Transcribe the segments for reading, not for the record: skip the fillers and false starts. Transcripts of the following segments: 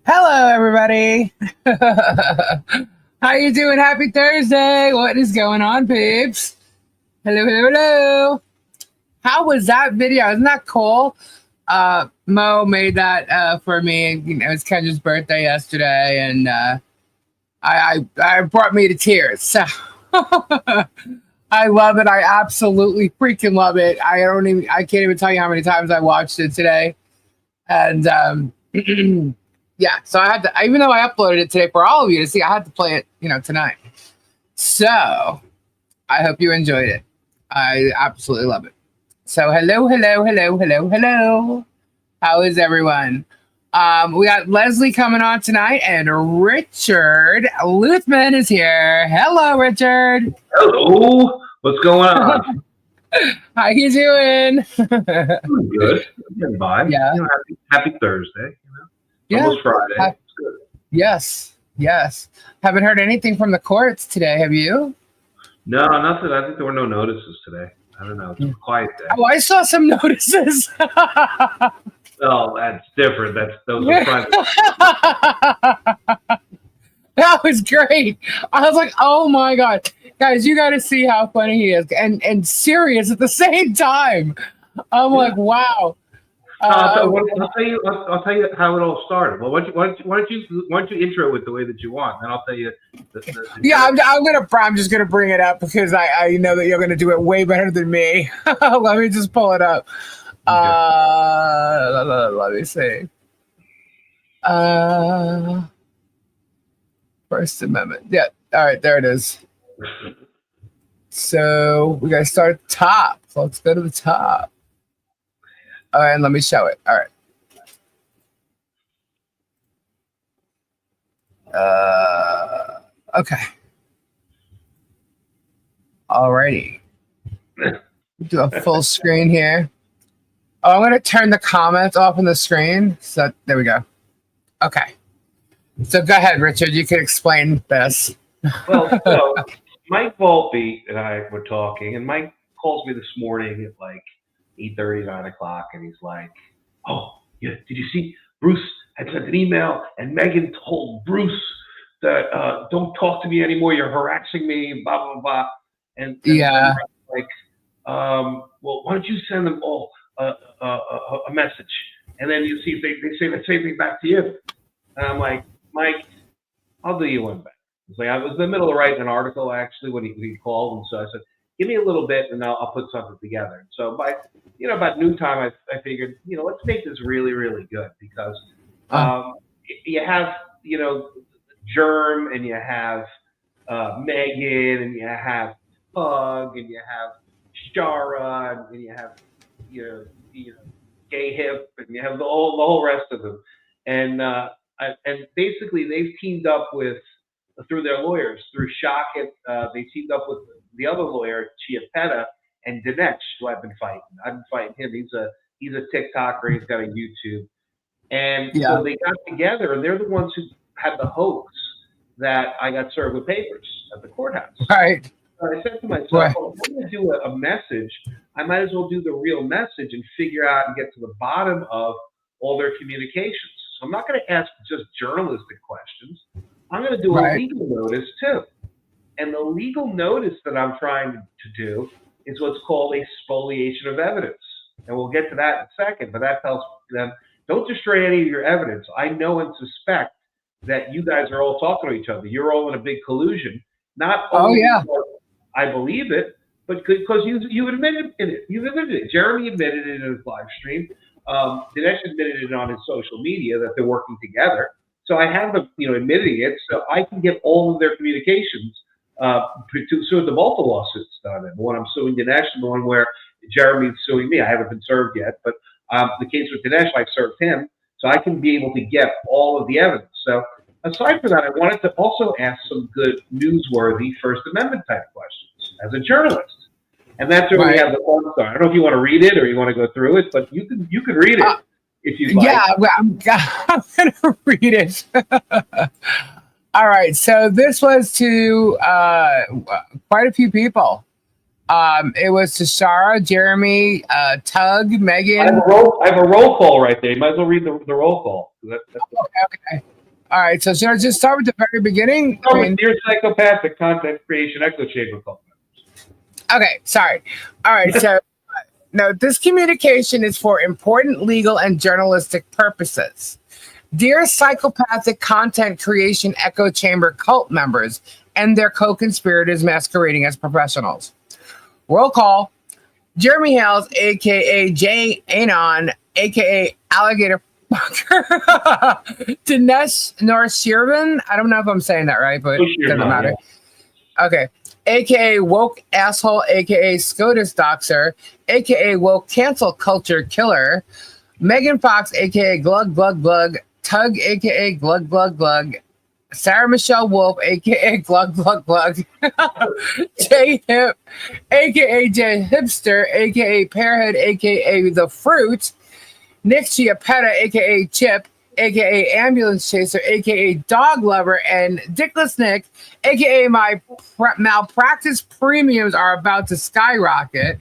Hello, everybody. How you doing? Happy Thursday. What is going on, peeps? Hello, hello, hello. How was that video? Isn't that cool? Mo made that for me. You know, it's Kendra's birthday yesterday, and I brought me to tears. So I love it. I absolutely freaking love it. I can't even tell you how many times I watched it today. And yeah, so I had to, even though I uploaded it today for all of you to see, I had to play it, tonight. So I hope you enjoyed it. I absolutely love it. So hello, hello, hello, hello, hello. How is everyone? We got Leslie coming on tonight, and Richard Luthman is here. Hello, Richard. Hello. What's going on? How you doing? I'm good. Getting by. Yeah. Happy Thursday. Yeah. Almost Friday. It's good. Yes. Haven't heard anything from the courts today, have you? No, nothing. I think there were no notices today. I don't know. It's a quiet day. Oh, I saw some notices. Oh, that's different. Those are private. That was great. I was like, oh my God. Guys, you got to see how funny he is and serious at the same time. I'm like, wow. I'll tell you how it all started. Well, why don't you intro it with the way that you want, and I'll tell you. Yeah, I'm just gonna bring it up because I know that you're gonna do it way better than me. Let me just pull it up. Okay. Let me see. First Amendment. Yeah. All right, there it is. So we gotta start at the top. So let's go to the top. All right, and let me show it. All right. Okay. Alrighty. Do a full screen here. Oh, I'm gonna turn the comments off on the screen. So there we go. Okay. So go ahead, Richard. You can explain this. Well, so Mike Volpe and I were talking, and Mike calls me this morning at like 8:30, 9 o'clock, and he's like, "Oh, yeah, did you see Bruce had sent an email, and Megan told Bruce that don't talk to me anymore. You're harassing me, blah blah blah." And yeah, like, well, why don't you send them all a message, and then you see if they say the same thing back to you. And I'm like, Mike, I'll do you one back. It's like I was in the middle of writing an article actually when he called, and so I said, give me a little bit, and I'll put something together. So by about noontime, I figured let's make this really really good because you have Germ, and you have Megan, and you have Pug, and you have Shara, and you have Gay Hip, and you have the whole rest of them, and basically they've teamed up with through their lawyers through Shockit. They teamed up with the other lawyer Chiapetta and Dinesh, who I've been fighting. I've been fighting him. He's a TikToker. He's got a YouTube, and so they got together, and they're the ones who had the hoax that I got served with papers at the courthouse. Right. I said to myself, well, if I'm going to do a message, I might as well do the real message and figure out and get to the bottom of all their communications. So I'm not going to ask just journalistic questions. I'm going to do a legal notice too. And the legal notice that I'm trying to do is what's called a spoliation of evidence. And we'll get to that in a second, but that tells them, don't destroy any of your evidence. I know and suspect that you guys are all talking to each other. You're all in a big collusion. Not only because I believe it, but because you admitted it. You admitted it. Jeremy admitted it in his live stream. Dinesh admitted it on his social media that they're working together. So I have them, admitting it, so I can get all of their communications to sue the multiple lawsuits that I'm in. The one I'm suing Dinesh, and the one where Jeremy's suing me. I haven't been served yet, but the case with Dinesh, I served him, so I can be able to get all of the evidence. So aside from that, I wanted to also ask some good newsworthy First Amendment type questions as a journalist. And that's where we have the fun start. I don't know if you want to read it or you want to go through it, but you can read it if you like. Yeah, I'm going to read it. All right. So this was to quite a few people. It was to Shara, Jeremy, Tug, Megan. I have a roll call right there. You might as well read the roll call. Okay. All right, so should I just start with the very beginning? Dear psychopathic content creation echo chamber cult. Okay, sorry. All right, so no, this communication is for important legal and journalistic purposes. Dear psychopathic content creation echo chamber cult members and their co-conspirators masquerading as professionals. Roll call. Jeremy Hales, aka Jay Anon, aka Alligator Fucker. Dinesh Norshiran. I don't know if I'm saying that right, but it doesn't matter. Yeah. Okay. AKA Woke Asshole, AKA SCOTUS Doxer, AKA Woke Cancel Culture Killer, Megan Fox, AKA Glug Glug Glug, Tug, AKA Glug Glug Glug, Sarah Michelle Wolf, aka Glug Glug Glug, J Hip, aka J Hipster, aka Pearhead, aka The Fruit, Nick Chiappetta, aka Chip, aka Ambulance Chaser, aka Dog Lover, and Dickless Nick, aka my malpractice premiums are about to skyrocket.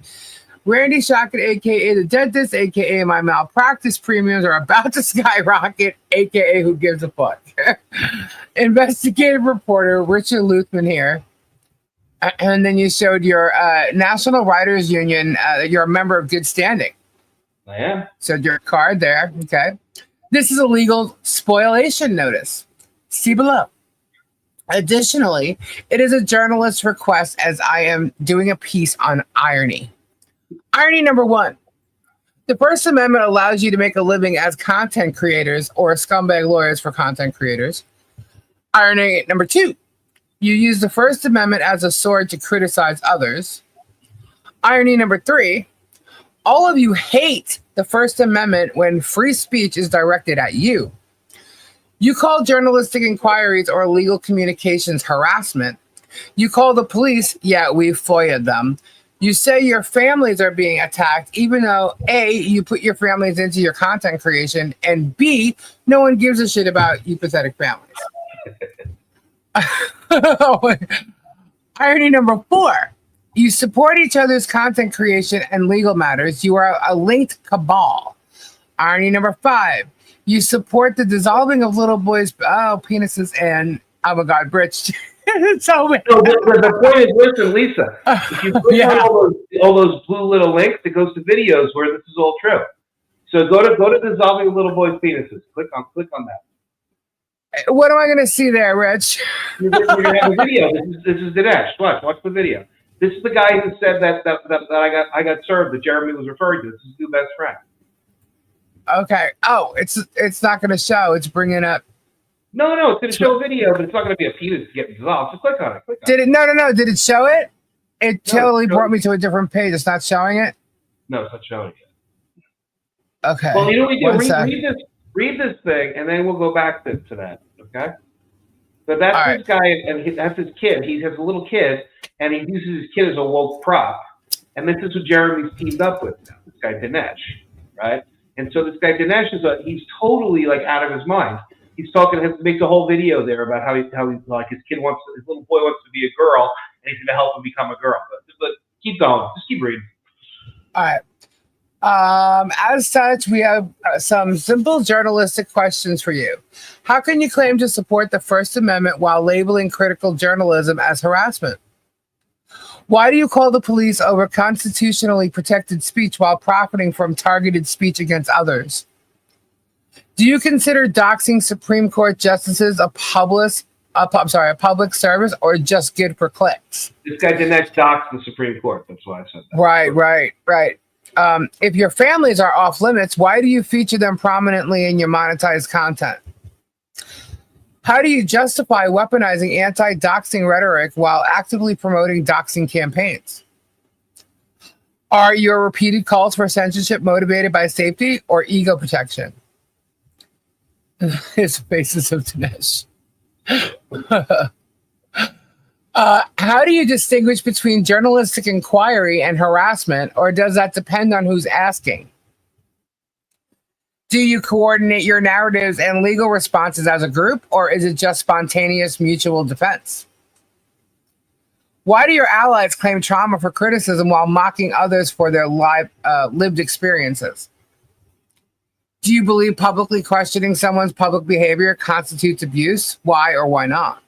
Randy Shockett, aka The Dentist, aka my malpractice premiums are about to skyrocket, aka Who Gives a Fuck. Investigative reporter Richard Luthman here. And then you showed your National Writers Union, you're a member of good standing. I am. So your card there, okay. This is a legal spoliation notice. See below. Additionally, it is a journalist's request as I am doing a piece on irony. Irony number 1. The First Amendment allows you to make a living as content creators or scumbag lawyers for content creators. Irony number 2. You use the First Amendment as a sword to criticize others. Irony number 3. All of you hate the First Amendment when free speech is directed at you. You call journalistic inquiries or legal communications harassment. You call the police, yeah, we FOIA'd them. You say your families are being attacked, even though A, you put your families into your content creation, and B, no one gives a shit about you pathetic families. Irony number 4. You support each other's content creation and legal matters. You are a linked cabal. Irony number 5. You support the dissolving of little boys' penises and avant-garde bridge. So the point is, listen, Lisa, if you click on all those blue little links, it goes to videos where this is all true. So go to dissolving little boys' penises. Click on that. What am I going to see there, Rich? You're going to have a video. This is Dinesh. Watch the video. This is the guy who said that I got served that Jeremy was referring to. This is his new best friend. Okay. Oh, it's not going to show. It's bringing up. No, it's going to show a video, but it's not going to be a penis getting dissolved. So click on it. Did it? No. Did it show it? It totally brought me to a different page. It's not showing it? No, it's not showing it yet. Okay. Well, you know what we do? Read this thing, and then we'll go back to that, okay? So that's this guy, and that's his kid. He has a little kid, and he uses his kid as a woke prop. And this is who Jeremy's teamed up with now, this guy Dinesh, right? And so this guy Dinesh he's totally like out of his mind. He's makes a whole video there about how he like his little boy wants to be a girl, and he's going to help him become a girl. But keep going, just keep reading. All right. As such, we have some simple journalistic questions for you. How can you claim to support the First Amendment while labeling critical journalism as harassment? Why do you call the police over constitutionally protected speech while profiting from targeted speech against others? Do you consider doxing Supreme Court justices a public service or just good for clicks? This guy Dinesh doxed the Supreme Court. That's why I said that. Right. If your families are off limits, why do you feature them prominently in your monetized content? How do you justify weaponizing anti-doxing rhetoric while actively promoting doxing campaigns? Are your repeated calls for censorship motivated by safety or ego protection? His faces of Dinesh. How do you distinguish between journalistic inquiry and harassment, or does that depend on who's asking? Do you coordinate your narratives and legal responses as a group, or is it just spontaneous mutual defense? Why do your allies claim trauma for criticism while mocking others for their lived experiences? Do you believe publicly questioning someone's public behavior constitutes abuse? Why or why not?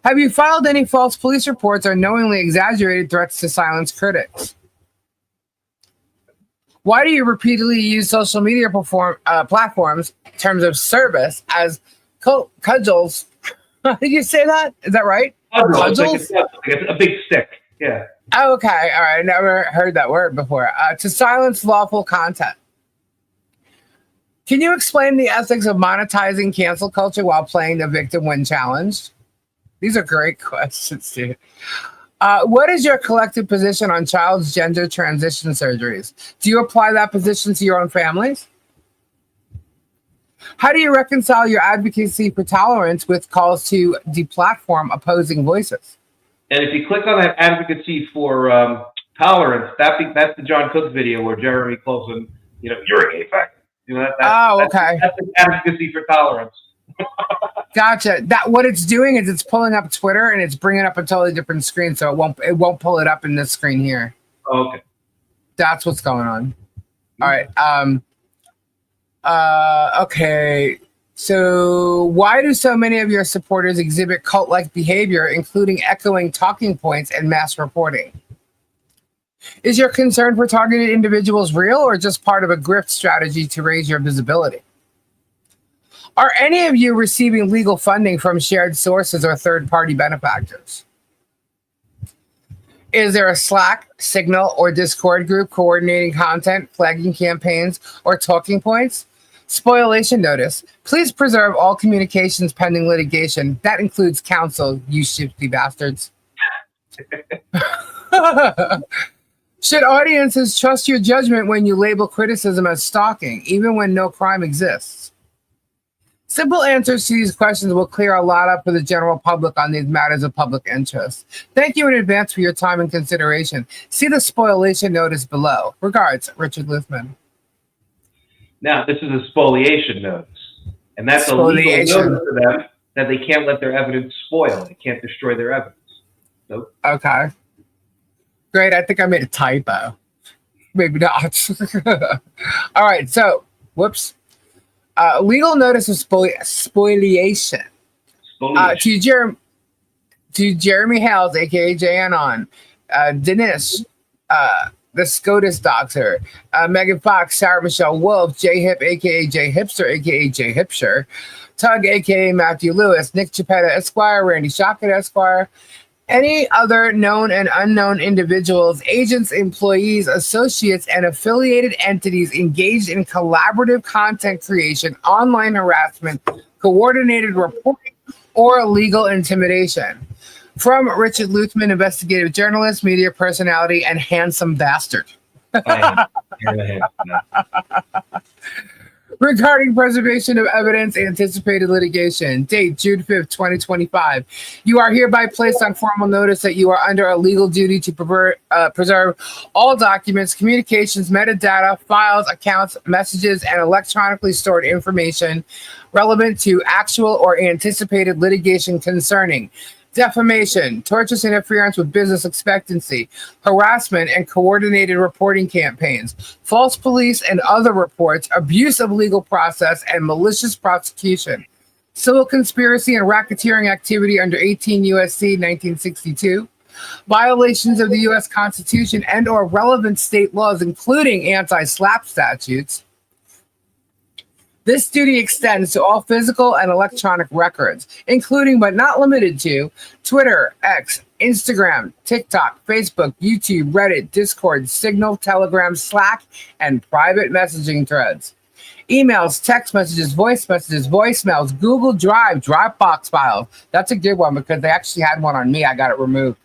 Have you filed any false police reports or knowingly exaggerated threats to silence critics? Why do you repeatedly use social media platforms in terms of service as cudgels? Did you say that? Is that right? Cudgels? Like a big stick. Yeah. Oh, okay. All right. I never heard that word before. To silence lawful content. Can you explain the ethics of monetizing cancel culture while playing the victim when challenged? These are great questions, dude. What is your collective position on child's gender transition surgeries? Do you apply that position to your own families? How do you reconcile your advocacy for tolerance with calls to deplatform opposing voices? And if you click on that advocacy for tolerance, that's the John Cook video where Jeremy calls him, you're a gay fag. Okay. That's the advocacy for tolerance. Gotcha. That what it's doing is it's pulling up Twitter and it's bringing up a totally different screen, so it won't pull it up in this screen here. Okay. That's what's going on. All right. Okay. So why do so many of your supporters exhibit cult-like behavior, including echoing talking points and mass reporting? Is your concern for targeted individuals real or just part of a grift strategy to raise your visibility? Are any of you receiving legal funding from shared sources or third-party benefactors? Is there a Slack, Signal, or Discord group coordinating content, flagging campaigns, or talking points? Spoliation notice. Please preserve all communications pending litigation. That includes counsel, you shifty bastards. Should audiences trust your judgment when you label criticism as stalking, even when no crime exists? Simple answers to these questions will clear a lot up for the general public on these matters of public interest. Thank you in advance for your time and consideration. See the spoliation notice below. Regards, Richard Luthman. Now, this is a spoliation notice, and that's a legal notice to them that they can't let their evidence spoil. They can't destroy their evidence. So, okay. Great. I think I made a typo. Maybe not. All right. So, whoops. Legal notice of spoliation. To Jeremy Hales, aka JAnon, Dennis, the SCOTUS Doctor, Megan Fox, Sarah Michelle Wolf, J Hip, aka J Hipster, aka J Hipster, Tug, aka Matthew Lewis, Nick Chipetta Esquire, Randy Shockett Esquire, any other known and unknown individuals, agents, employees, associates, and affiliated entities engaged in collaborative content creation, online harassment, coordinated reporting, or legal intimidation. From Richard Luthman, investigative journalist, media personality, and handsome bastard. Regarding preservation of evidence, anticipated litigation. Date, June 5th, 2025. You are hereby placed on formal notice that you are under a legal duty to preserve all documents, communications, metadata, files, accounts, messages, and electronically stored information relevant to actual or anticipated litigation concerning defamation, tortious interference with business expectancy, harassment and coordinated reporting campaigns, false police and other reports, abuse of legal process, and malicious prosecution, civil conspiracy and racketeering activity under 18 U.S.C. 1962, violations of the U.S. Constitution and or relevant state laws, including anti-SLAPP statutes. This duty extends to all physical and electronic records, including but not limited to Twitter, X, Instagram, TikTok, Facebook, YouTube, Reddit, Discord, Signal, Telegram, Slack, and private messaging threads. Emails, text messages, voicemails, Google Drive, Dropbox files. That's a good one because they actually had one on me. I got it removed.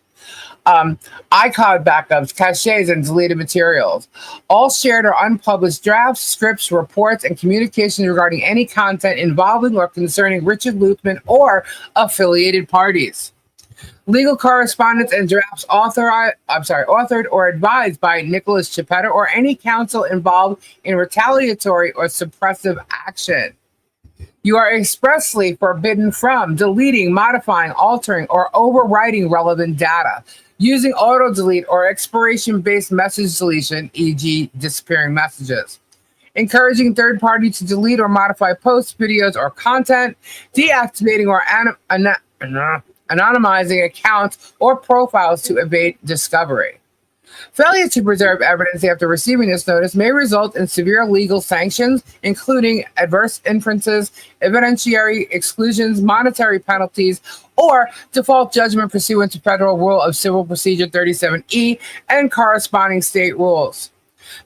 iCloud backups, caches, and deleted materials. All shared or unpublished drafts, scripts, reports, and communications regarding any content involving or concerning Richard Luthman or affiliated parties. Legal correspondence and drafts authored or advised by Nicholas Chipetta or any counsel involved in retaliatory or suppressive action. You are expressly forbidden from deleting, modifying, altering, or overwriting relevant data, using auto-delete or expiration-based message deletion, e.g. disappearing messages. encouraging third party to delete or modify posts, videos, or content, deactivating or anonymizing accounts or profiles to evade discovery. Failure to preserve evidence after receiving this notice may result in severe legal sanctions, including adverse inferences, evidentiary exclusions, monetary penalties, or default judgment pursuant to Federal Rule of Civil Procedure 37E and corresponding state rules.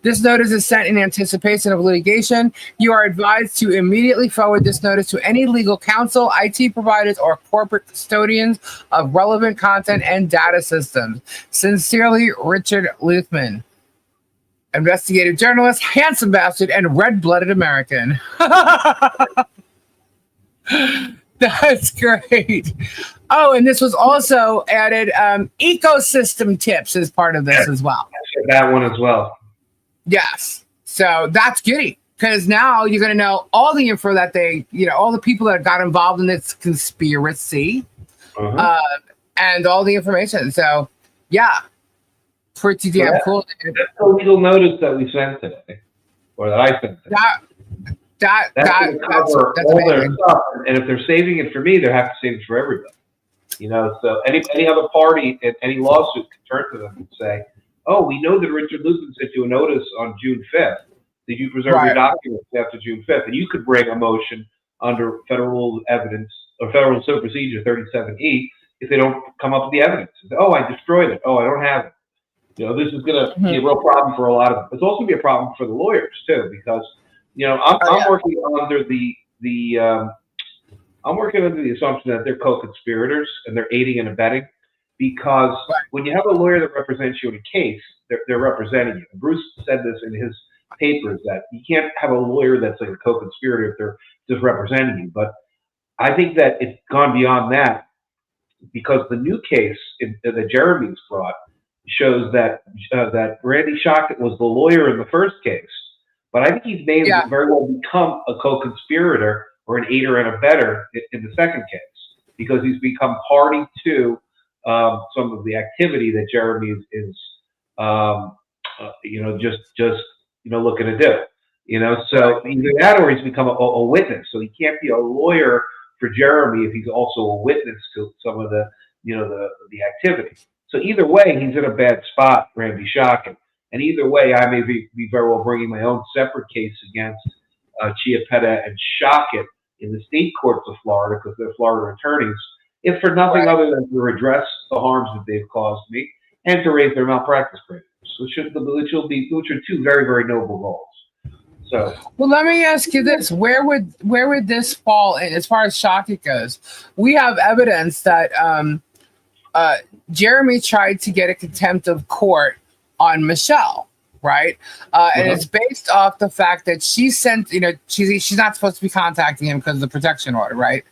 This notice is sent in anticipation of litigation. You are advised to immediately forward this notice to any legal counsel, IT providers, or corporate custodians of relevant content and data systems. Sincerely, Richard Luthman, investigative journalist, handsome bastard, and red-blooded American. That's great. Oh, and this was also added ecosystem tips as part of this as well. That one as well. Yes. So that's goody, because now you're going to know all the info that they, all the people that got involved in this conspiracy and all the information. So, yeah, pretty damn cool. That's the legal notice that we sent today, or that I sent today. That's all their stuff. And if they're saving it for me, they have to save it for everybody. So any other party in any lawsuit can turn to them and say, oh, we know that Richard Luthman sent you a notice on June 5th. Did you preserve your documents after June 5th? And you could bring a motion under Federal Rule of Evidence or Federal Civil Procedure 37E if they don't come up with the evidence. Say, oh, I destroyed it. Oh, I don't have it. This is going to be a real problem for a lot of them. It's also going to be a problem for the lawyers too, because I'm working under I'm working under the assumption that they're co-conspirators and they're aiding and abetting. Because when you have a lawyer that represents you in a case, they're representing you. And Bruce said this in his papers, that you can't have a lawyer that's like a co-conspirator if they're just representing you. But I think that it's gone beyond that, because the new case that Jeremy's brought shows that Randy Shockett was the lawyer in the first case. But I think he's may very well become a co-conspirator or an aider and abettor in the second case, because he's become party to some of the activity that Jeremy is looking to do. So either that or he's become a witness. So he can't be a lawyer for Jeremy if he's also a witness to some of the activity. So either way, he's in a bad spot, Randy Shockett. And either way, I may be very well bringing my own separate case against Chiappetta and Shockett in the state courts of Florida, because they're Florida attorneys, if for nothing other than to redress the harms that they've caused me and to raise their malpractice premiums, which are two very, very noble goals. So, well, let me ask you this: where would this fall in as far as Shockett goes? We have evidence that Jeremy tried to get a contempt of court on Michelle, right? And it's based off the fact that she sent, she's not supposed to be contacting him because of the protection order, right?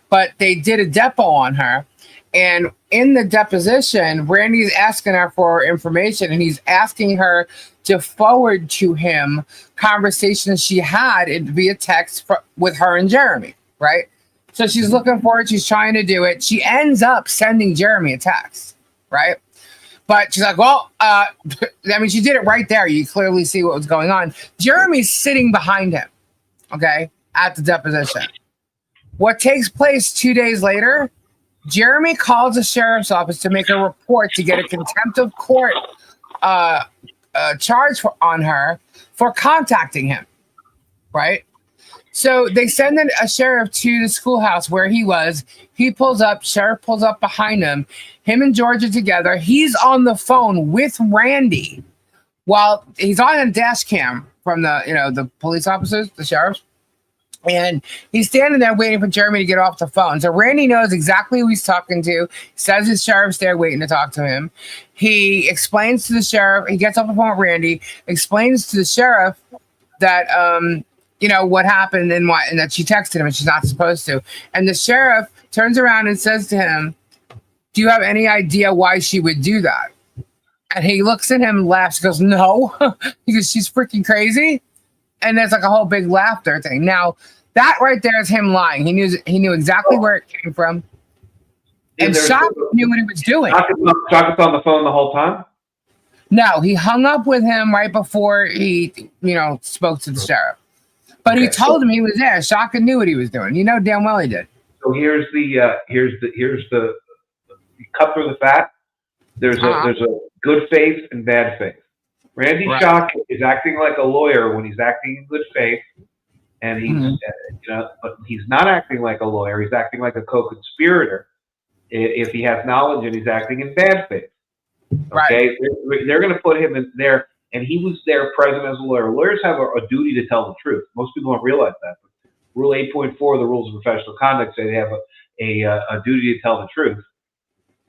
But they did a depo on her. And in the deposition, Randy's asking her for information, and he's asking her to forward to him conversations she had via text with her and Jeremy, right? So she's looking for it. She's trying to do it. She ends up sending Jeremy a text, right? But she's like, well, she did it right there. You clearly see what was going on. Jeremy's sitting behind him, okay, at the deposition. What takes place 2 days later, Jeremy calls the sheriff's office to make a report to get a contempt of court charge on her for contacting him, right? So they send a sheriff to the schoolhouse where he was. He pulls up, sheriff pulls up behind him. Him and George are together. He's on the phone with Randy while he's on a dash cam from the police officers, the sheriffs. And he's standing there waiting for Jeremy to get off the phone. So Randy knows exactly who he's talking to. Says his sheriff's there waiting to talk to him. He explains to the sheriff. He gets off the phone with Randy, explains to the sheriff that, what happened and that she texted him and she's not supposed to. And the sheriff turns around and says to him, do you have any idea why she would do that? And he looks at him, laughs, goes, no, because she's freaking crazy. And there's like a whole big laughter thing. Now, that right there is him lying. He knew exactly where it came from. And Shockett knew what he was doing. Shockett's on the phone the whole time? No, he hung up with him right before he, spoke to the sheriff. But he told him he was there. Shaka knew what he was doing. You know damn well he did. So here's the you cut through the fat. There's a good faith and bad faith. Randy Shaka is acting like a lawyer when he's acting in good faith, and he's but he's not acting like a lawyer. He's acting like a co-conspirator if he has knowledge, and he's acting in bad faith. Okay, they're going to put him in there, and he was there present as a lawyer. Lawyers have a duty to tell the truth. Most people don't realize that. But Rule 8.4 of the Rules of Professional Conduct say they have a duty to tell the truth.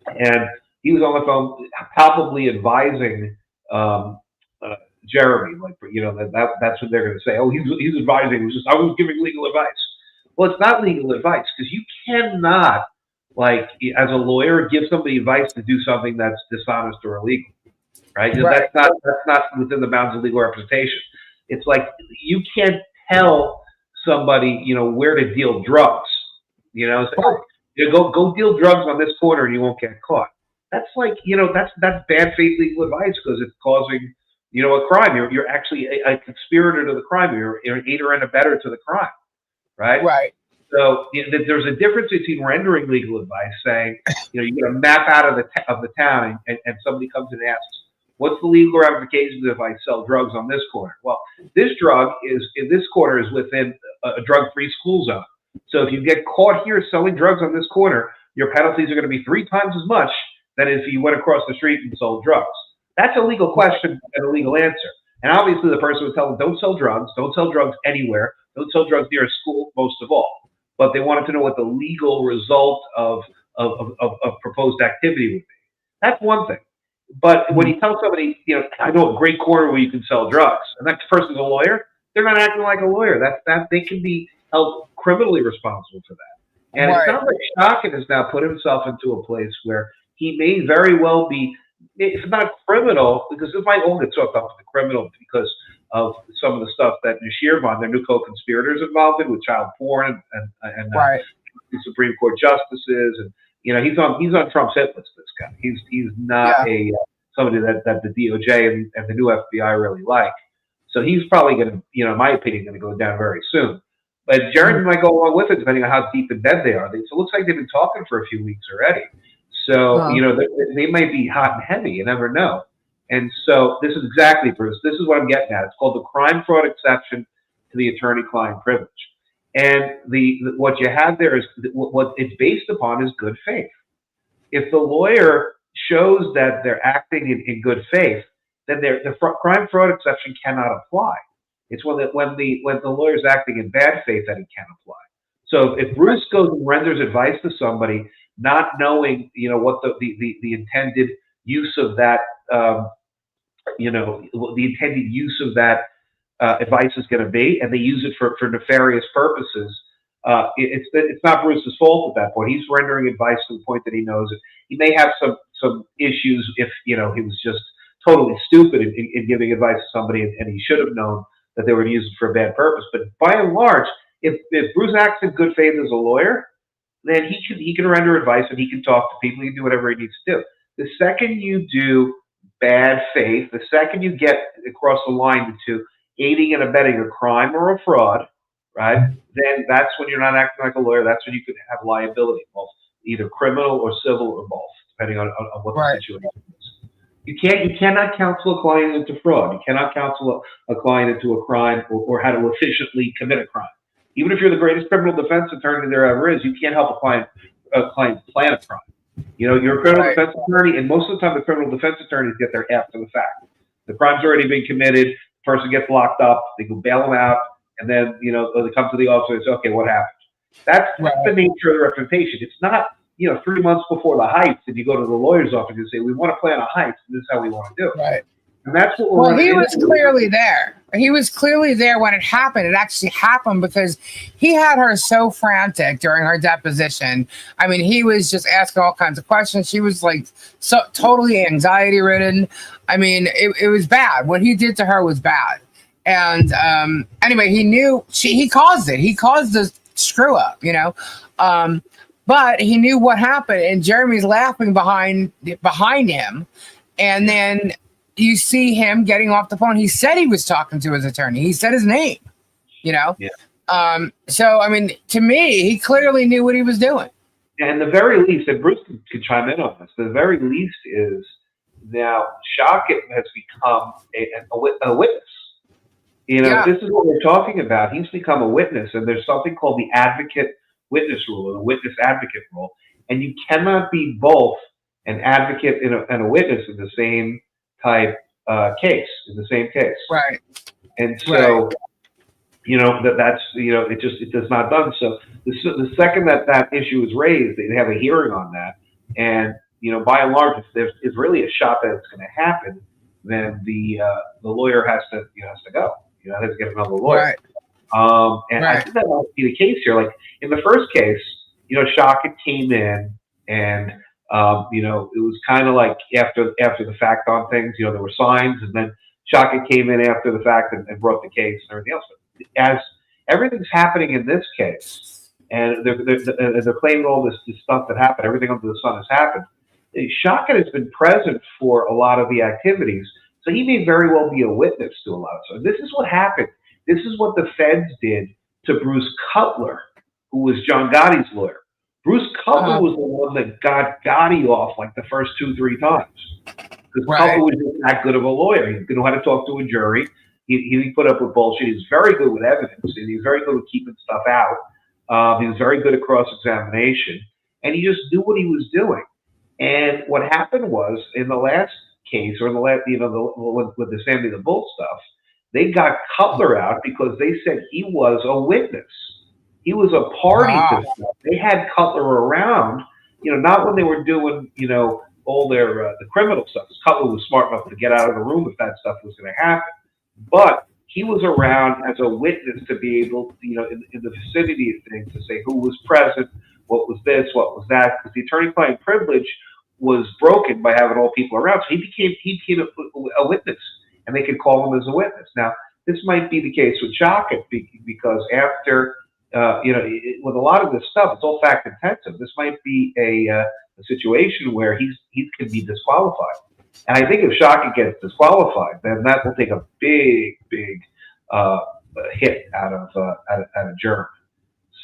And he was on the phone, palpably advising Jeremy, that's what they're going to say. Oh, he's advising. I was giving legal advice. Well, it's not legal advice because you cannot, as a lawyer, give somebody advice to do something that's dishonest or illegal, right? That's not within the bounds of legal representation. It's like you can't tell somebody, where to deal drugs. Go deal drugs on this corner and you won't get caught. That's that's bad faith legal advice because it's causing, a crime. You're actually a conspirator to the crime. You're an aider and abettor to the crime, right? Right. So there's a difference between rendering legal advice, saying, you get a map out of the town, and somebody comes and asks, what's the legal ramifications if I sell drugs on this corner? Well, this drug in this corner is within a drug-free school zone. So if you get caught here selling drugs on this corner, your penalties are going to be 3 times as much than if you went across the street and sold drugs. That's a legal question and a legal answer. And obviously the person would tell them, don't sell drugs anywhere, don't sell drugs near a school, most of all. But they wanted to know what the legal result of proposed activity would be. That's one thing. But when you tell somebody, I know a great corner where you can sell drugs, and that person's a lawyer, they're not acting like a lawyer. That they can be held criminally responsible for that. And it sounds like Shaka has now put himself into a place where he may very well be, it's not criminal, because this might all get swept up to the criminal because of some of the stuff that Nishirvan, their new co-conspirators, involved in with child porn and Supreme Court justices, and he's on Trump's hit list. This guy, he's not somebody that the DOJ and the new FBI really like. So he's probably going to, in my opinion, going to go down very soon. But Jeremy might go along with it, depending on how deep in bed they are. So it looks like they've been talking for a few weeks already. So they might be hot and heavy. You never know. And so this is exactly, Bruce, this is what I'm getting at. It's called the crime fraud exception to the attorney-client privilege. And what you have there is, what it's based upon is good faith. If the lawyer shows that they're acting in good faith, then the crime fraud exception cannot apply. It's when the lawyer's acting in bad faith that it can apply. So if Bruce goes and renders advice to somebody, not knowing what the intended use of that the intended use of that advice is going to be, and they use it for nefarious purposes, it's not Bruce's fault at that point. He's rendering advice to the point that he knows it. He may have some issues if he was just totally stupid in giving advice to somebody, and he should have known that they were going to use it for a bad purpose. But by and large, if Bruce acts in good faith as a lawyer, then he can render advice and he can talk to people. He can do whatever he needs to do. The second you do bad faith, the second you get across the line to aiding and abetting a crime or a fraud, right, then that's when you're not acting like a lawyer. That's when you could have liability, both either criminal or civil or both, depending on what the situation is. You cannot counsel a client into fraud. You cannot counsel a client into a crime or how to efficiently commit a crime. Even if you're the greatest criminal defense attorney there ever is, you can't help a client plan a crime. You're a criminal defense attorney, and most of the time the criminal defense attorneys get there after the fact. The crime's already been committed, the person gets locked up, they go bail them out, and then, they come to the officer and say, okay, what happened? That's the nature of the representation. It's not, 3 months before the heist, and you go to the lawyer's office and say, we want to plan a heist, and this is how we want to do it. Right. And that's what he was clearly there. He was clearly there when it happened. It actually happened because he had her so frantic during her deposition. I mean, he was just asking all kinds of questions. She was so totally anxiety ridden. I mean, it was bad. What he did to her was bad. And anyway, he knew he caused it. He caused the screw up, but he knew what happened. And Jeremy's laughing behind him. And then you see him getting off the phone. He said he was talking to his attorney. He said his name, you know? Yeah. So, I mean, to me, he clearly knew what he was doing. And the very least, and Bruce could chime in on this, the very least is now Shockett has become a witness. You know, this is what we're talking about. He's become a witness, and there's something called the advocate witness rule, or the witness advocate rule. And you cannot be both an advocate and a witness in the same type case, in the same case. Right. And so, you know, that's, you know, it does not done. So the second that issue is raised, they have a hearing on that. And, you know, by and large, if there's really a shot that it's going to happen, then the lawyer has to go. You know, has to get another lawyer. Right. And I think that might be the case here. Like in the first case, you know, Shockett came in and, you know, it was kind of like after the fact on things, you know, there were signs, and then Shockett came in after the fact and brought the case and everything else. But as everything's happening in this case, and they're claiming all this stuff that happened, everything under the sun has happened, Shockett has been present for a lot of the activities. So he may very well be a witness to a lot of stuff. This is what happened. This is what the feds did to Bruce Cutler, who was John Gotti's lawyer. Bruce Cutler was the one that got Gotti off like the first 2-3 times. Because Cutler was just that good of a lawyer. He knew how to talk to a jury. He put up with bullshit. He was very good with evidence, and he was very good with keeping stuff out. He was very good at cross-examination, and he just knew what he was doing. And what happened was, in the last case, or in the last, you know, with the Sandy the Bull stuff, they got Cutler out because they said he was a witness. He was a party to stuff. They had Cutler around, you know, not when they were doing, you know, all their the criminal stuff. Cutler was smart enough to get out of the room if that stuff was going to happen. But he was around as a witness to be able, you know, in the vicinity of things, to say who was present, what was this, what was that, because the attorney-client privilege was broken by having all people around. So he became a witness, and they could call him as a witness. Now, this might be the case with Shockett because after, you know, with a lot of this stuff, it's all fact intensive. This might be a situation where he could be disqualified. And I think if Shockett gets disqualified, then that will take a big hit out of Jerves.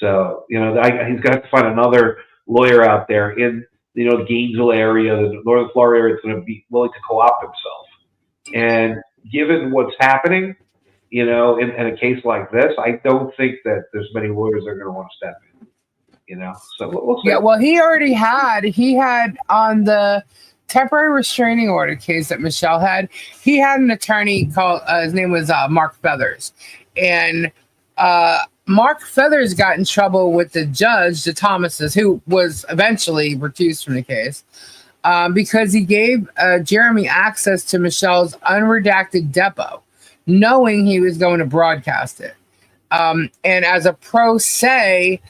So, you know, he's got to find another lawyer out there in, you know, the Gainesville area, the Northern Florida area, is going to be willing to co-opt himself. And given what's happening, you know, in a case like this, I don't think that there's many lawyers that are going to want to step in. You know, so we'll see. Yeah, well, he had on the temporary restraining order case that Michelle had, he had an attorney called, his name was Mark Feathers. And Mark Feathers got in trouble with the judge, the Thomases, who was eventually recused from the case, because he gave Jeremy access to Michelle's unredacted Depo, knowing he was going to broadcast it. And as a pro se,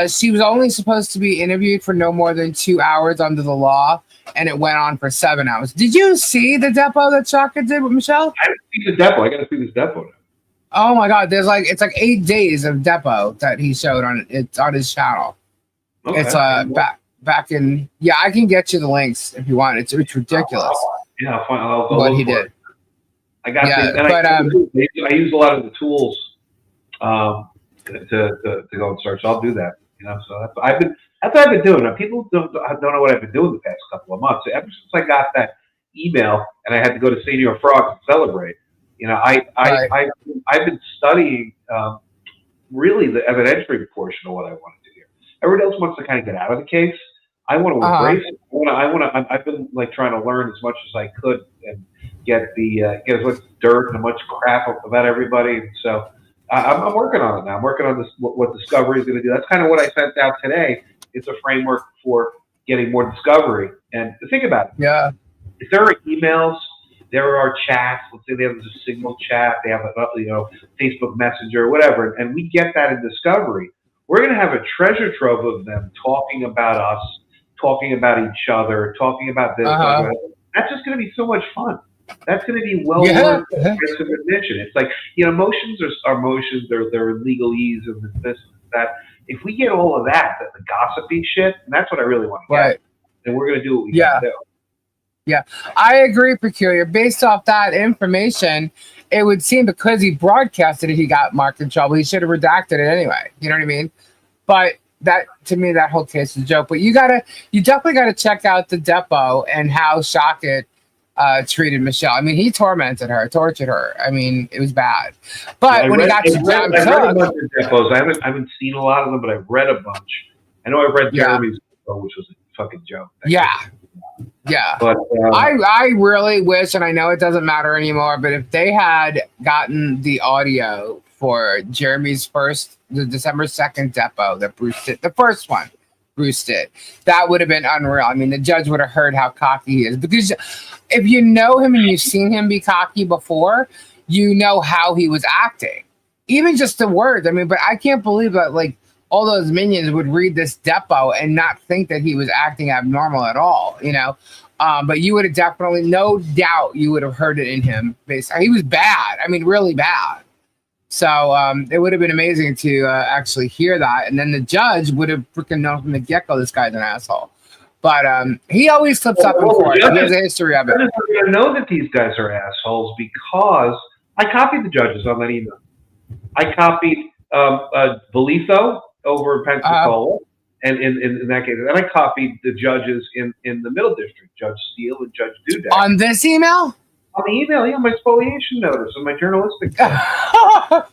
she was only supposed to be interviewed for no more than 2 hours under the law, and it went on for 7 hours. Did you see the Depo that Shockett did with Michelle? I didn't see the Depo. I got to see this Depo now. Oh my God! It's like 8 days of Depo that he showed on his channel. Okay. It's back in, yeah. I can get you the links if you want. It's ridiculous. Yeah, I'll what he did. I got I use a lot of the tools to go and search. I'll do that. You know, so that's what I've been doing. Now, people don't know what I've been doing the past couple of months. Ever since I got that email and I had to go to Senior Frog to celebrate, you know, I've been studying really the evidentiary portion of what I want to do here. Everybody else wants to kind of get out of the case. I want to embrace it. I've been like trying to learn as much as I could and get as much dirt and as much crap about everybody. And so I'm working on it now. I'm working on this, what Discovery is going to do. That's kind of what I sent out today. It's a framework for getting more discovery. And think about it. Yeah. If there are emails, there are chats. Let's say they have a Signal chat. They have a Facebook Messenger, whatever. And we get that in Discovery. We're going to have a treasure trove of them talking about us, talking about each other, talking about this. That's just going to be so much fun. That's going to be well worth the price of admission. It's like, you know, emotions are emotions. They're legalese and this and that. If we get all of that, the gossipy shit, and that's what I really want to get. And we're going to do what we can do. Yeah, I agree, Peculiar. Based off that information, it would seem because he broadcasted it, he got marked in trouble. He should have redacted it anyway. You know what I mean? But that, to me, that whole case is a joke. But you definitely gotta check out the Depo and how Shockett treated Michelle. I mean, he tormented her, tortured her. I mean, it was bad. But when he got to John I've read a Cook, bunch of Depos. I haven't seen a lot of them, but I've read a bunch. I know I've read yeah, Jeremy's Depo, which was a fucking joke. yeah, yeah. But I really wish, and I know it doesn't matter anymore, but if they had gotten the audio for Jeremy's the December 2nd Depo that Bruce did, the first one Bruce did, that would have been unreal. I mean, the judge would have heard how cocky he is, because if you know him and you've seen him be cocky before, you know how he was acting. Even just the words. I mean, but I can't believe that, like, all those minions would read this Depo and not think that he was acting abnormal at all, you know? But you would have definitely, no doubt, you would have heard it in him. He was bad. I mean, really bad. So it would have been amazing to actually hear that. And then the judge would have freaking known from the get-go this guy's an asshole. But he always slips up in court. He has a history of it. I just know that these guys are assholes because I copied the judges on that email. I copied Belitho over in Pensacola, and in that case, and I copied the judges in the Middle District, Judge Steele and Judge Dudek. On this email? On the email, yeah, my spoliation notice and my journalistic I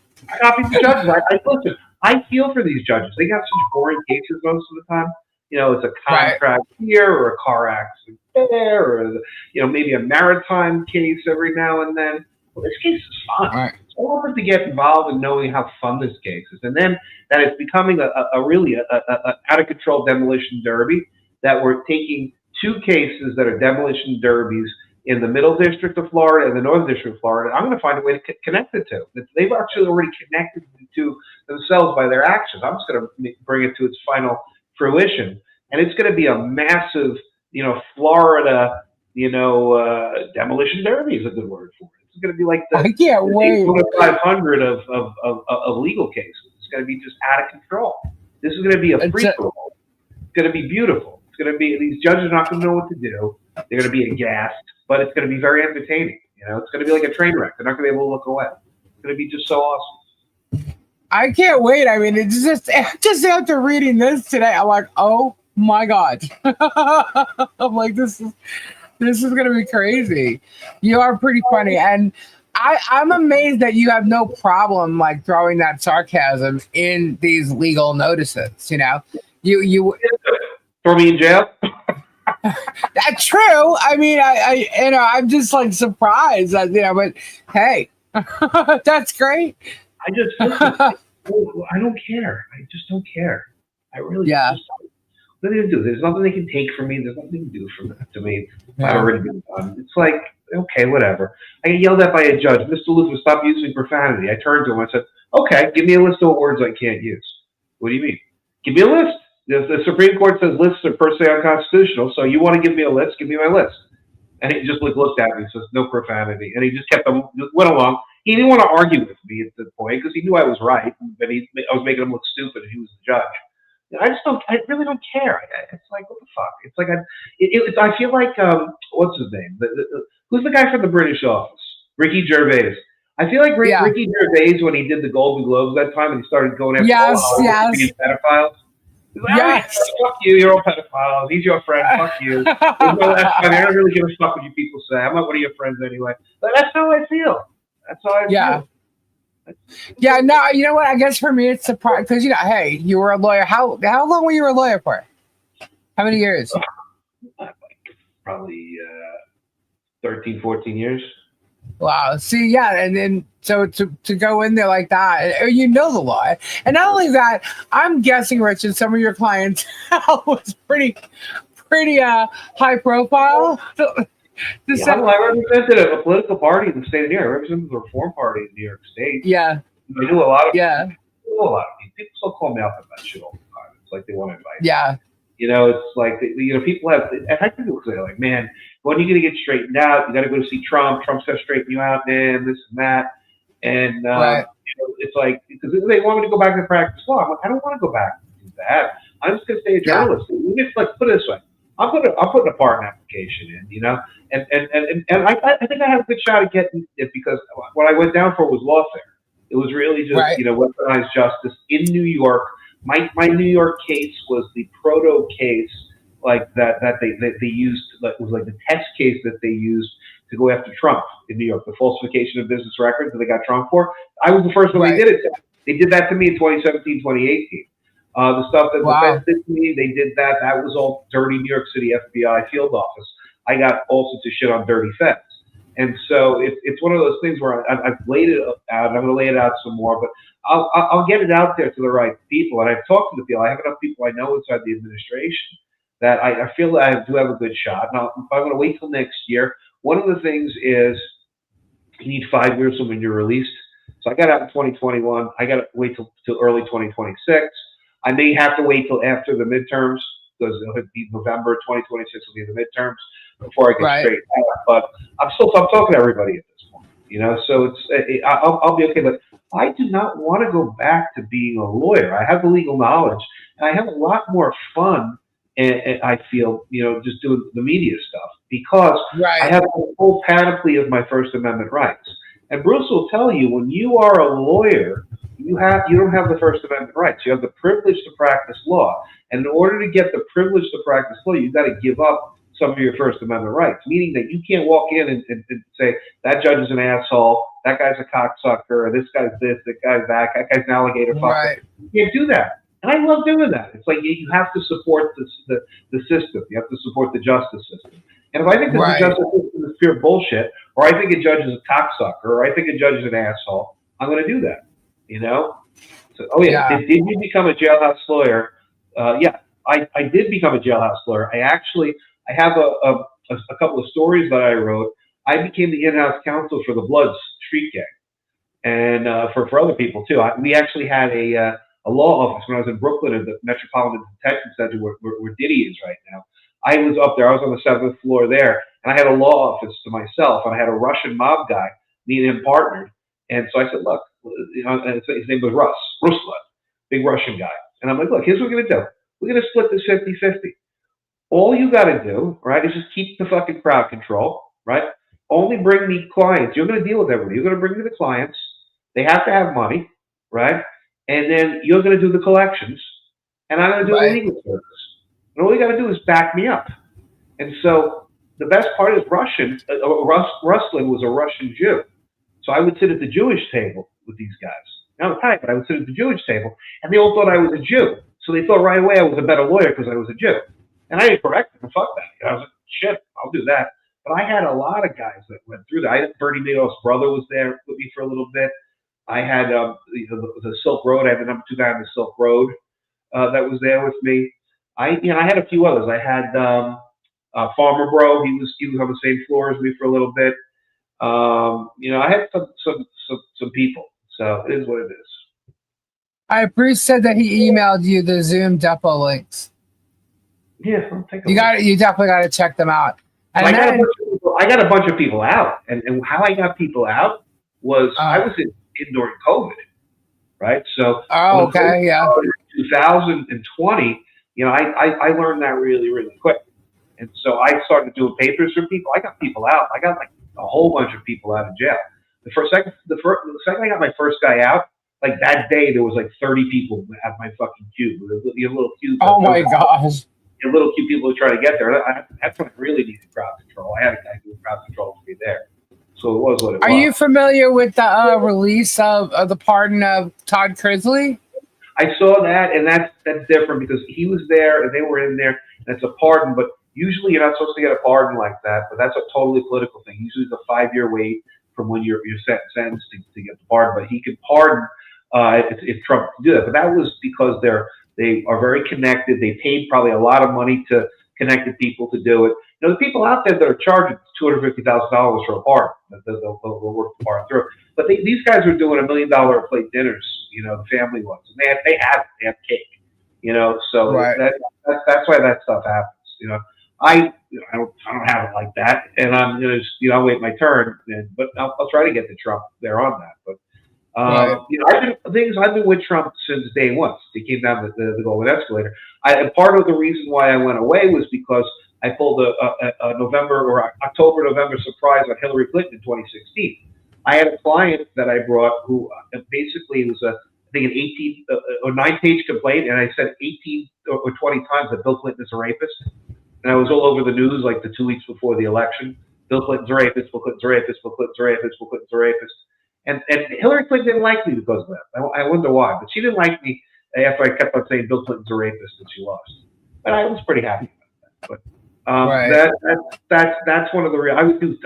copied the judges. Listen, I feel for these judges. They got such boring cases most of the time. You know, it's a contract here or a car accident there, or maybe a maritime case every now and then. Well, this case is fun. Right. It's all over to get involved in knowing how fun this case is, and then that it's becoming a really out of control demolition derby. That we're taking two cases that are demolition derbies in the Middle District of Florida and the Northern District of Florida. I'm going to find a way to connect the two. They've actually already connected the two themselves by their actions. I'm just going to bring it to its final fruition, and it's going to be a massive, Florida, demolition derby is a good word for it. It's going to be like the 500 of legal cases. It's going to be just out of control. This is going to be a free for all. It's going to be beautiful. It's going to be, these judges are not going to know what to do. They're going to be aghast, but it's going to be very entertaining. It's going to be like a train wreck. They're not going to be able to look away. It's going to be just so awesome. I can't wait. I mean, it's just after reading this today, I'm like, oh my God. I'm like, this is going to be crazy. You are pretty funny. And I'm amazed that you have no problem like throwing that sarcasm in these legal notices. You throw me in jail. That's true. I mean, I'm just like surprised that, but hey, that's great. I don't care. I just don't care. I really just don't. What are they going to do? There's nothing they can take from me. There's nothing to do to me. I've already been done. It's like, okay, whatever. I get yelled at by a judge. Mr. Luther, stop using profanity. I turned to him. I said, okay, give me a list of words I can't use. What do you mean? Give me a list. The Supreme Court says lists are per se unconstitutional, so you want to give me a list? Give me my list. And he just looked at me and says, no profanity. And he just went along. He didn't want to argue with me at the point because he knew I was right, but I was making him look stupid and he was the judge. I really don't care. It's like, what the fuck? It's like, I feel like, what's his name? Who's the guy from the British office? Ricky Gervais. I feel like Ricky Gervais, when he did the Golden Globes that time and he started going after pedophiles. Like, fuck you, you're all pedophiles. He's your friend, fuck you. I don't really give a fuck what you people say. I'm not one of your friends anyway. But that's how I feel. That's how I feel. Yeah, no, you know what? I guess for me it's surprising because hey, you were a lawyer. How long were you a lawyer for? How many years? Probably 13, 14 years. Wow. See, yeah, and then so to go in there like that, the law, and not only that, I'm guessing, Richard, some of your clients was pretty high profile. I represented a political party in the state of New York. I represented the Reform Party in New York State. Yeah. I do a lot of people still call me out on that shit all the time. It's like they want advice. Yeah. It's like people have. I think people say like, man, when are you going to get straightened out? You got to go to see Trump. Trump's going to straighten you out, man. This and that. And it's like because they want me to go back to practice law. I'm like, I don't want to go back and do that. I'm just going to stay a journalist. Put it this way. I'm put a pardon application in, and I think I have a good shot at getting it because what I went down for was lawfare. It was really just Right. weaponized justice in New York. My New York case was the proto case like that they used, that was like the test case that they used to go after Trump in New York, the falsification of business records that they got Trump for. I was the first one they Right. did it to. They did that to me in 2017, 2018. The stuff that the Feds Wow. did to me, they did that. That was all dirty New York City FBI field office. I got all sorts of shit on dirty Feds. And so it's one of those things where I've laid it out, and I'm going to lay it out some more, but I'll get it out there to the right people. And I've talked to the people. I have enough people I know inside the administration that I feel that I do have a good shot. Now, if I'm going to wait till next year, one of the things is you need 5 years from when you're released. So I got out in 2021. I got to wait till early 2026. I may have to wait till after the midterms because it'll be November 2026 will be the midterms before I get Right. straight out. But I'm talking to everybody at this point. So I'll be okay. But I do not want to go back to being a lawyer. I have the legal knowledge, and I have a lot more fun. And I feel, just doing the media stuff because I Right. have the full panoply of my First Amendment rights. And Bruce will tell you when you are a lawyer, you don't have the First Amendment rights. You have the privilege to practice law. And in order to get the privilege to practice law, you've got to give up some of your First Amendment rights, meaning that you can't walk in and say, that judge is an asshole, that guy's a cocksucker, this guy's this, that guy's that guy's an alligator fucker. Right. You can't do that. And I love doing that. It's like you have to support the system. You have to support the justice system. And if I think that the Right. justice system is pure bullshit, or I think a judge is a cocksucker, or I think a judge is an asshole, I'm going to do that. So, Yeah. did you become a jailhouse lawyer? Yeah, I did become a jailhouse lawyer. I have a couple of stories that I wrote. I became the in-house counsel for the Bloods street gang, and for other people too. We actually had a law office when I was in Brooklyn at the Metropolitan Detention Center where Diddy is right now. I was up there. I was on the 7th floor there, and I had a law office to myself, and I had a Russian mob guy. Me and him partnered, and so I said, look, and his name was Ruslan, big Russian guy. And I'm like, look, here's what we're going to do. We're going to split this 50-50. All you got to do, right, is just keep the fucking crowd control, right? Only bring me clients. You're going to deal with everybody. You're going to bring me the clients. They have to have money, right? And then you're going to do the collections, and I'm going to do the Right. legal service. And all you got to do is back me up. And so the best part is Ruslan was a Russian Jew. So I would sit at the Jewish table with these guys. Now I'm Italian, but I would sit at the Jewish table, and they all thought I was a Jew. So they thought right away I was a better lawyer because I was a Jew. And I didn't correct them. Fuck that. I was like, shit, I'll do that. But I had a lot of guys that went through that. I had Bernie Madoff's brother was there with me for a little bit. I had the Silk Road. I had the number 2 guy on the Silk Road that was there with me. I had a few others. I had Farmer Bro. He was on the same floor as me for a little bit. I had some people. So it is what it is. Bruce said that he emailed you the Zoom Depo links. Yeah, I'll take a You look. got it. You definitely got to check them out. And I then, got a bunch of people out, and how I got people out was I was in during COVID, right? So oh, okay, yeah. 2020, I learned that really, really quick, and so I started doing papers for people. I got people out. I got like a whole bunch of people out of jail. The second I got my first guy out, like that day, there was like 30 people at my fucking cube. Your little cube. Oh my gosh. And little cute people who try to get there. That's when I really needed crowd control. I had a guy doing crowd control for me there. So it was what it was. Are you familiar with the release of the pardon of Todd Crisley? I saw that, and that's different because he was there and they were in there, and it's a pardon. But usually you're not supposed to get a pardon like that. But that's a totally political thing. Usually it's a 5-year wait from when you're sentenced to get the pardon. But he could pardon if Trump could do that. But that was because they are very connected. They paid probably a lot of money to connected people to do it. The people out there that are charging $250,000 for a pardon, they'll work the pardon through. But these guys were doing $1 million a plate dinners, the family ones. And they have cake, so Right. that's why that stuff happens. I don't have it like that, and I'm gonna just, I'll wait my turn, but I'll try to get to Trump there on that. But Right. I've been with Trump since day one. He came down the golden escalator. And part of the reason why I went away was because I pulled a November or October, November surprise on Hillary Clinton in 2016. I had a client that I brought who basically it was I think an 18 or 9-page complaint, and I said 18 or 20 times that Bill Clinton is a rapist. And I was all over the news like the 2 weeks before the election. Bill Clinton's a rapist, Bill Clinton's a rapist, Bill Clinton's a rapist, Bill Clinton's a rapist. And Hillary Clinton didn't like me because of that. I wonder why. But she didn't like me after I kept on saying Bill Clinton's a rapist and she lost. But I was pretty happy about that. But that's one of the real. I would do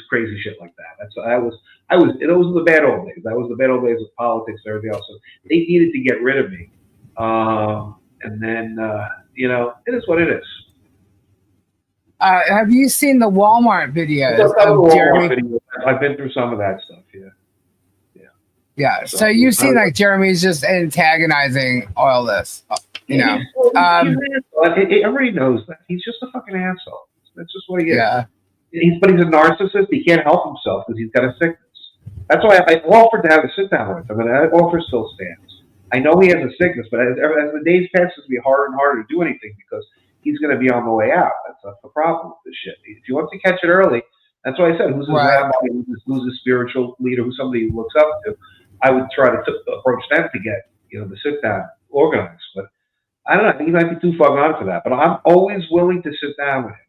crazy shit like that. Those were the bad old days. That was the bad old days of politics and everything else. So they needed to get rid of me. And then it is what it is. Have you seen the Walmart videos of Jeremy? I've been through some of that stuff. Yeah. So you've seen like Jeremy's just antagonizing all this. Everybody knows that he's just a fucking asshole. That's just what he is. Yeah. But he's a narcissist. He can't help himself because he's got a sickness. That's why I offered to have a sit down with him, and that offer still stands. I know he has a sickness, but as the days pass, it's going to be harder and harder to do anything because he's going to be on the way out. That's the problem with this shit. If he wants to catch it early, that's why I said, who's his rabbi, who's his spiritual leader, who's somebody he looks up to. I would try to approach them to get the sit down organized. But I don't know. I think he might be too far gone for that. But I'm always willing to sit down with him.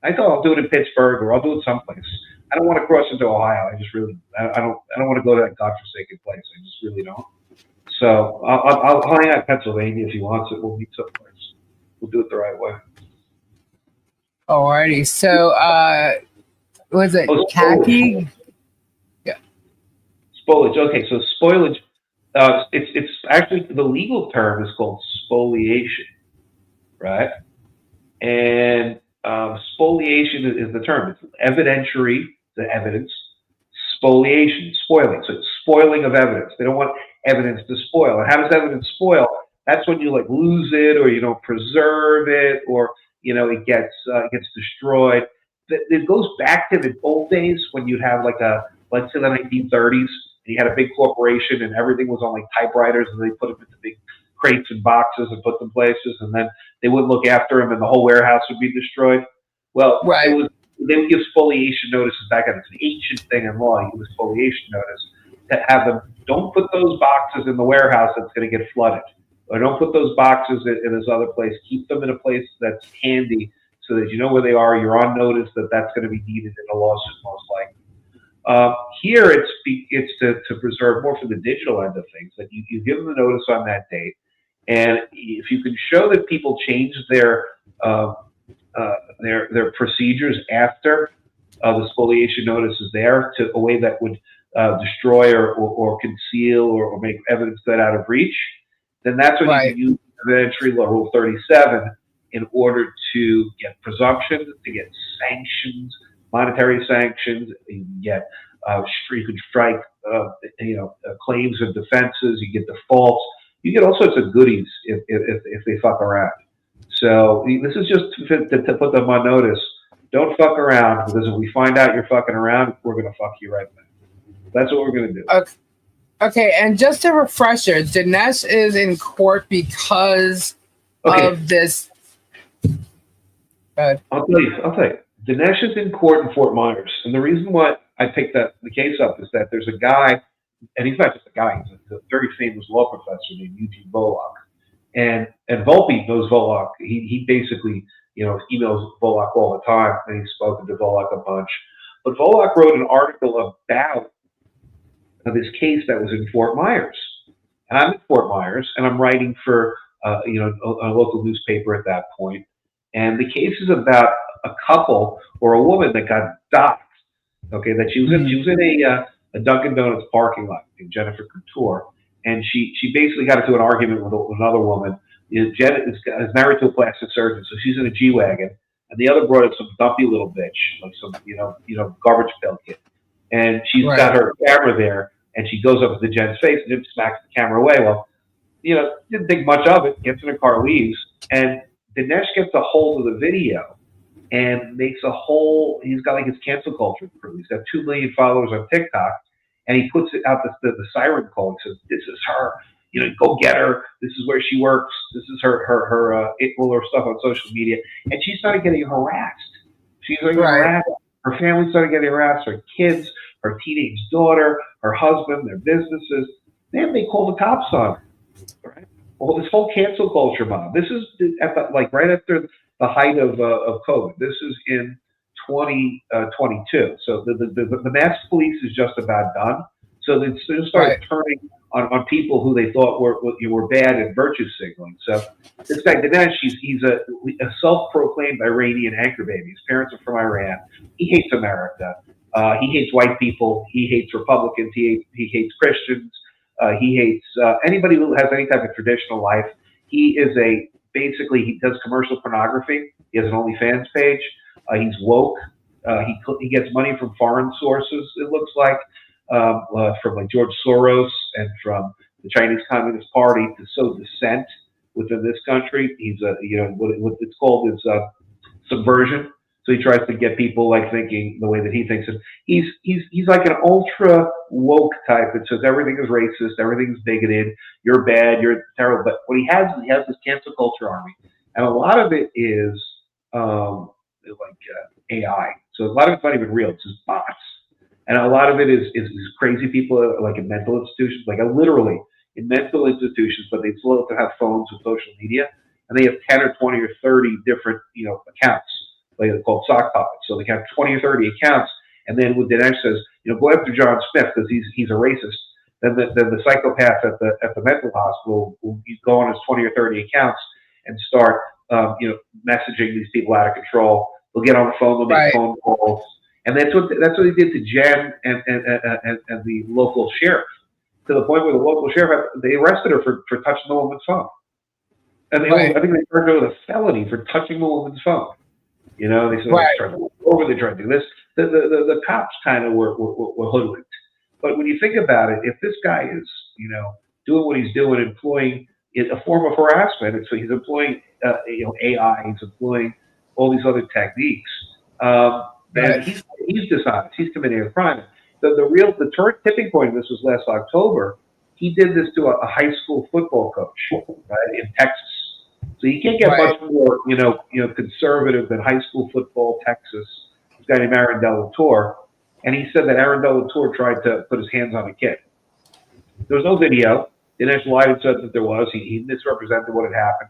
I thought I'll do it in Pittsburgh or I'll do it someplace. I don't want to cross into Ohio. I just really I don't want to go to that godforsaken place. I just really don't. So I'll hang out in Pennsylvania if he wants it. We'll meet someplace. We'll do it the right way. Alrighty. So was it khaki? Yeah. Spoilage. Okay, so spoilage. It's actually the legal term is called spoliation, right? And spoliation is the term. It's evidentiary, the evidence. Spoliation, spoiling. So it's spoiling of evidence. They don't want evidence to spoil. And how does evidence spoil? That's when you like lose it, or you don't preserve it, or it gets destroyed. It goes back to the old days when you'd have let's say the 1930s, and you had a big corporation and everything was on like typewriters, and they put them into big crates and boxes and put them places, and then they wouldn't look after them, and the whole warehouse would be destroyed. Well, they would give spoliation notices back then. It's an ancient thing in law. You give a spoliation notice to have them. Don't put those boxes in the warehouse that's going to get flooded, or don't put those boxes in this other place. Keep them in a place that's handy so that you know where they are. You're on notice that that's going to be needed in a lawsuit, most likely. Here, it's to preserve more for the digital end of things. That you give them the notice on that date, and if you can show that people change their procedures after the spoliation notice is there to a way that would destroy or conceal or make evidence that out of reach, then that's when you can use evidentiary law, Rule 37, in order to get presumptions, to get sanctions, monetary sanctions. You can get you can strike claims and defenses. You get defaults. You get all sorts of goodies if they fuck around. So this is just to put them on notice. Don't fuck around, because if we find out you're fucking around, we're going to fuck you right back. That's what we're going to do. Okay, and just a refresher, Dinesh is in court because of this. I'll tell you. Dinesh is in court in Fort Myers. And the reason why I picked the case up is that there's a guy, and he's not just a guy, he's a very famous law professor named Eugene Volokh. And Volpe knows Volokh. He basically, emails Volokh all the time, and he's spoken to Volokh a bunch. But Volokh wrote an article about this case that was in Fort Myers. And I'm in Fort Myers, and I'm writing for a local newspaper at that point. And the case is about a couple or a woman that got doxxed. Okay, that she was in a Dunkin' Donuts parking lot, Jennifer Couture, and she basically got into an argument with another woman. Jen is married to a plastic surgeon, so she's in a G-Wagon, and the other brought in some dumpy little bitch, like some garbage pail kid, and she's got her camera there, and she goes up to Jen's face and then smacks the camera away. Well, didn't think much of it. Gets in the car, leaves, and Dinesh gets a hold of the video and makes he's got like his cancel culture crew. He's got 2 million followers on TikTok, and he puts it out the siren call and says, "This is her. go get her. This is where she works. This is her all her stuff on social media. And she started getting harassed. She's getting harassed. Her family started getting harassed. Her kids, her teenage daughter, her husband, their businesses. Then they called the cops on her. Right? Well, this whole cancel culture mob. This is right after the height of COVID. This is in 2022. So the mass police is just about done. So they started turning on people who they thought were bad and virtue signaling. So this guy Dinesh, he's a self-proclaimed Iranian anchor baby. His parents are from Iran. He hates America. He hates white people. He hates Republicans. He hates Christians. He hates anybody who has any type of traditional life. He does commercial pornography. He has an OnlyFans page. He's woke. He gets money from foreign sources, it looks like, from like George Soros and from the Chinese Communist Party to sow dissent within this country. He's what it's called is subversion. So he tries to get people like thinking the way that he thinks. And he's like an ultra woke type that says everything is racist, everything's bigoted, you're bad, you're terrible. But what he has this cancel culture army, and a lot of it is AI. So a lot of it's not even real; it's just bots, and a lot of it is crazy people like in mental institutions, literally in mental institutions, but they still have to have phones with social media, and they have 10 or 20 or 30 different accounts. They're called sock puppets. So they have 20 or 30 accounts, and then when Dinesh says, go after John Smith because he's a racist, then the psychopath at the mental hospital will go on his 20 or 30 accounts and start messaging these people out of control. They'll get on the phone, they'll make phone calls, and that's what he did to Jen and the local sheriff, to the point where the local sheriff they arrested her for touching the woman's phone, and I think they charged her with a felony for touching the woman's phone. They said they tried to over, they tried to do this. The cops kind of were hoodwinked. But when you think about it, if this guy is, doing what he's doing, employing a form of harassment, and so he's employing, AI, he's employing all these other techniques, then he's dishonest. He's committing a crime. The tipping point of this was last October. He did this to a high school football coach, right, in Texas. So you can't get much more, conservative than high school football, Texas. This guy named Aaron Delator, and he said that Aaron Delator tried to put his hands on a kid. There was no video. Dinesh lied and said that there was. He misrepresented what had happened.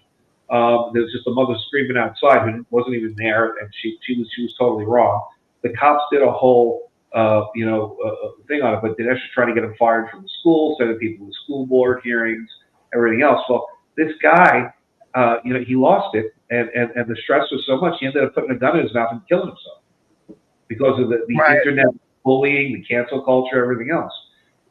There was just a mother screaming outside who wasn't even there, and she was totally wrong. The cops did a whole thing on it, but Dinesh was trying to get him fired from the school, sending people to school board hearings, everything else. Well, this guy. He lost it, and the stress was so much, he ended up putting a gun in his mouth and killing himself because of the internet bullying, the cancel culture, everything else.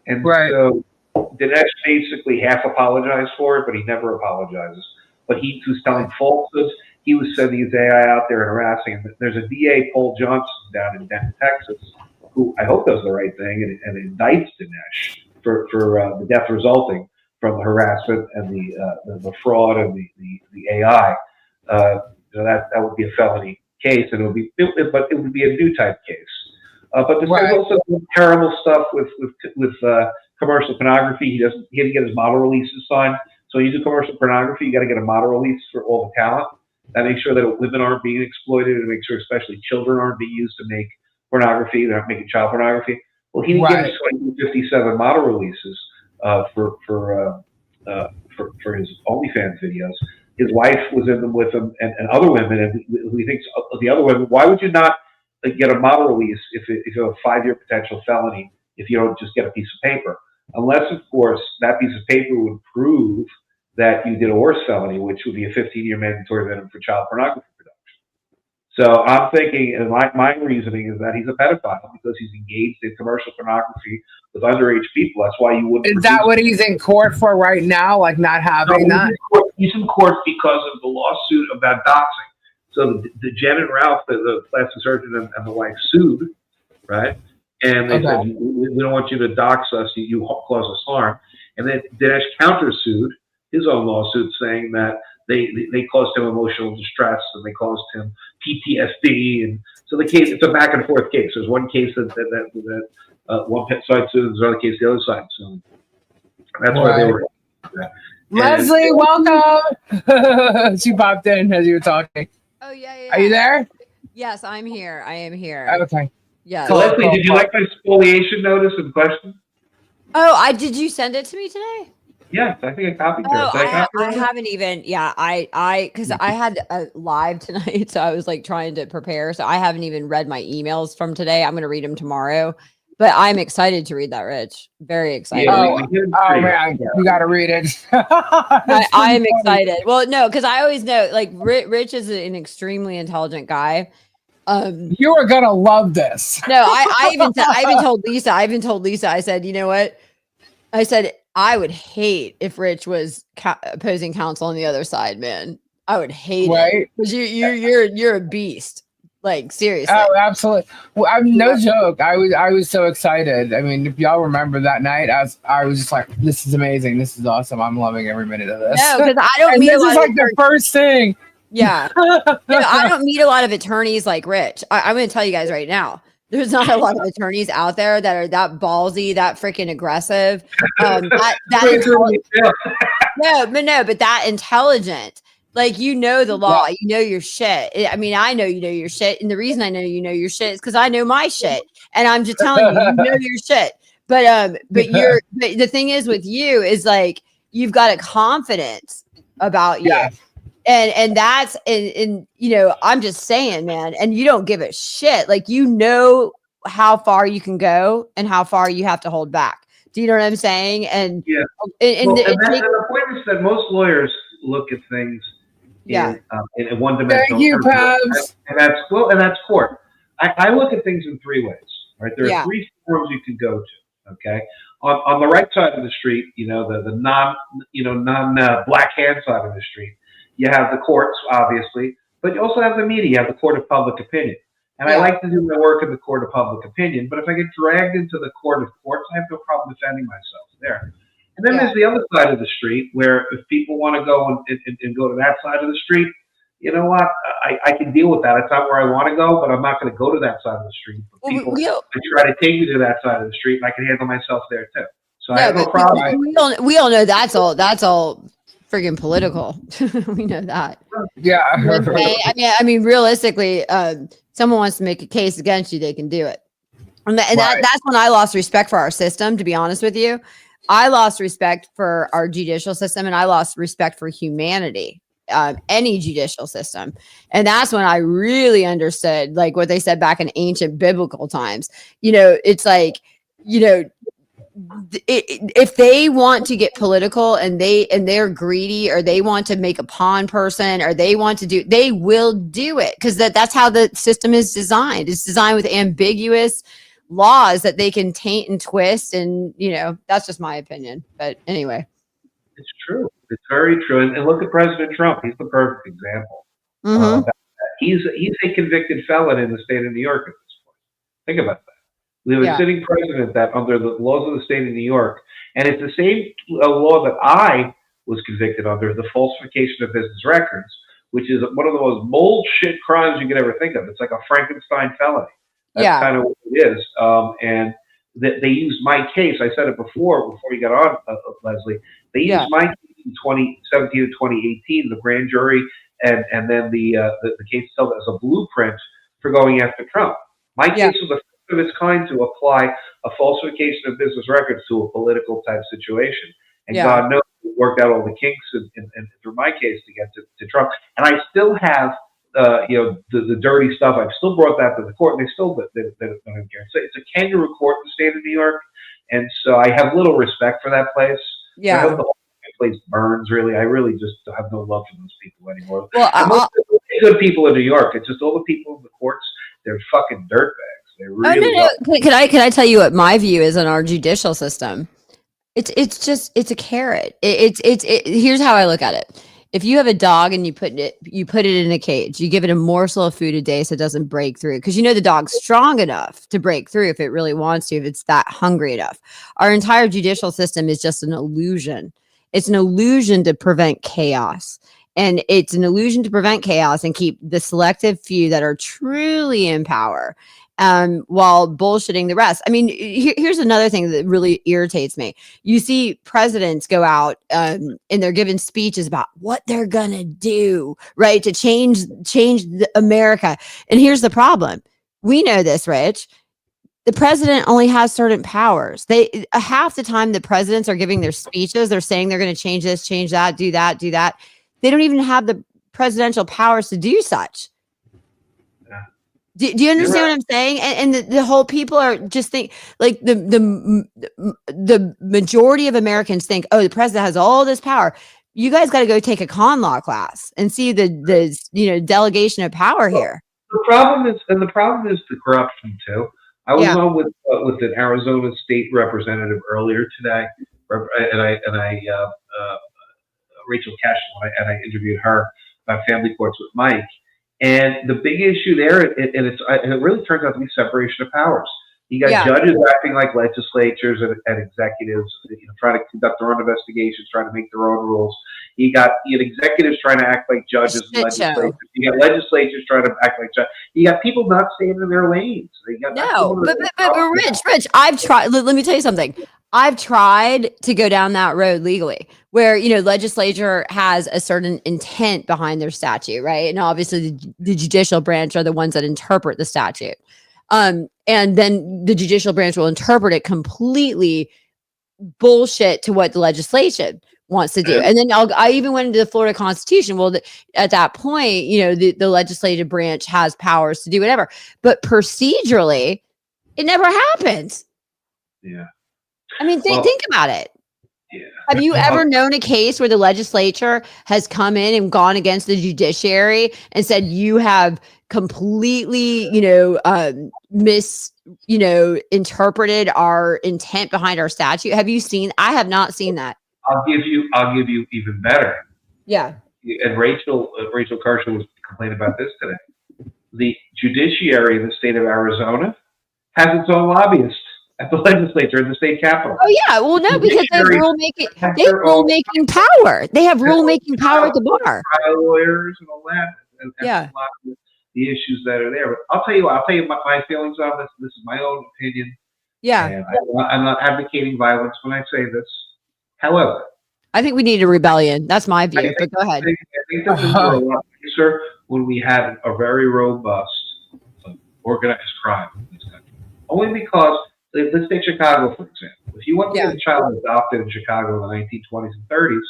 And so Dinesh basically half apologized for it, but he never apologizes. But he was telling falsehoods. He was sending his AI out there and harassing him. There's a DA, Paul Johnson, down in Denton, Texas, who I hope does the right thing and indicts Dinesh for the death resulting from the harassment and the fraud and the AI. That would be a felony case, and but it would be a new type case. But there's also terrible stuff with commercial pornography. He didn't get his model releases signed. So when you do commercial pornography, you got to get a model release for all the talent. That makes sure that women aren't being exploited, and make sure especially children aren't being used to make pornography. They're not making child pornography. Well, he didn't get his 57 model releases for his OnlyFans videos. His wife was in them with him, and other women, and he thinks of the other women. Why would you not get a model release if you have a 5-year potential felony if you don't just get a piece of paper? Unless, of course, that piece of paper would prove that you did a worse felony, which would be a 15-year mandatory minimum for child pornography production. So I'm thinking, and my reasoning is that he's a pedophile because he's engaged in commercial pornography with underage people. That's why you wouldn't. Is that what he's in court for right now? Like not having that? He's in court because of the lawsuit about doxing. So the Jen and Ralph, the plastic surgeon and the wife, sued, right? And they said, we don't want you to dox us. You cause us harm. And then Dinesh countersued his own lawsuit, saying that they caused him emotional distress and they caused him PTSD. And so the case, it's a back and forth case. There's one case that one side sued, there's another case the other side sued. That's why they were. Leslie, welcome. She popped in as you were talking. Oh yeah. Are you there? Yes, I'm here. I am here. Okay. Yes. So Leslie, did you like my spoliation notice and question? Oh, did you send it to me today? Yes, I think I copied you. Oh, Did I copy I you? haven't even. Yeah, because I had a live tonight, so I was like trying to prepare. So I haven't even read my emails from today. I'm going to read them tomorrow. But I'm excited to read that, Rich. Very excited. Yeah, Oh, we did oh three. man, Yeah. you got to read it. I am excited. Well, no, because I always know like Rich is an extremely intelligent guy. You are gonna love this. No, I even told Lisa. I said, you know what? I said I would hate if Rich was opposing counsel on the other side, man. I would hate it because you're a beast. Like seriously. Oh, absolutely. Well, I'm no joke. I was so excited. I mean, if y'all remember that night, I was just like, "This is amazing. This is awesome. I'm loving every minute of this." No, because I don't and meet this a lot is of like the first thing. Yeah. No, I don't meet a lot of attorneys like Rich. I'm going to tell you guys right now. There's not a lot of attorneys out there that are that ballsy, that freaking aggressive. But that intelligent. Like you know the law, you know your shit. I mean, I know you know your shit, and the reason I know you know your shit is because I know my shit, and I'm just telling you, you know your shit. But the thing is with you is like you've got a confidence about you. Yeah. And that's and you know, I'm just saying, man, and you don't give a shit. Like you know how far you can go and how far you have to hold back. Do you know what I'm saying? And yeah, and the point is that most lawyers look at things in one dimension. Thank you, Pabs. And that's court. I look at things in three ways. Right, there are three forms you can go to. Okay, on the right side of the street, you know the non black hand side of the street. You have the courts, obviously, but you also have the media. You have the court of public opinion. And I like to do my work in the court of public opinion, but if I get dragged into the court of courts, I have no problem defending myself there. And then there's the other side of the street where if people want to go and go to that side of the street, you know what? I can deal with that. It's not where I want to go, but I'm not going to go to that side of the street. But people try to take me to that side of the street, and I can handle myself there too. So I have no problem. We all know that's all friggin' political. We know that. Yeah. I mean, realistically, someone wants to make a case against you, they can do it. And that's when I lost respect for our system, to be honest with you. I lost respect for our judicial system and I lost respect for humanity, any judicial system. And that's when I really understood, like what they said back in ancient biblical times. You know, it's like, you know, if they want to get political and they're greedy or they want to make a pawn person or they want to do, they will do it because that's how the system is designed. It's designed with ambiguous laws that they can taint and twist, and you know that's just my opinion. But anyway, it's true. It's very true. And look at President Trump. He's the perfect example. He's a convicted felon in the state of New York at this point. Think about that. We have a sitting president that under the laws of the state of New York, and it's the same law that I was convicted under, the falsification of business records, which is one of the most bullshit crimes you could ever think of. It's like a Frankenstein felony. That's kind of what it is. And they used my case. I said it before you got on, Leslie. They used my case in 2017 to 2018, the grand jury, and then the case itself as a blueprint for going after Trump. My case was the first of its kind to apply a falsification of business records to a political type situation. And God knows we worked out all the kinks and through my case to get to Trump. And I still have the dirty stuff. I've still brought that to the court, and they still don't care. So it's a kangaroo court in the state of New York, and so I have little respect for that place. I hope the whole place burns. Really, I really just have no love for those people anymore. Well, most of the good people in New York, it's just all the people in the courts. They're fucking dirtbags. They really. Can I tell you what my view is on our judicial system? It's a carrot. Here's how I look at it. If you have a dog and you put it in a cage, you give it a morsel of food a day so it doesn't break through, because you know the dog's strong enough to break through if it really wants to, if it's that hungry enough. Our entire judicial system is just an illusion. It's an illusion to prevent chaos. And it's an illusion to prevent chaos and keep the selective few that are truly in power. while bullshitting the rest. I mean, here's another thing that really irritates me. You see presidents go out and they're giving speeches about what they're gonna do, right, to change America. And here's the problem. We know this, Rich. The president only has certain powers. They half the time the presidents are giving their speeches, they're saying they're going to change this, change that, do that, do that. They don't even have the presidential powers to do such. Yeah. Do you understand what I'm saying? And the whole people are just think like the majority of Americans think, oh, the president has all this power. You guys got to go take a con law class and see the delegation of power here. The problem is the corruption too. I was on with an Arizona state representative earlier today, and I Rachel Cash, and I interviewed her about family courts with Mike. And the big issue there, and it really turns out to be separation of powers. You got judges acting like legislatures and executives, trying to conduct their own investigations, trying to make their own rules. You got executives trying to act like judges and legislators. You got legislatures trying to act like judges. You got people not staying in their lanes. But Rich, I've tried. Let me tell you something. I've tried to go down that road legally, where legislature has a certain intent behind their statute, right? And obviously, the judicial branch are the ones that interpret the statute. And then the judicial branch will interpret it completely bullshit to what the legislation wants to do. And then I even went into the Florida Constitution. Well, at that point, the legislative branch has powers to do whatever. But procedurally, it never happens. Yeah. I mean, think about it. Yeah. Have you ever known a case where the legislature has come in and gone against the judiciary and said you have completely, interpreted our intent behind our statute? Have you seen? I have not seen that. I'll give you even better. Yeah. And Rachel Carson was complaining about this today. The judiciary in the state of Arizona has its own lobbyist at the legislature in the state capitol. Oh yeah, well no, because they have rulemaking power. They have rulemaking power at the bar. Trial lawyers and all that, and a lot of the issues that are there. But I'll tell you my feelings on this. This is my own opinion. Yeah, and I'm not advocating violence when I say this. However, I think we need a rebellion. That's my view. But go ahead. I think that things were a lot nicer when we had a very robust organized crime in this country. Only because, let's take Chicago, for example. If you want to get a child adopted in Chicago in the 1920s and 30s,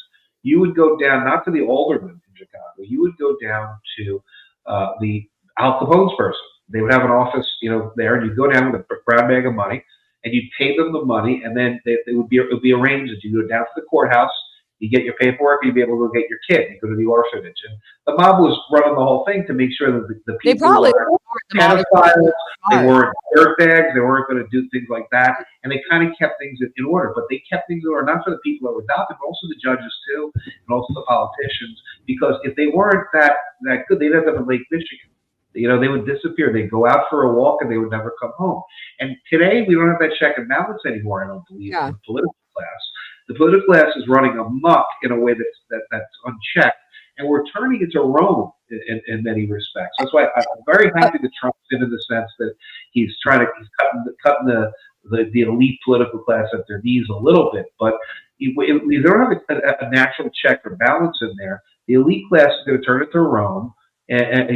you would go down, not to the alderman in Chicago, you would go down to the Al Capone's person. They would have an office, there, and you'd go down with a brown bag of money, and you'd pay them the money, and then it would be arranged that you go down to the courthouse, you get your paperwork, and you'd be able to go get your kid. You go to the orphanage. And the mob was running the whole thing to make sure that the people weren't pedophiles, they weren't dirtbags, they weren't going to do things like that. And they kind of kept things in order. But they kept things in order, not for the people that were adopted, but also the judges too, and also the politicians. Because if they weren't that good, they'd end up in Lake Michigan. They would disappear. They'd go out for a walk and they would never come home. And today we don't have that check and balance anymore, I don't believe, in the political class. The political class is running amok in a way that's unchecked, and we're turning into Rome in many respects. That's why I'm very happy that Trump's in the sense that he's cutting the elite political class at their knees a little bit. But if we don't have a natural check or balance in there, the elite class is going to turn into Rome. And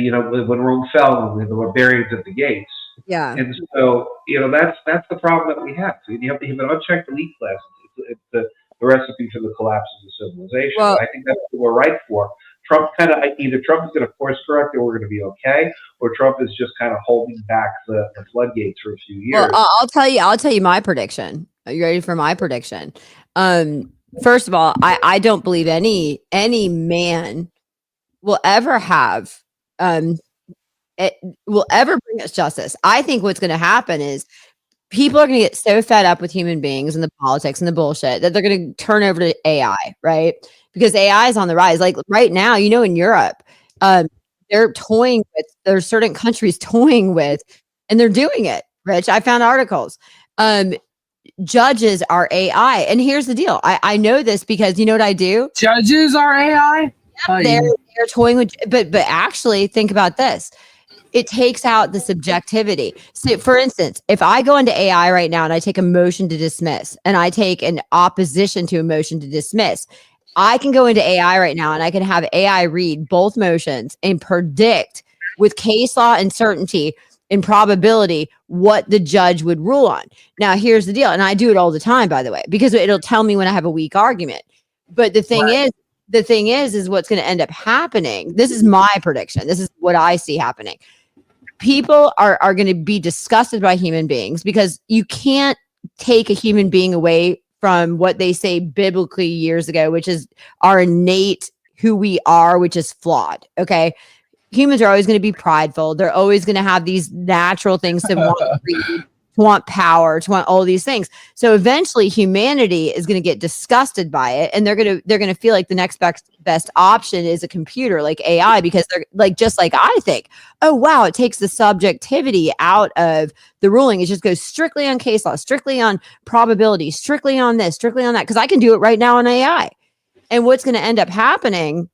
when Rome fell, and the barbarians at the gates. Yeah. And so that's the problem that we have. So you have an unchecked elite class. It's the recipe for the collapse of the civilization. Well, I think that's what we're right for. Trump either Trump is going to course correct and we're going to be okay, or Trump is just kind of holding back the floodgates for a few years. Well, I'll tell you my prediction. Are you ready for my prediction? First of all, I don't believe any man will ever have it will ever bring us justice. I think what's going to happen is people are going to get so fed up with human beings and the politics and the bullshit that they're going to turn over to AI, right? Because AI is on the rise. Like right now, in Europe, they're toying with, there's certain countries toying with, and they're doing it, Rich. I found articles. Judges are AI. And here's the deal. I know this because you know what I do? Judges are AI? Yep, they're toying with, but actually think about this. it takes out the subjectivity. So for instance, if I go into AI right now and I take a motion to dismiss and I take an opposition to a motion to dismiss, I can go into AI right now and I can have AI read both motions and predict with case law and certainty and probability what the judge would rule on. Now, here's the deal. And I do it all the time, by the way, because it'll tell me when I have a weak argument. But the thing is what's going to end up happening. This is my prediction. This is what I see happening. People are going to be disgusted by human beings because you can't take a human being away from what they say biblically years ago, which is our innate who we are, which is flawed. Okay. Humans are always going to be prideful. They're always going to have these natural things to want greed, to want power, to want all these things. So eventually humanity is going to get disgusted by it. And they're going to feel like the next best option is a computer like AI, because they're like, just like I think, oh, wow, it takes the subjectivity out of the ruling. It just goes strictly on case law, strictly on probability, strictly on this, strictly on that. Cause I can do it right now on AI. And what's going to end up happening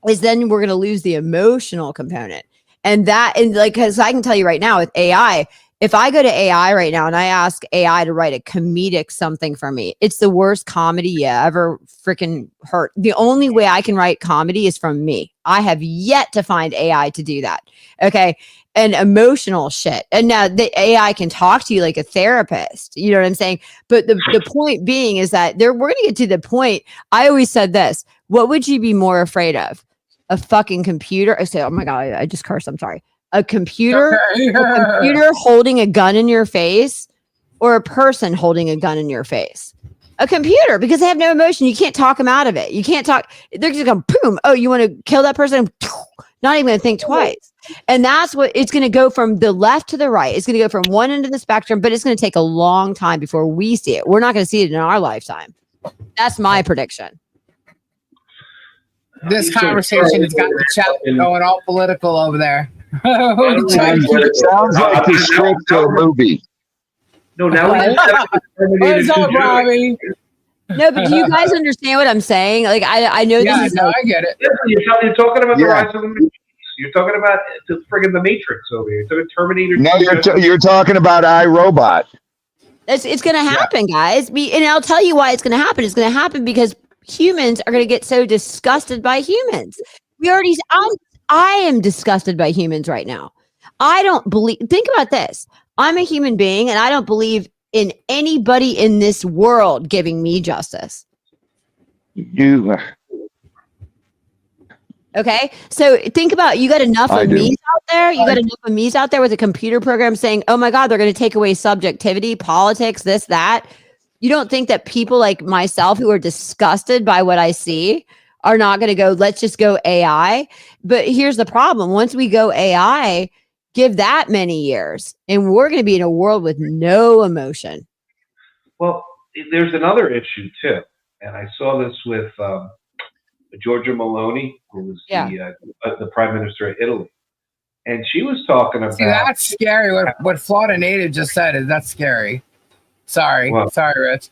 is then we're going to lose the emotional component. And like, cause I can tell you right now with AI, if I go to AI right now and I ask AI to write a comedic something for me, it's the worst comedy you ever freaking heard. The only way I can write comedy is from me. I have yet to find AI to do that. Okay. And emotional shit. And now the AI can talk to you like a therapist. You know what I'm saying? But the point being is that we're going to get to the point. I always said this. What would you be more afraid of? A fucking computer? I say, oh my God, I just cursed. I'm sorry. A computer holding a gun in your face, or a person holding a gun in your face? A computer, because they have no emotion. You can't talk them out of it. You can't talk. They're just going, boom. Oh, you want to kill that person? Not even going to think twice. And that's what it's going to go from the left to the right. It's going to go from one end of the spectrum, but it's going to take a long time before we see it. We're not going to see it in our lifetime. That's my prediction. This conversation has got the chat going all political over there. It sounds like the script to a movie. No, now we What's up, Robbie? No, but do you guys understand what I'm saying? Like, I know this is. No, I get it. You're talking about the rise of the Matrix. You're talking about the friggin' the Matrix over here. You're talking Terminator. No, you're talking about iRobot. It's going to happen, guys. And I'll tell you why it's going to happen. It's going to happen because humans are going to get so disgusted by humans. I am disgusted by humans right now. I don't believe. Think about this. I'm a human being, and I don't believe in anybody in this world giving me justice. Okay, so think about, you got enough of me's out there. You got enough of me's out there with a computer program saying, "Oh my God, they're going to take away subjectivity, politics, this, that." You don't think that people like myself who are disgusted by what I see are not going to go, let's just go AI? But here's the problem. Once we go AI, give that many years, and we're going to be in a world with no emotion. Well, there's another issue too. And I saw this with Giorgia Meloni, who was the prime minister of Italy. And she was talking about... See, that's scary. What Florida Native just said is that's scary. Sorry, Rich.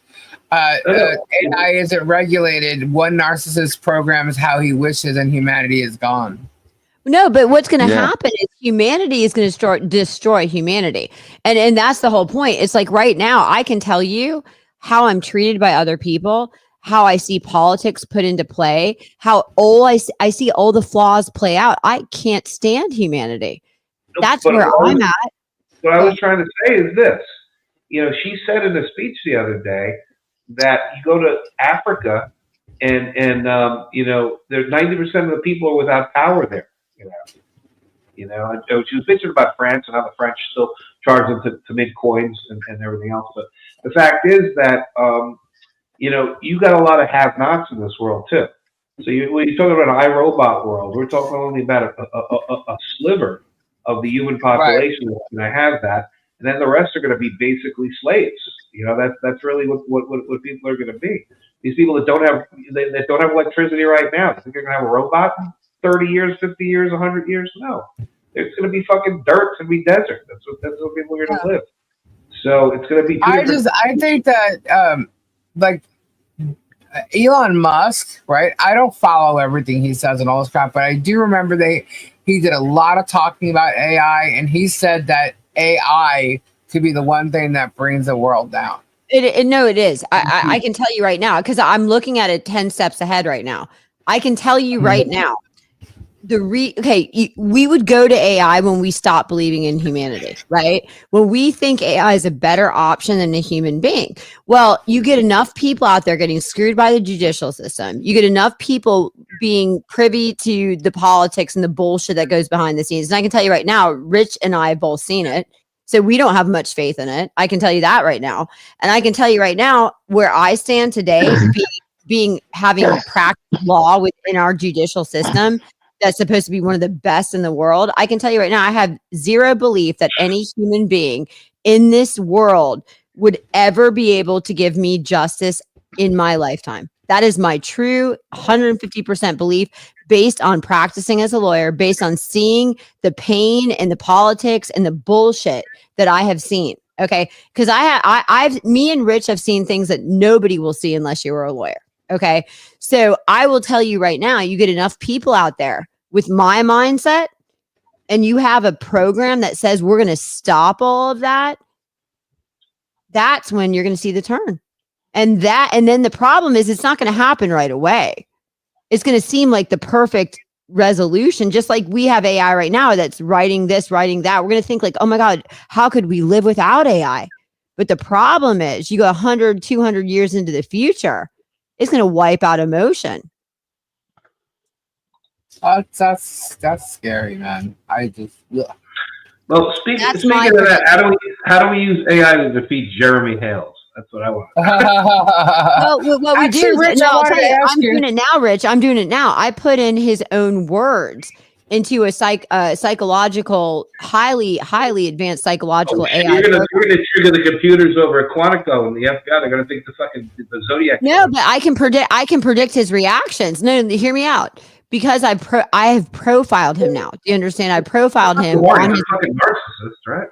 AI isn't regulated. One narcissist programs how he wishes, and humanity is gone. No, but what's going to happen is humanity is going to destroy humanity. And that's the whole point. It's like right now, I can tell you how I'm treated by other people, how I see politics put into play, how I see all the flaws play out. I can't stand humanity. That's where I'm at. What I was trying to say is this. You know, she said in a speech the other day that you go to Africa and you know, there's 90% of the people are without power there. You know, and she was bitching about France and how the French still charge them to make coins and everything else. But the fact is that, you know, you got a lot of have-nots in this world too. So when you're talking about an iRobot world, we're talking only about a sliver of the human population that's going to have that. And then the rest are going to be basically slaves. You know, that's really what people are going to be. These people that don't have electricity right now, think they're going to have a robot in 30 years, 50 years, 100 years? No, it's going to be fucking dirt. It's going to be desert. That's what people are going to live. So it's going to be. I think that like Elon Musk, right? I don't follow everything he says and all this crap, but I do remember he did a lot of talking about AI, and he said that AI could be the one thing that brings the world down. No, it is. I can tell you right now, because I'm looking at it 10 steps ahead right now. I can tell you right now, we would go to AI when we stop believing in humanity, right? When we think AI is a better option than a human being. Well, you get enough people out there getting screwed by the judicial system. You get enough people being privy to the politics and the bullshit that goes behind the scenes. And I can tell you right now, Rich and I have both seen it. So we don't have much faith in it. I can tell you that right now. And I can tell you right now, where I stand today, having practiced law within our judicial system, that's supposed to be one of the best in the world. I can tell you right now, I have zero belief that any human being in this world would ever be able to give me justice in my lifetime. That is my true 150% belief, based on practicing as a lawyer, based on seeing the pain and the politics and the bullshit that I have seen. Okay. Because me and Rich have seen things that nobody will see unless you are a lawyer. Okay. So I will tell you right now, you get enough people out there with my mindset, and you have a program that says we're going to stop all of that. That's when you're going to see the turn. And then the problem is, it's not going to happen right away. It's going to seem like the perfect resolution, just like we have AI right now that's writing this, writing that. We're going to think like, oh my God, how could we live without AI? But the problem is, you go 100, 200 years into the future, it's going to wipe out emotion. That's scary, man. Well, speaking of that, how do we use AI to defeat Jeremy Hales? That's what I want. Well, what we do, Rich, I'm doing it now, Rich. I'm doing it now. I put in his own words into a psychological, highly advanced psychological AI. You're gonna trigger the computers over at Quantico and the FBI. They're gonna think the Zodiac. No, but I can predict his reactions. No, hear me out. Because I have profiled him now. Do you understand? I profiled him. He's a fucking narcissist, right?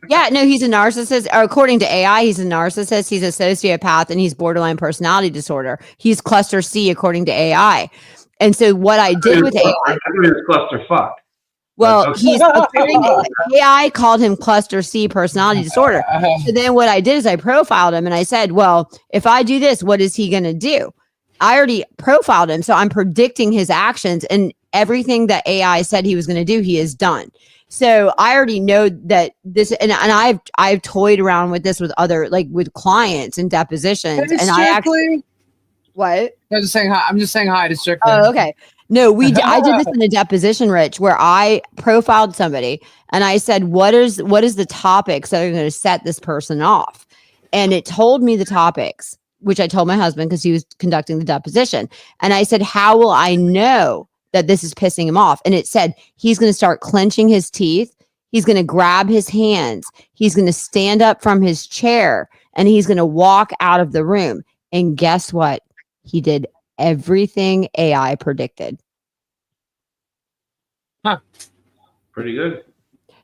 Yeah, no, he's a narcissist. According to AI, he's a narcissist. He's a sociopath, and he's borderline personality disorder. He's cluster C, according to AI. And so what I did with AI, I think it's cluster fuck. Well, AI called him cluster C personality disorder. So then what I did is I profiled him, and I said, well, if I do this, what is he going to do? I already profiled him, so I'm predicting his actions, and everything that AI said he was going to do, he has done. So I already know that this, and I've toyed around with this with other, like with clients and depositions, and I actually, what? I'm just saying hi to Strictly. Oh, okay. No, I did this in a deposition, Rich, where I profiled somebody, and I said, what is the topics that are going to set this person off? And it told me the topics, which I told my husband because he was conducting the deposition. And I said, how will I know that this is pissing him off? And it said, he's going to start clenching his teeth. He's going to grab his hands. He's going to stand up from his chair, and he's going to walk out of the room. And guess what? He did everything AI predicted. Huh. Pretty good.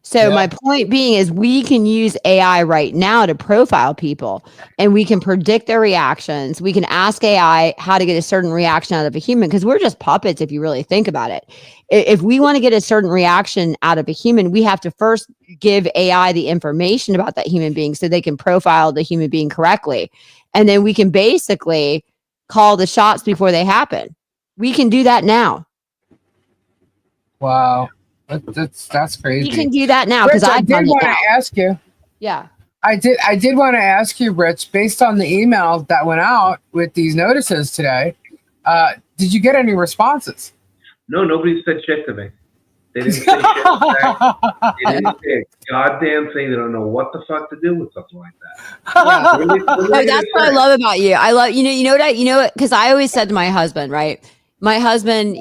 So my point being is, we can use AI right now to profile people, and we can predict their reactions. We can ask AI how to get a certain reaction out of a human, because we're just puppets if you really think about it. If we want to get a certain reaction out of a human, we have to first give AI the information about that human being so they can profile the human being correctly. And then we can basically call the shots before they happen. We can do that now. Wow. That's crazy. You can do that now, because I did want to ask you. Yeah, I did want to ask you, Rich, based on the email that went out with these notices today. Did you get any responses? No, nobody said shit to me. They didn't say shit back. They didn't say a goddamn thing. They don't know what the fuck to do with something like that. Yeah. That's what I love about you. I love because I always said to my husband, right? My husband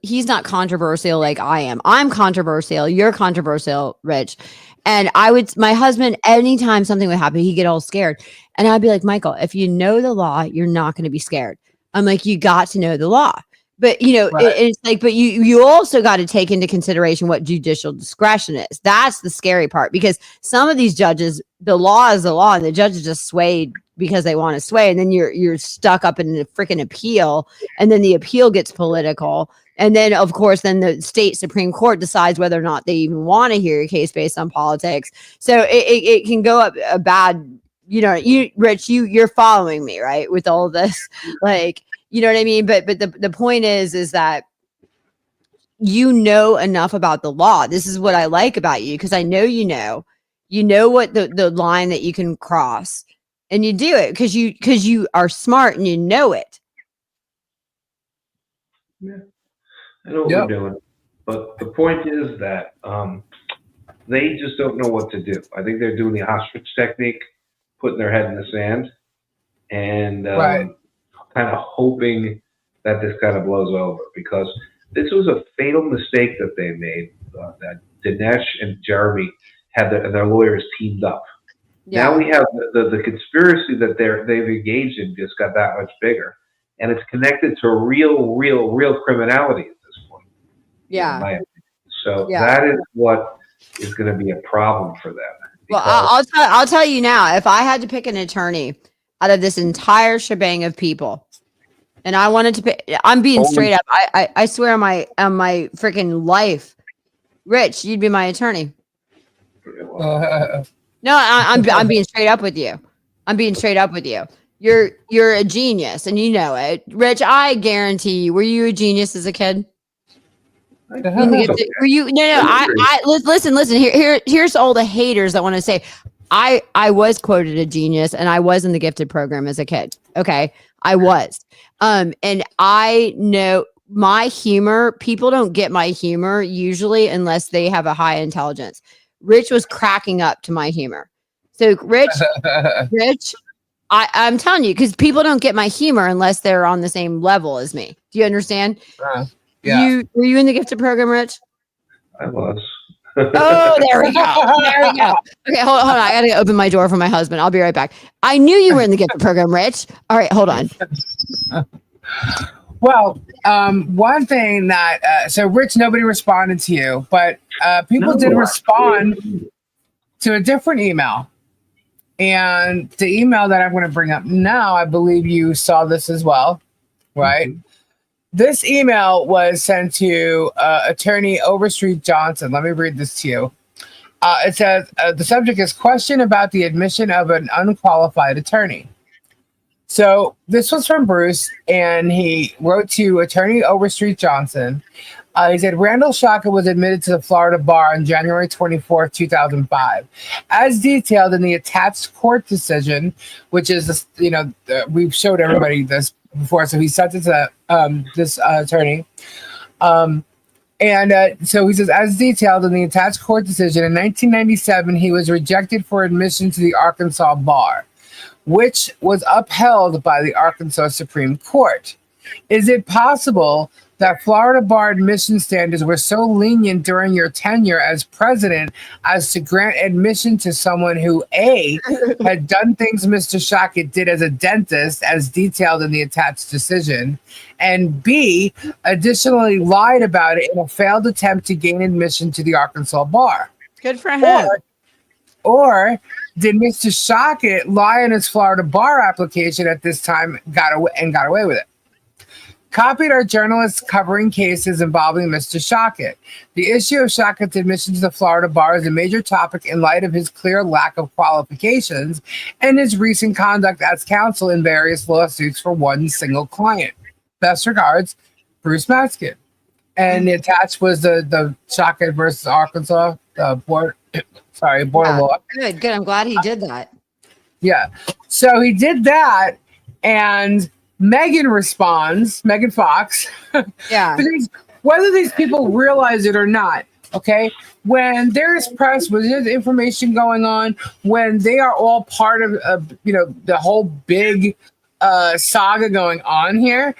he's not controversial like I am. I'm controversial. You're controversial, Rich. And my husband, anytime something would happen, he'd get all scared. And I'd be like, Michael, if you know the law, you're not going to be scared. I'm like, you got to know the law. But Right. it's like, but you also got to take into consideration what judicial discretion is. That's the scary part, because some of these judges, the law is the law, and the judges just swayed because they want to sway, and then you're stuck up in a freaking appeal, and then the appeal gets political, and then of course then the state Supreme Court decides whether or not they even want to hear your case based on politics. So it can go up a bad. Rich, you're following me, right, with all of this, like. You know what I mean? But the point is that you know enough about the law. This is what I like about you, because I know you know what the line that you can cross, and you do it because you are smart and you know it. Yeah, I know what we're doing, but the point is that they just don't know what to do. I think they're doing the ostrich technique, putting their head in the sand, and kind of hoping that this kind of blows over, because this was a fatal mistake that they made. That Dinesh and Jeremy had their lawyers teamed up. Yeah. Now we have the conspiracy that they've engaged in just got that much bigger, and it's connected to real criminality at this point. Yeah. So that is what is going to be a problem for them. Well, I'll tell you now, if I had to pick an attorney out of this entire shebang of people, and I wanted to pick, I'm being straight up. I swear on my freaking life, Rich, you'd be my attorney. No, I'm being straight up with you. I'm being straight up with you. You're a genius, and you know it, Rich. I guarantee you. Were you a genius as a kid? Were you? No. I listen. Here's all the haters that want to say I was quoted a genius, and I was in the gifted program as a kid. Okay, I was. And I know my humor. People don't get my humor usually unless they have a high intelligence. Rich was cracking up to my humor. So Rich, I'm telling you, because people don't get my humor unless they're on the same level as me. Do you understand? Yeah. Were you in the gifted program, Rich? I was. Oh, there we go. Okay, hold on. I gotta open my door for my husband. I'll be right back. I knew you were in the gifted program, Rich. All right, hold on. Well, one thing that so Rich, nobody responded to you, but people did respond to a different email, and the email that I'm going to bring up now, I believe you saw this as well, right? Mm-hmm. This email was sent to attorney Overstreet Johnson. Let me read this to you. It says, the subject is question about the admission of an unqualified attorney. So this was from Bruce, and he wrote to attorney Overstreet Johnson. He said, Randall Shaka was admitted to the Florida bar on January 24th, 2005. As detailed in the attached court decision, which is, we've showed everybody this before, so he sent it to this attorney. So he says, as detailed in the attached court decision, in 1997, he was rejected for admission to the Arkansas bar, which was upheld by the Arkansas Supreme Court. Is it possible that Florida bar admission standards were so lenient during your tenure as president as to grant admission to someone who, A, had done things Mr. Shaka did as a dentist, as detailed in the attached decision, and B, additionally lied about it in a failed attempt to gain admission to the Arkansas bar? Good for him. Or did Mr. Shaka lie on his Florida bar application at this time got away with it? Copied are journalists covering cases involving Mr. Shaka. The issue of Shaka's admission to the Florida bar is a major topic in light of his clear lack of qualifications and his recent conduct as counsel in various lawsuits for one single client. Best regards, Bruce Matskin. And the attached was the Shaka versus Arkansas board of law. Good. I'm glad he did that. Yeah. So he did that, and Megan Fox. Yeah. Because whether these people realize it or not, okay, when there's press, when there's information going on, when they are all part of, the whole big saga going on here,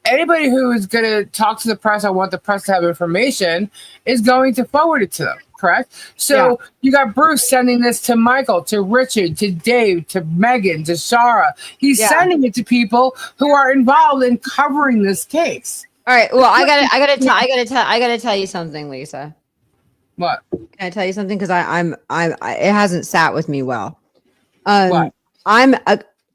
anybody who is going to talk to the press, I want the press to have information, is going to forward it to them. correct? So you got Bruce sending this to Michael, to Richard, to Dave, to Megan, to Shara. He's sending it to people who are involved in covering this case. All right. Well, I gotta tell you something, Lisa. What? Can I tell you something? Because it hasn't sat with me well. What?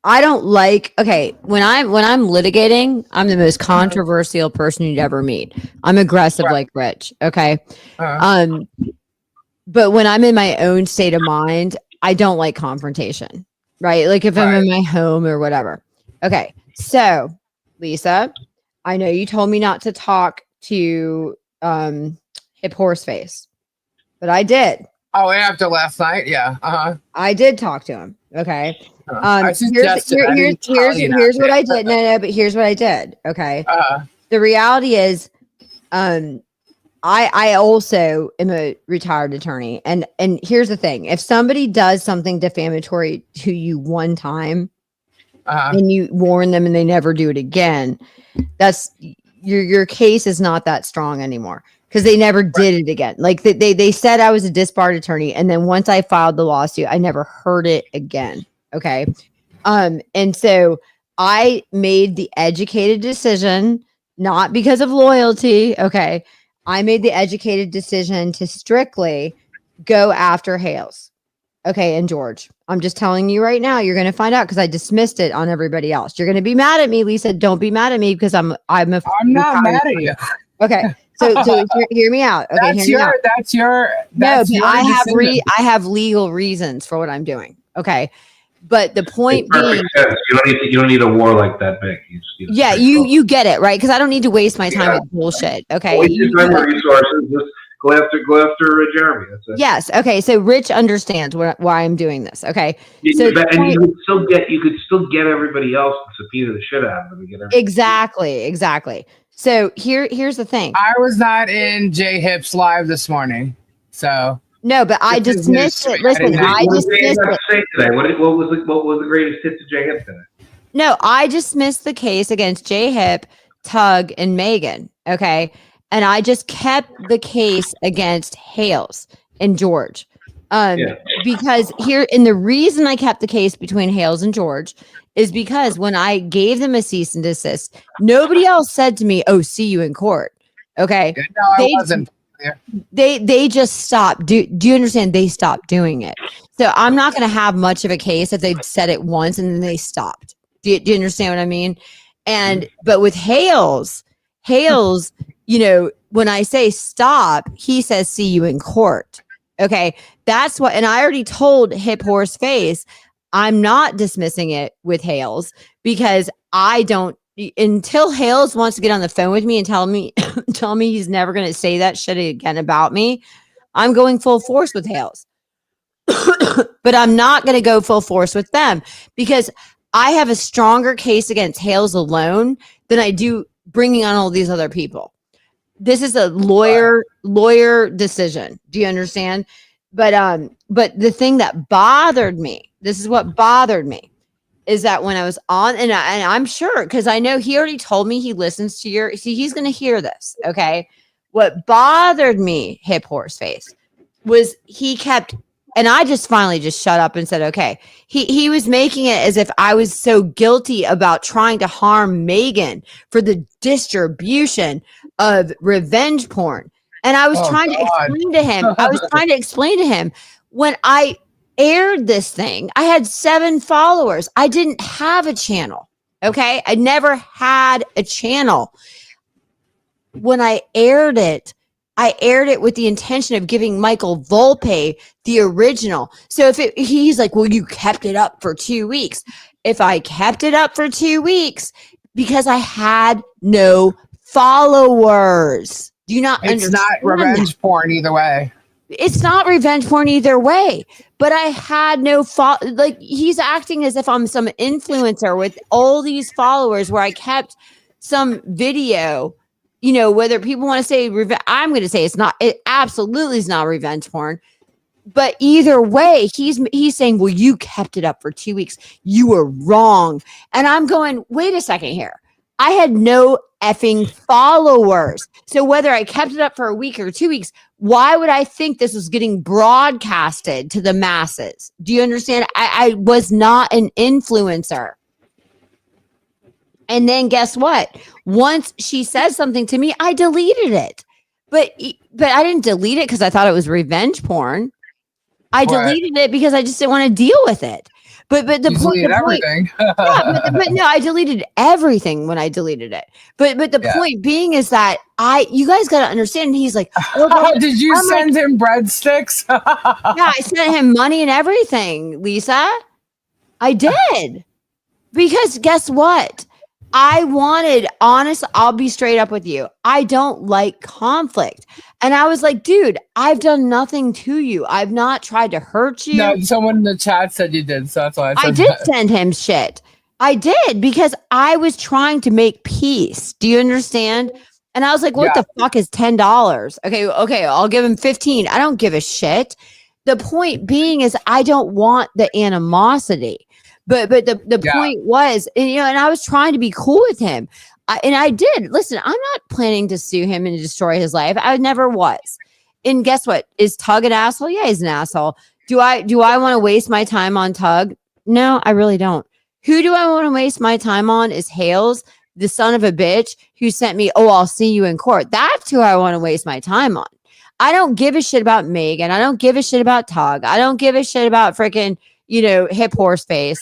I don't like, okay, when I'm litigating, I'm the most controversial person you'd ever meet. I'm aggressive like Rich, okay? But when I'm in my own state of mind, I don't like confrontation, right? Like if I'm in my home or whatever. Okay, so Lisa, I know you told me not to talk to Hip Horseface, but I did. Oh, after last night? Yeah. I did talk to him. Okay. I suggested here's what I did. No, but here's what I did. Okay. The reality is, I also am a retired attorney, and here's the thing: if somebody does something defamatory to you one time, and you warn them and they never do it again, that's your case is not that strong anymore. Because they never did it again. Like they said I was a disbarred attorney, and then once I filed the lawsuit, I never heard it again. Okay. And so I made the educated decision, not because of loyalty. Okay. I made the educated decision to strictly go after Hales. Okay. And George, I'm just telling you right now, you're going to find out because I dismissed it on everybody else. You're going to be mad at me, Lisa. Don't be mad at me because I'm not mad at you. Okay. So hear me out. Okay. That's your I have legal reasons for what I'm doing. Okay. But the point being, you don't need a war like that big. You get it, right? Because I don't need to waste my time with bullshit. Okay. Well, resources, just go after Jeremy. That's it. Yes. Okay. So Rich understands why I'm doing this. Okay. You could still get everybody else to subpoena the shit out of them. Exactly. So here's the thing. I was not in J Hip's live this morning, so. No, but I dismissed it. Listen, I dismissed it. What was the greatest hit to J Hip today? No, I dismissed the case against J Hip, Tug, and Megan. Okay. And I just kept the case against Hales and George. Because the reason I kept the case between Hales and George is because when I gave them a cease and desist, nobody else said to me, "Oh, see you in court." Okay. No, I wasn't. They just stopped. Do you understand? They stopped doing it. So I'm not going to have much of a case if they've said it once and then they stopped. Do you understand what I mean? But with Hales, when I say stop, he says, "See you in court." Okay. That's what, and I already told Hip Horse Face, I'm not dismissing it with Hales because I don't, until Hales wants to get on the phone with me and tell me he's never going to say that shit again about me, I'm going full force with Hales. But I'm not going to go full force with them because I have a stronger case against Hales alone than I do bringing on all these other people. This is a lawyer decision. Do you understand? But the thing that bothered me, this is what bothered me, is that when I was on, and I'm sure, because I know he already told me he listens to he's going to hear this. Okay. What bothered me, Hip Horse Face, was he kept, and I just finally just shut up and said, okay, he was making it as if I was so guilty about trying to harm Megan for the distribution of revenge porn. And I was trying to explain to him, when I aired this thing, I had 7 followers. I didn't have a channel. Okay. I never had a channel. When I aired it with the intention of giving Michael Volpe the original. So he's like, well, you kept it up for 2 weeks. If I kept it up for 2 weeks because I had no followers. Do you not understand? It's not revenge porn either way. It's not revenge porn either way. But I had no he's acting as if I'm some influencer with all these followers where I kept some video, whether people want to say I'm going to say it absolutely is not revenge porn. But either way, he's saying, well, you kept it up for 2 weeks. You were wrong. And I'm going, wait a second here. I had no effing followers. So whether I kept it up for a week or 2 weeks, why would I think this was getting broadcasted to the masses? Do you understand? I was not an influencer. And then guess what? Once she said something to me, I deleted it. But I didn't delete it because I thought it was revenge porn. I deleted it because I just didn't want to deal with it. But the point, everything. but no, I deleted everything when I deleted it. But the point being is that you guys got to understand. He's like, oh, did you send him breadsticks? yeah, I sent him money and everything, Lisa. I did because guess what? I wanted honest. I'll be straight up with you. I don't like conflict. And I was like, dude, I've done nothing to you. I've not tried to hurt you. No, someone in the chat said you did. So that's why I did send him shit. I did because I was trying to make peace. Do you understand? And I was like, what the fuck is $10? Okay, I'll give him 15. I don't give a shit. The point being is I don't want the animosity. But the point was, and I was trying to be cool with him. And I did. Listen, I'm not planning to sue him and destroy his life. I never was. And guess what? Is Tug an asshole? Yeah, he's an asshole. Do I want to waste my time on Tug? No, I really don't. Who do I want to waste my time on is Hales, the son of a bitch who sent me, oh, I'll see you in court. That's who I want to waste my time on. I don't give a shit about Megan. I don't give a shit about Tug. I don't give a shit about freaking, hip horse face.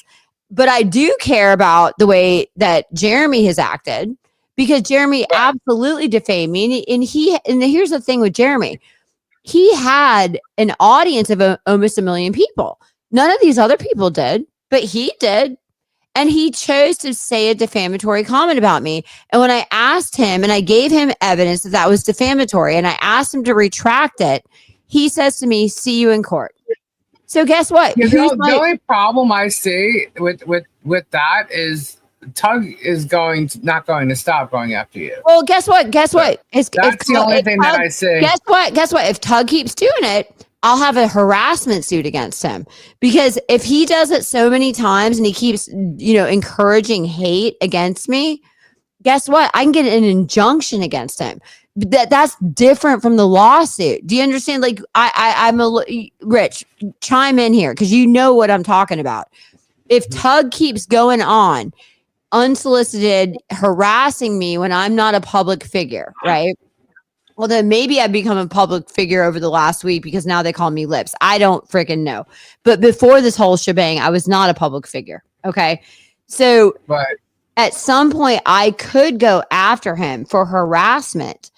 But I do care about the way that Jeremy has acted because Jeremy absolutely defamed me. And here's the thing with Jeremy. He had an audience of almost 1 million people. None of these other people did, but he did. And he chose to say a defamatory comment about me. And when I asked him and I gave him evidence that was defamatory and I asked him to retract it, he says to me, see you in court. So guess what? The only problem I see with that is Tug is not going to stop going after you. Well, guess what? That's the only thing that I see. Guess what? If Tug keeps doing it, I'll have a harassment suit against him because if he does it so many times and he keeps, encouraging hate against me, guess what? I can get an injunction against him. That's different from the lawsuit. Do you understand? Like I'm Rich, chime in here because you know what I'm talking about. If Tug keeps going on unsolicited harassing me when I'm not a public figure, right? Well, then maybe I've become a public figure over the last week because now they call me Lips. I don't freaking know. But before this whole shebang, I was not a public figure. Okay. So at some point I could go after him for harassment.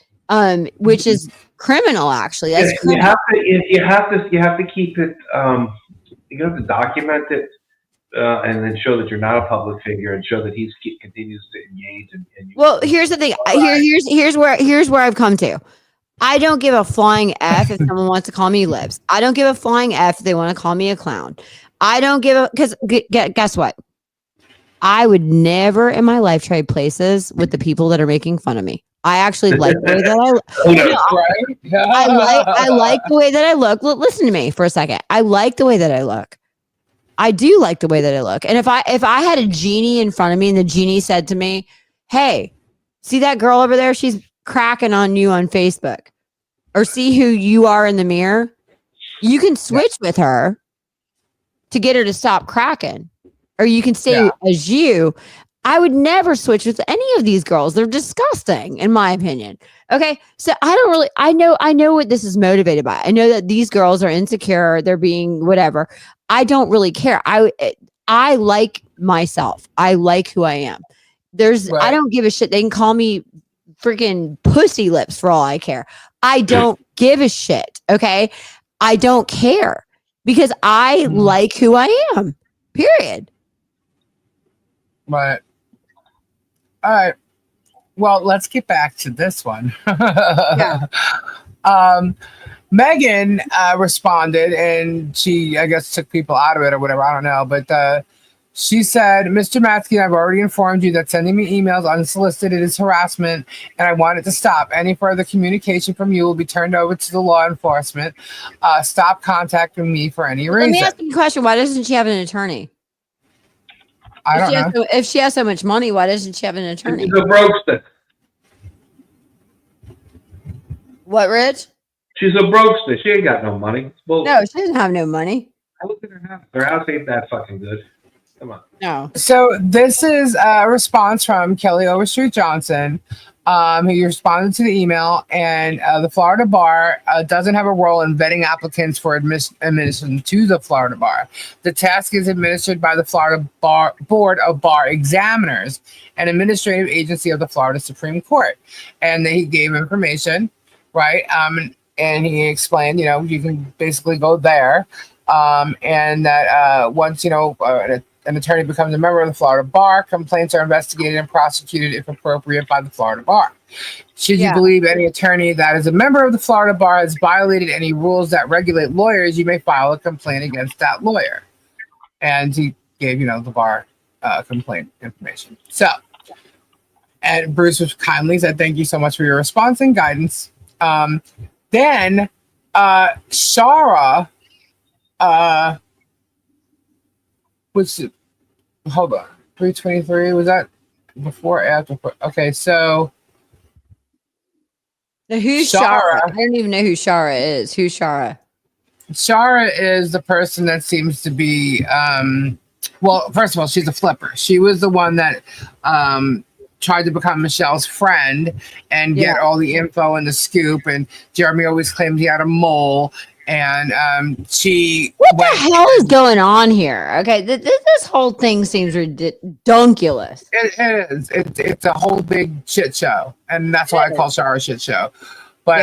Which is criminal, actually. That's criminal. You have to keep it. You have to document it, and then show that you're not a public figure, and show that he continues to engage. Well, here's the thing. Here's where I've come to. I don't give a flying F if someone wants to call me Lips. I don't give a flying F if they want to call me a clown. I don't give a because guess what? I would never in my life trade places with the people that are making fun of me. I actually like the way that I like the way that I look. Listen to me for a second. I like the way that I look. I do like the way that I look. And if I had a genie in front of me and the genie said to me, hey, see that girl over there? She's cracking on you on Facebook. Or see who you are in the mirror. You can switch with her to get her to stop cracking. Or you can stay as you. I would never switch with any of these girls. They're disgusting, in my opinion. Okay. So I know what this is motivated by. I know that these girls are insecure. They're being whatever. I don't really care. I like myself. I like who I am. I don't give a shit. They can call me freaking pussy lips for all I care. I don't give a shit. Okay. I don't care because I like who I am, period. But all right. Well, let's get back to this one. Megan responded, and she, I guess, took people out of it or whatever. I don't know. But she said, Mr. Matsky, I've already informed you that sending me emails unsolicited is harassment, and I want it to stop. Any further communication from you will be turned over to the law enforcement. Stop contacting me for any reason. Let me ask you a question. Why doesn't she have an attorney? I don't know. If she has so much money, why doesn't she have an attorney? She's a broke stick. What, Rich? She's a brokester. She ain't got no money. It's bullshit. No, she doesn't have no money. I look at her house. Her house ain't that fucking good. Come on. No. So this is a response from Kelly Overstreet Johnson, who responded to the email, and the Florida Bar doesn't have a role in vetting applicants for admission to the Florida Bar. The task is administered by the Florida Board of Bar Examiners, an administrative agency of the Florida Supreme Court. And he gave information, right? And he explained, you can basically go there, and that once, an attorney becomes a member of the Florida Bar, complaints are investigated and prosecuted if appropriate by the Florida Bar. Should you believe any attorney that is a member of the Florida Bar has violated any rules that regulate lawyers, you may file a complaint against that lawyer. And he gave, the bar complaint information. So, and Bruce was kindly said, thank you so much for your response and guidance. Then Shara, hold on, 323, was that before or after? Okay, so now, who's Shara? I don't even know who Shara is. Who's Shara? Shara is the person that seems to be, well, first of all, she's a flipper. She was the one that tried to become Michelle's friend and get all the info and the scoop. And Jeremy always claimed he had a mole. And what the hell is going on here? Okay, this whole thing seems ridiculous. It is. It's a whole big shit show, and that's why I call Shara a shit show. But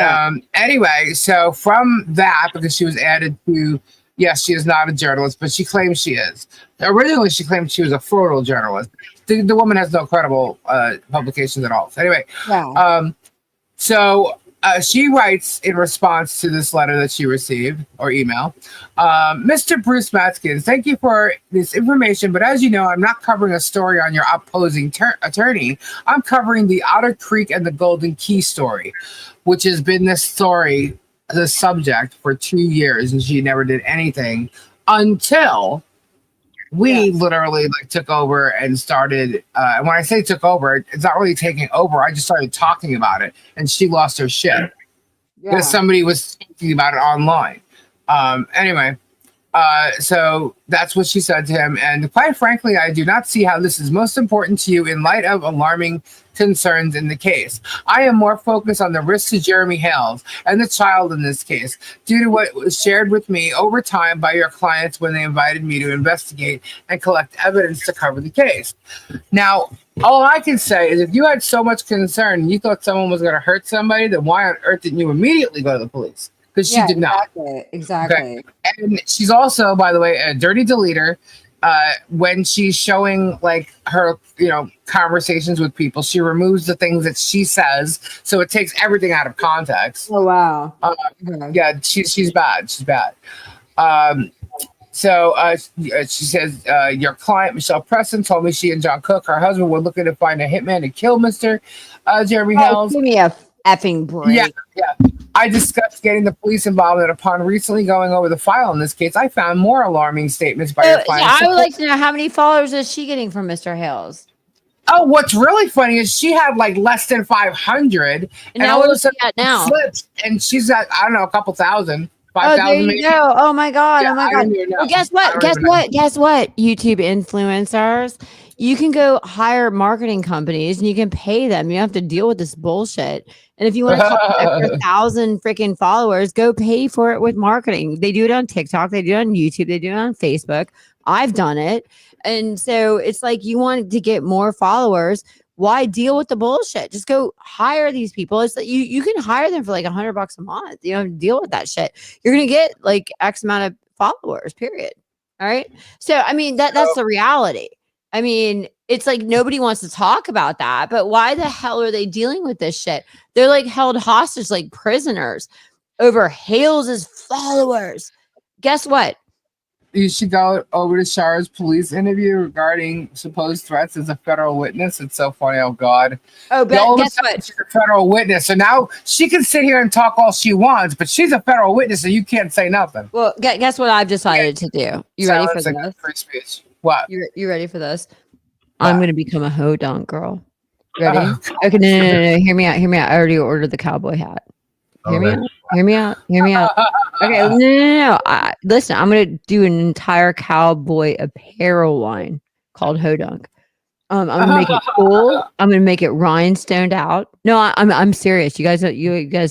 anyway, so from that, because she was added to, yes, she is not a journalist, but she claims she is. Originally, she claimed she was a photojournalist. The woman has no credible publications at all. So anyway, she writes in response to this letter that she received or email, Mr. Bruce Matzkins, thank you for this information, but as you know, I'm not covering a story on your opposing attorney. I'm covering the Otter Creek and the Golden Key story, which has been this story, the subject for 2 years, and she never did anything until we literally took over and started. And when I say took over, it's not really taking over. I just started talking about it, and she lost her shit because somebody was speaking about it online. Anyway, so that's what she said to him. And quite frankly, I do not see how this is most important to you in light of alarming concerns in the case. I am more focused on the risks to Jeremy Hales and the child in this case, due to what was shared with me over time by your clients when they invited me to investigate and collect evidence to cover the case. Now, all I can say is if you had so much concern and you thought someone was going to hurt somebody, then why on earth didn't you immediately go to the police? Because she did not. Exactly. Okay. And she's also, by the way, a dirty deleter. When she's showing her, conversations with people, she removes the things that she says, so it takes everything out of context. Oh wow. Yeah, she's bad. She's bad. She says your client Michelle Preston told me she and John Cook, her husband, were looking to find a hitman to kill Mr. Jeremy Hales. Give me a effing break. Yeah. I discussed getting the police involved, and upon recently going over the file in this case, I found more alarming statements by your client. I would like to know how many followers is she getting from Mr. Hales? Oh, what's really funny is she had less than 500, and all of a sudden now slips, and she's at a couple thousand. 5,000 maybe. Go. Oh my god! Yeah, oh my god! Well, guess what? Guess what? YouTube influencers, you can go hire marketing companies and you can pay them. You don't have to deal with this bullshit. And if you want to have 1,000 freaking followers, go pay for it with marketing. They do it on TikTok, they do it on YouTube, they do it on Facebook. I've done it, and so it's you want to get more followers. Why deal with the bullshit? Just go hire these people. It's you can hire them for $100 a month. You don't deal with that shit. You're gonna get X amount of followers, period. All right. So I mean that's the reality. I mean, it's nobody wants to talk about that, but why the hell are they dealing with this shit? They're held hostage like prisoners over Hales's followers. Guess what? You should go over to Shara's police interview regarding supposed threats as a federal witness. It's so funny. Oh, God. Oh, but guess what? She's a federal witness. So now she can sit here and talk all she wants, but she's a federal witness, so you can't say nothing. Well, guess what I've decided to do? You ready for this? Free speech. What? You ready for this? I'm going to become a ho-dunk girl. Ready? Okay, no. Hear me out. I already ordered the cowboy hat. Hear me out. Hear me out. Hear me out. Okay, no. Listen, I'm gonna do an entire cowboy apparel line called Hodunk. I'm gonna make it cool. I'm gonna make it rhinestoned out. No, I'm serious. You guys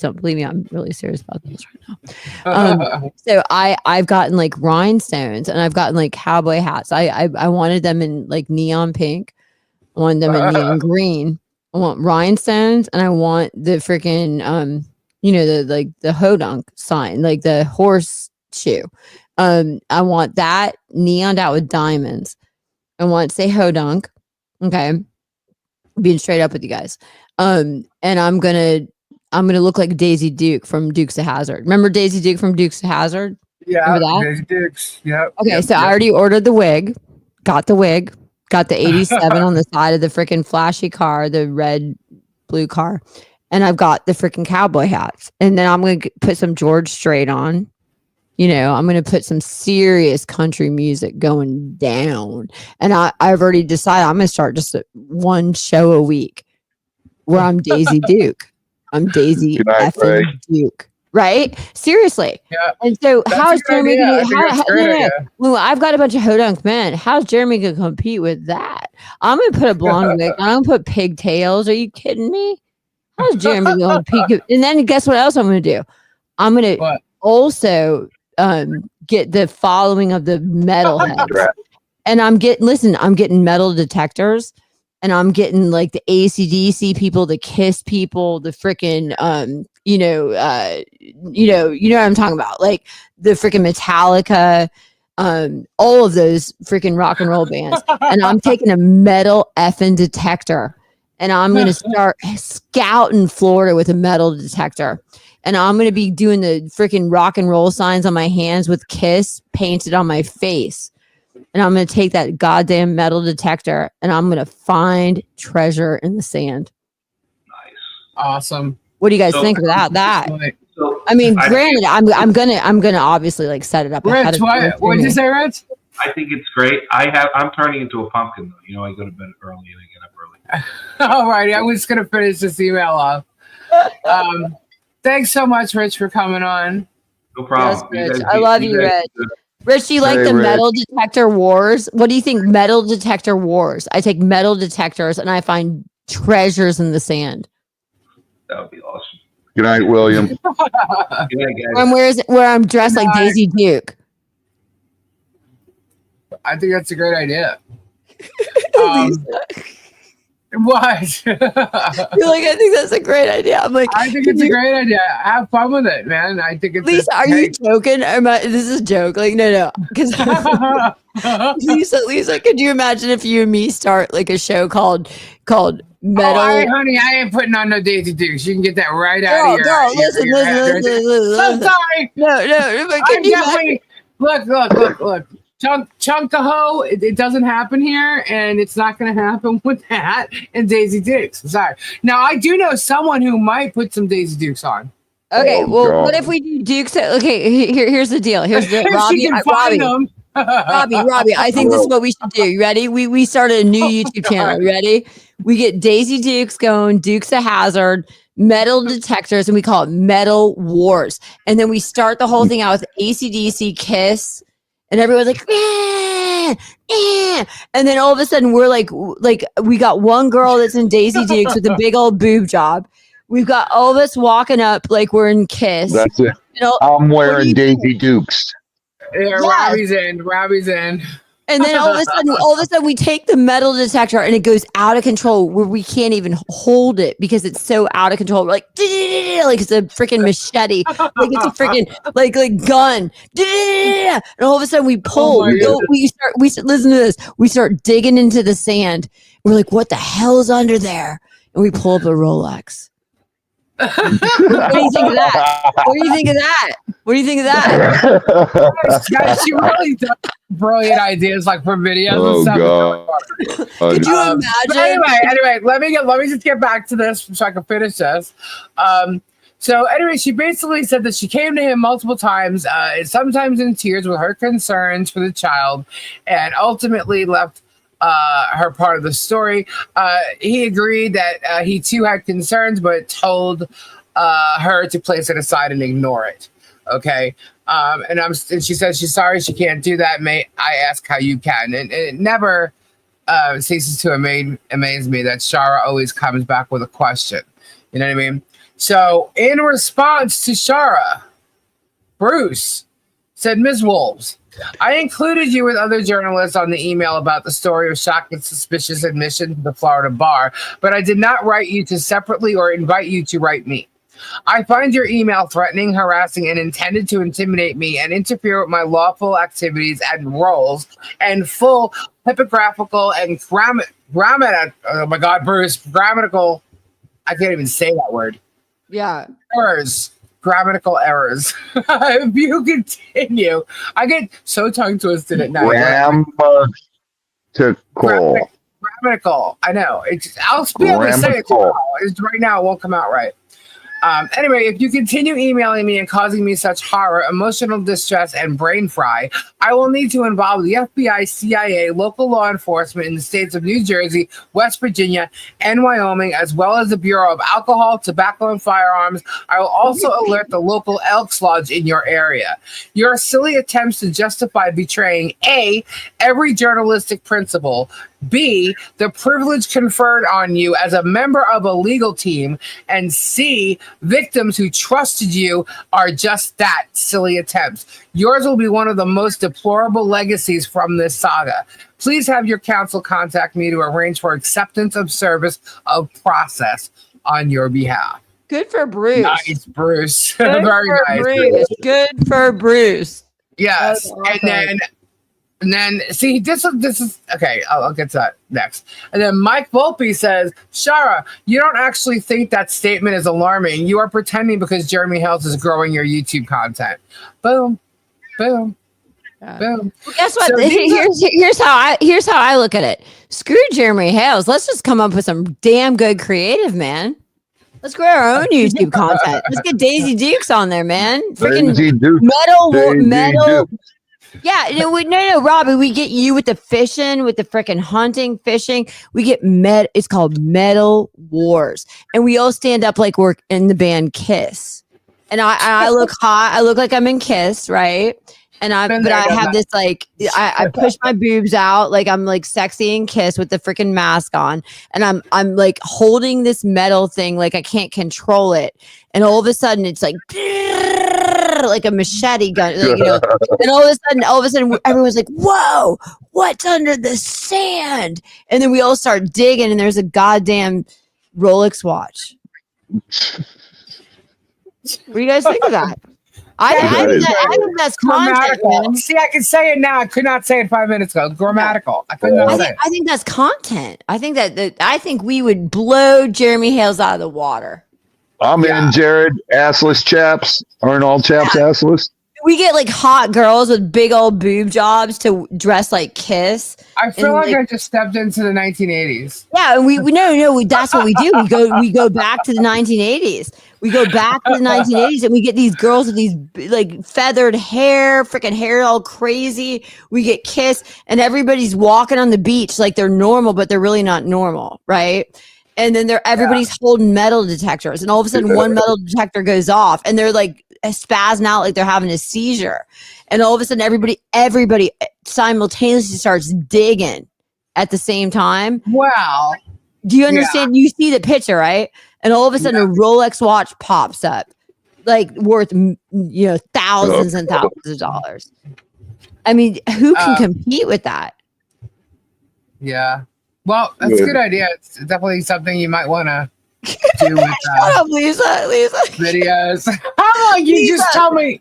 don't believe me. I'm really serious about this right now. So I've gotten like rhinestones and I've gotten like cowboy hats. I wanted them in like neon pink. I wanted them in neon green. I want rhinestones and I want the freaking the hodunk sign, like the horseshoe. I want that neoned out with diamonds. I want to say hodunk. Okay. Being straight up with you guys. And I'm gonna look like Daisy Duke from Dukes of Hazzard. Remember Daisy Duke from Dukes of Hazzard? Yeah, Daisy Dukes. Yep. Okay, so I already ordered the wig, got the 87 on the side of the freaking flashy car, the red blue car, and I've got the freaking cowboy hats. And then I'm gonna put some George Strait on. I'm going to put some serious country music going down. And I've already decided I'm going to start just one show a week where I'm Daisy Duke. I'm Daisy effing Duke. Right? Seriously. Yeah. And so how's Jeremy going to well, I've got a bunch of hodunk men. How's Jeremy going to compete with that? I'm going to put a blonde wig. I'm going to put pigtails. Are you kidding me? How's Jeremy going to peek? And then guess what else I'm going to do? I'm going to also get the following of the metalheads. And I'm getting metal detectors and I'm getting like the AC/DC people, the Kiss people, the freaking you know what I'm talking about, like the freaking Metallica, all of those freaking rock and roll bands. And I'm taking a metal effing detector and I'm going to start scouting Florida with a metal detector. And I'm going to be doing the freaking rock and roll signs on my hands with Kiss painted on my face. And I'm going to take that goddamn metal detector and I'm going to find treasure in the sand. Nice. Awesome. What do you guys think about that? I mean, granted, I'm gonna obviously like set it up. Rich, what did you say, Rich? I think it's great. I'm turning into a pumpkin though. I go to bed early and I get up early. All righty. I was going to finish this email off. Thanks so much, Rich, for coming on. No problem. Yes, Rich. I love you, Rich. Rich, do you like the metal detector wars? What do you think? Metal detector wars. I take metal detectors and I find treasures in the sand. That would be awesome. Good night, William. Good night, guys. Where I'm dressed like Daisy Duke. I think that's a great idea. What? You're like, I think that's a great idea. I'm like, I think it's a great idea. Have fun with it, man. I think it's. Lisa, are you joking? This is a joke. Like, no. Because Lisa, could you imagine if you and me start like a show called Metal? Oh, honey, I ain't putting on no Daisy Dukes. You can get that right out of your. Girl, listen. I'm sorry. No. But I'm definitely. Look. Chunk-a-ho, it doesn't happen here, and it's not going to happen with that and Daisy Dukes. Sorry. Now, I do know someone who might put some Daisy Dukes on. Okay, what if we do Dukes? Okay, here's the deal. Here's the Robbie. I think this is what we should do. You ready? We started a new YouTube channel. You ready? We get Daisy Dukes going, Dukes of Hazzard, metal detectors, and we call it Metal Wars. And then we start the whole thing out with AC/DC, Kiss. And everyone's like, and then all of a sudden we're like we got one girl that's in Daisy Dukes with a big old boob job. We've got all of us walking up like we're in Kiss. That's it. I'm wearing Daisy Dukes. Yeah, yes. Robbie's in. And then all of a sudden we take the metal detector and it goes out of control where we can't even hold it because it's so out of control. We're like it's a freaking machete, like it's a freaking like gun. And all of a sudden we pull. We listen to this. We start digging into the sand. We're like, what the hell is under there? And we pull up a Rolex. What do you think of that? What do you think of that? Guys, you really do brilliant ideas like for videos and stuff. God. Could you imagine? Anyway, let me just get back to this so I can finish this. So anyway, she basically said that she came to him multiple times, sometimes in tears with her concerns for the child, and ultimately left her part of the story. He agreed that he too had concerns, but told her to place it aside and ignore it. Okay. And she says she's sorry she can't do that. May I ask how you can? And it never ceases to amaze me that Shara always comes back with a question. You know what I mean? So in response to Shara, Bruce said, Ms. Wolves, I included you with other journalists on the email about the story of shocking suspicious admission to the Florida bar, but I did not write you to separately or invite you to write me. I find your email threatening, harassing, and intended to intimidate me and interfere with my lawful activities and roles and full typographical and oh my God, Bruce, grammatical, I can't even say that word. Yeah. Errors. Grammatical errors. If you continue, I get so tongue twisted at night. Grammatical. I know. I'll be able to say it tomorrow. Right now, it won't come out right. Anyway, if you continue emailing me and causing me such horror, emotional distress, and brain fry, I will need to involve the FBI, CIA, local law enforcement in the states of New Jersey, West Virginia, and Wyoming, as well as the Bureau of Alcohol, Tobacco, and Firearms. I will also alert the local Elks Lodge in your area. Your silly attempts to justify betraying A, every journalistic principle, B, the privilege conferred on you as a member of a legal team, and C, victims who trusted you are just that, silly attempts. Yours will be one of the most deplorable legacies from this saga. Please have your counsel contact me to arrange for acceptance of service of process on your behalf. Good for Bruce. Nice, Bruce. Good Very for nice. Bruce. Good for Bruce. Yes, Awesome. And then, see, this is okay. I'll get to that next. And then Mike Volpe says, Shara, you don't actually think that statement is alarming. You are pretending because Jeremy Hales is growing your YouTube content. Boom, boom, boom. Well, guess what? So here's how I look at it. Screw Jeremy Hales. Let's just come up with some damn good creative, man. Let's grow our own YouTube content. Let's get Daisy Dukes on there, man. Freaking metal. Yeah, no, Robbie, we get you with the fishing, with the freaking hunting, fishing. We get it's called Metal Wars. And we all stand up like we're in the band Kiss. And I look hot. I look like I'm in Kiss, right? And I have this like, I push my boobs out like I'm like sexy and Kiss with the freaking mask on. And I'm like holding this metal thing like I can't control it. And all of a sudden it's like a machete gun, like, and all of a sudden everyone's like, whoa, what's under the sand? And then we all start digging and there's a goddamn Rolex watch. What do you guys think of that? I think that's content, man. See, I can say it now. I could not say it 5 minutes ago. Grammatical. I could not say it. I think that's content. I think I think we would blow Jeremy Hales out of the water. I'm in, Jared. Assless chaps. Aren't all chaps assless? We get like hot girls with big old boob jobs to dress like Kiss. I feel like I just stepped into the 1980s. Yeah, and we that's what we do. We go back to the 1980s. We go back to the 1980s and we get these girls with these like feathered hair, freaking hair all crazy. We get Kiss and everybody's walking on the beach like they're normal, but they're really not normal, right? And then everybody's holding metal detectors, and all of a sudden one metal detector goes off, and they're like spazzing out like they're having a seizure. And all of a sudden, everybody simultaneously starts digging at the same time. Wow. Do you understand? You see the picture, right? And all of a sudden, a Rolex watch pops up, like worth thousands and thousands of dollars. I mean, who can compete with that? Yeah. Well, that's a good idea. It's definitely something you might want to do with Shut up, Lisa. videos. How about you just tell me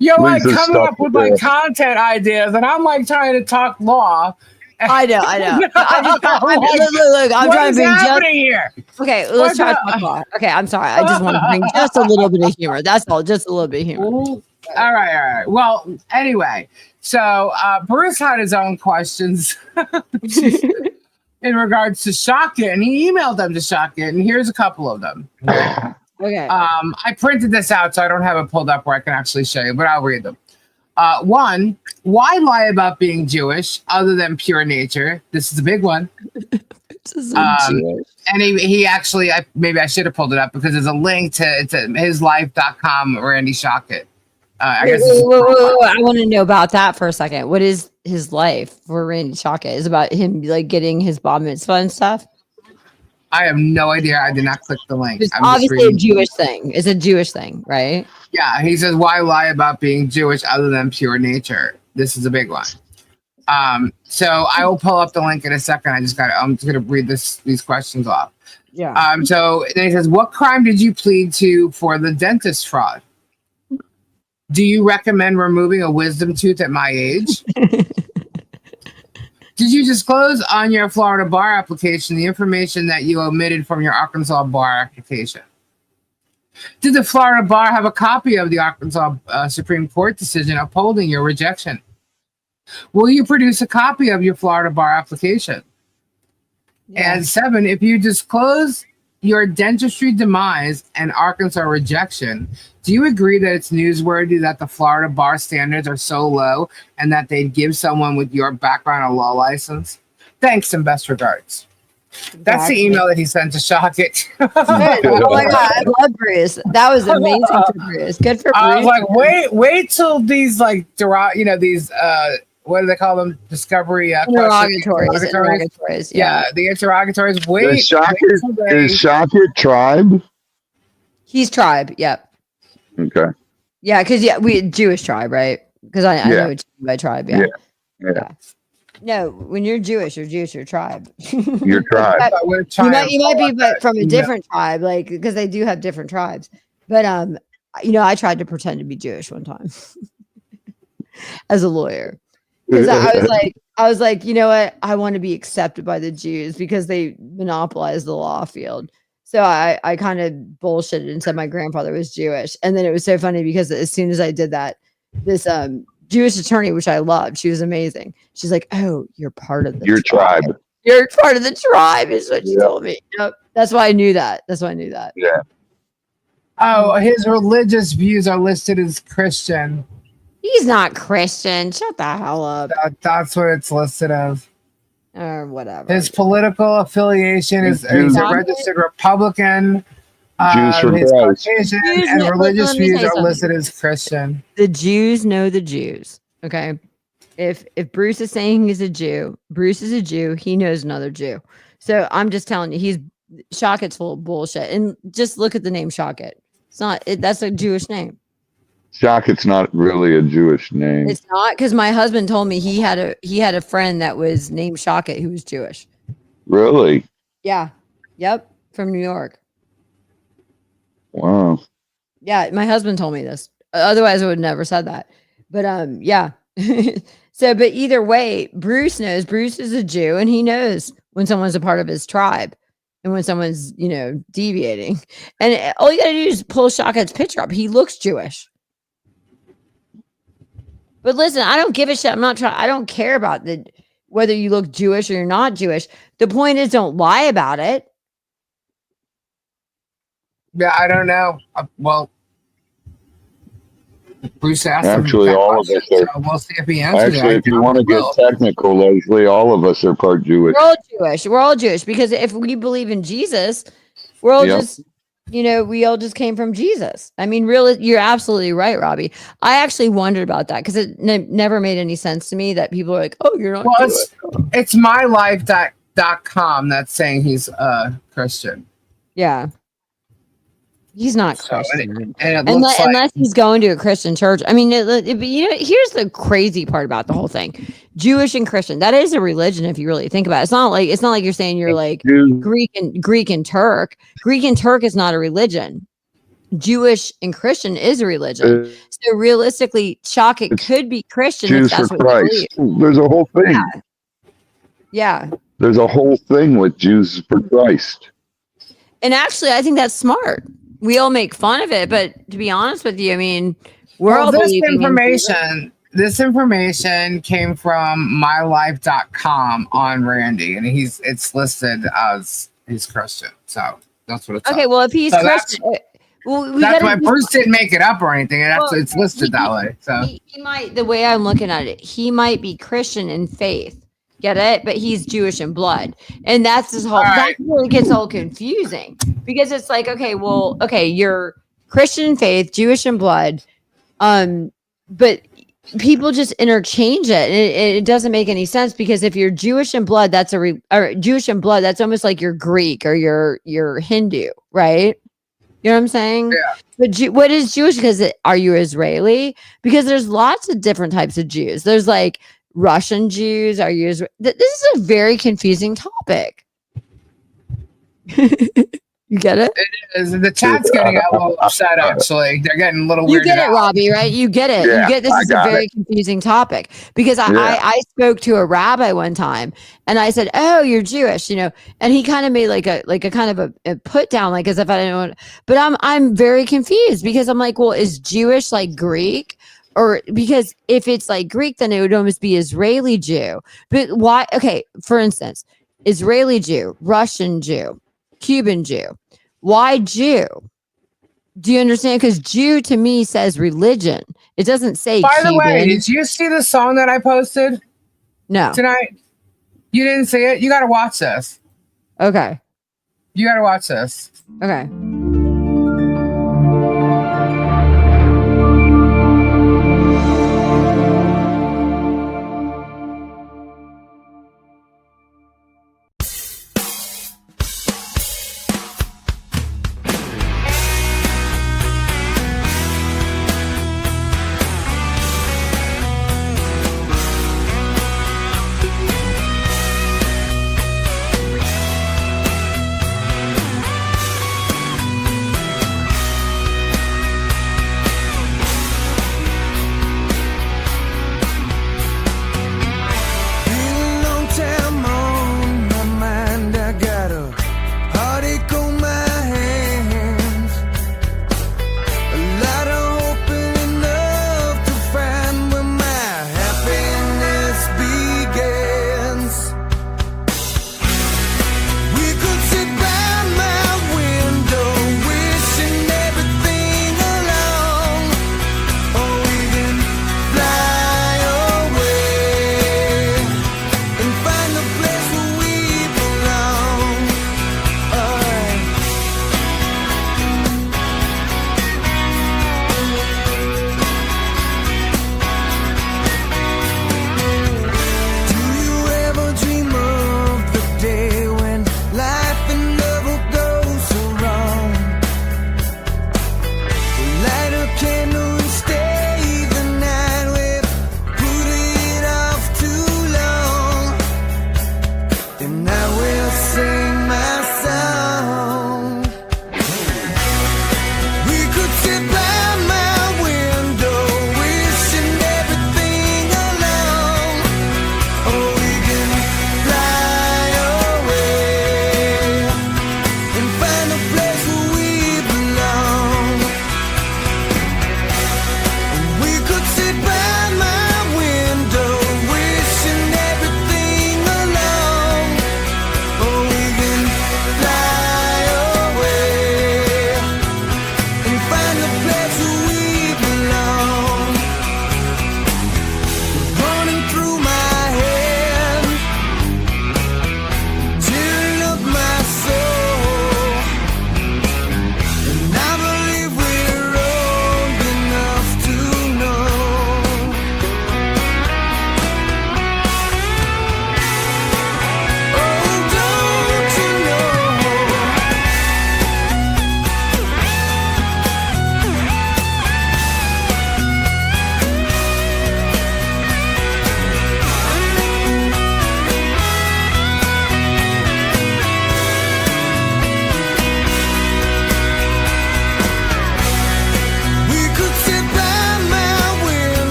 you're like coming up with like content ideas, and I'm like trying to talk law. I know. Look, I'm trying to bring happening here. Okay, let's try to talk law. Okay, I'm sorry. I just want to bring just a little bit of humor. That's all, just a little bit of humor. All right. Well, anyway, so Bruce had his own questions. In regards to Shaka, and he emailed them to Shaka, and here's a couple of them. Okay. I printed this out, so I don't have it pulled up where I can actually show you, but I'll read them. One, why lie about being Jewish other than pure nature? This is a big one. And he actually, maybe I should have pulled it up because there's a link to hislife.com, Randy Shockett. I guess. Wait, I want to know about that for a second. What is his life for Randy Shockett? Is about him like getting his bar mitzvah and stuff? I have no idea. I did not click the link. It's obviously a Jewish thing. It's a Jewish thing, right? Yeah, he says, why lie about being Jewish other than pure nature? This is a big one. So I will pull up the link in a second. I'm just gonna read these questions off. Yeah. So then he says, what crime did you plead to for the dentist fraud? Do you recommend removing a wisdom tooth at my age? Did you disclose on your Florida bar application the information that you omitted from your Arkansas bar application? Did the Florida bar have a copy of the Arkansas Supreme Court decision upholding your rejection? Will you produce a copy of your Florida bar application? Yeah. And 7, if you disclose your dentistry demise and Arkansas rejection, do you agree that it's newsworthy that the Florida bar standards are so low and that they'd give someone with your background a law license? Thanks and best regards. That's the email that he sent to Shockett. Oh my God, I love Bruce. That was amazing for Bruce. Good for Bruce. I was like, wait till these like these what do they call them? Discovery interrogatories. Yeah, the interrogatories. Wait. Is Shockett tribe? He's tribe. Yep. Okay. Yeah, because we Jewish tribe, right? Because I know what you mean by tribe. Yeah. No, when you're Jewish, you're tribe. Your tribe. You might be from a different tribe, like because they do have different tribes. But I tried to pretend to be Jewish one time as a lawyer. Because I was like, you know what? I want to be accepted by the Jews because they monopolize the law field. So I kind of bullshitted and said my grandfather was Jewish. And then it was so funny because as soon as I did that, this Jewish attorney, which I loved, she was amazing. She's like, "Oh, you're part of your tribe. You're part of the tribe," is what she told me. Yep. That's why I knew that. Yeah. Oh, his religious views are listed as Christian. He's not Christian. Shut the hell up. That's what it's listed as. Or whatever. His political affiliation is he's a registered Republican. Jews for his Christ. Caucasian and religious views are listed as Christian. The Jews know the Jews. Okay. If Bruce is saying he's a Jew, Bruce is a Jew, he knows another Jew. So I'm just telling you, Shockett's full of bullshit. And just look at the name Shockett. It's not that's a Jewish name. Shockett's not really a Jewish name. It's not, because my husband told me he had a friend that was named Shockett who was Jewish. Really? Yeah. Yep. From New York. Wow. Yeah, my husband told me this. Otherwise, I would never said that. But yeah. So, but either way, Bruce knows. Bruce is a Jew, and he knows when someone's a part of his tribe and when someone's, deviating. And all you gotta do is pull Shockett's picture up. He looks Jewish. But listen, I don't give a shit. I don't care about whether you look Jewish or you're not Jewish. The point is, don't lie about it. Yeah, I don't know. Well, Bruce asked actually, all of us are. So we'll see if he answers. Actually, if you want to get technical, Leslie, all of us are part Jewish. We're all Jewish because if we believe in Jesus, we're all just, we all just came from Jesus. I mean, really, you're absolutely right, Robbie. I actually wondered about that because it never made any sense to me that people are like, "Oh, you're not." Well, it's mylife.com that's saying he's Christian. Yeah. He's not Christian. Unless he's going to a Christian church. I mean, here's the crazy part about the whole thing. Jewish and Christian, that is a religion if you really think about it. It's not like you're saying you're like Greek and Turk. Greek and Turk is not a religion. Jewish and Christian is a religion. So realistically, Shockett could be Christian Jews if that's for what Christ. you believe. There's a whole thing. Yeah. There's a whole thing with Jews for Christ. And actually, I think that's smart. We all make fun of it, but to be honest with you, I mean, this information came from mylife.com on Randy, and it's listed as he's Christian. So that's what it's okay. Well, if he's Christian, that's why Bruce didn't make it up or anything. It's listed that way. So he might. The way I'm looking at it, he might be Christian in faith, Get it? But he's Jewish in blood. And that's this whole, All right. that's where it gets all confusing because it's like, okay, well, okay, you're Christian faith, Jewish in blood. But people just interchange it. It doesn't make any sense because if you're Jewish in blood, that's or Jewish in blood, that's almost like you're Greek or you're Hindu, right? You know what I'm saying? Yeah. But what is Jewish? Because are you Israeli? Because there's lots of different types of Jews. There's like Russian Jews. Are you Israeli? This is a very confusing topic. You get it? It is. The chat's getting a little upset, actually. They're getting a little You weirded get it, out. Robbie, right? You get it. Yeah, You get this I is a got very confusing topic because I spoke to a rabbi one time and I said, "Oh, you're Jewish," you know, and he kind of made like a kind of a put down, like as if I didn't know. But I'm very confused because I'm like, well, is Jewish like Greek? Or because if it's like Greek, then it would almost be Israeli Jew. But why? Okay, for instance, Israeli Jew, Russian Jew, Cuban Jew. Why Jew? Do you understand? Because Jew to me says religion. It doesn't say By the Cuban. way, did you see the song that I posted No. tonight? You didn't see it? You got to watch this. Okay. You got to watch this. Okay.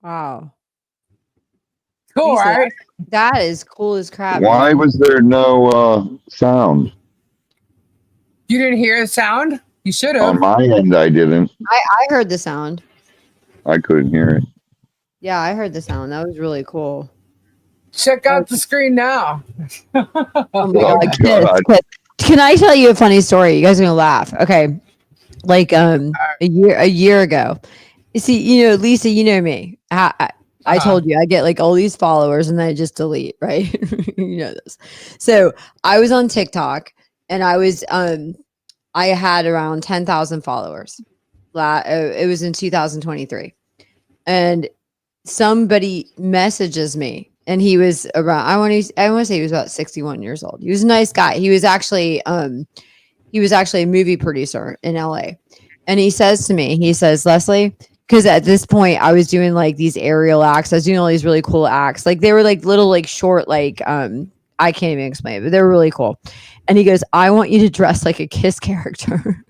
Wow. Cool, Lisa, right? that is cool as crap. Why man. was there no sound? You didn't hear the sound? You should On have. my end, I didn't. I heard the sound. I couldn't hear it. Yeah, I heard the sound. That was really cool. Check out the screen now. Oh my Oh, god, God. Can I tell you a funny story? You guys are gonna laugh. Okay. Like a year ago. You see, Lisa, you know me. I told you I get like all these followers and then I just delete, right? You know this. So I was on TikTok and I had around 10,000 followers. It was in 2023. And somebody messages me and he was around I want to say he was about 61 years old. He was a nice guy. He was actually a movie producer in LA. And he says to me, Leslie, because at this point I was doing like these aerial acts. I was doing all these really cool acts. Like they were like little like short like I can't even explain it, but they were really cool. And he goes, I want you to dress like a Kiss character.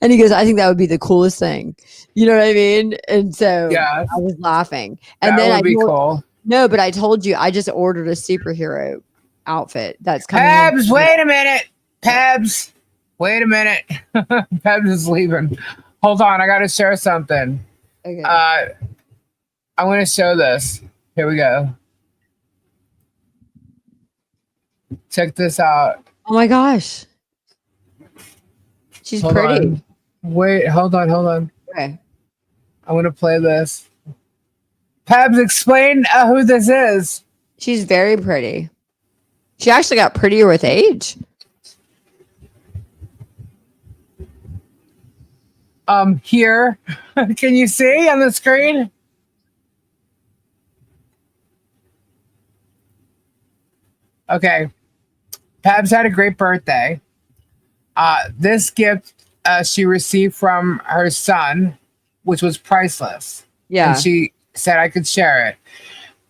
And he goes, I think that would be the coolest thing. You know what I mean? And so Yeah. I was laughing. And That then would be cool. No, but I told you I just ordered a superhero outfit that's coming. Pabs, wait a minute. Pabs, wait a minute. Pabs is leaving. Hold on, I gotta share something. Okay. I want to show this. Here we go. Check this out. Oh my gosh. She's Hold pretty. on. Wait, hold on. Okay. I want to play this. Pabs, explain who this is. She's very pretty. She actually got prettier with age. Here. Can you see on the screen? Okay. Pabs had a great birthday. This gift she received from her son, which was priceless. Yeah. And she said I could share it.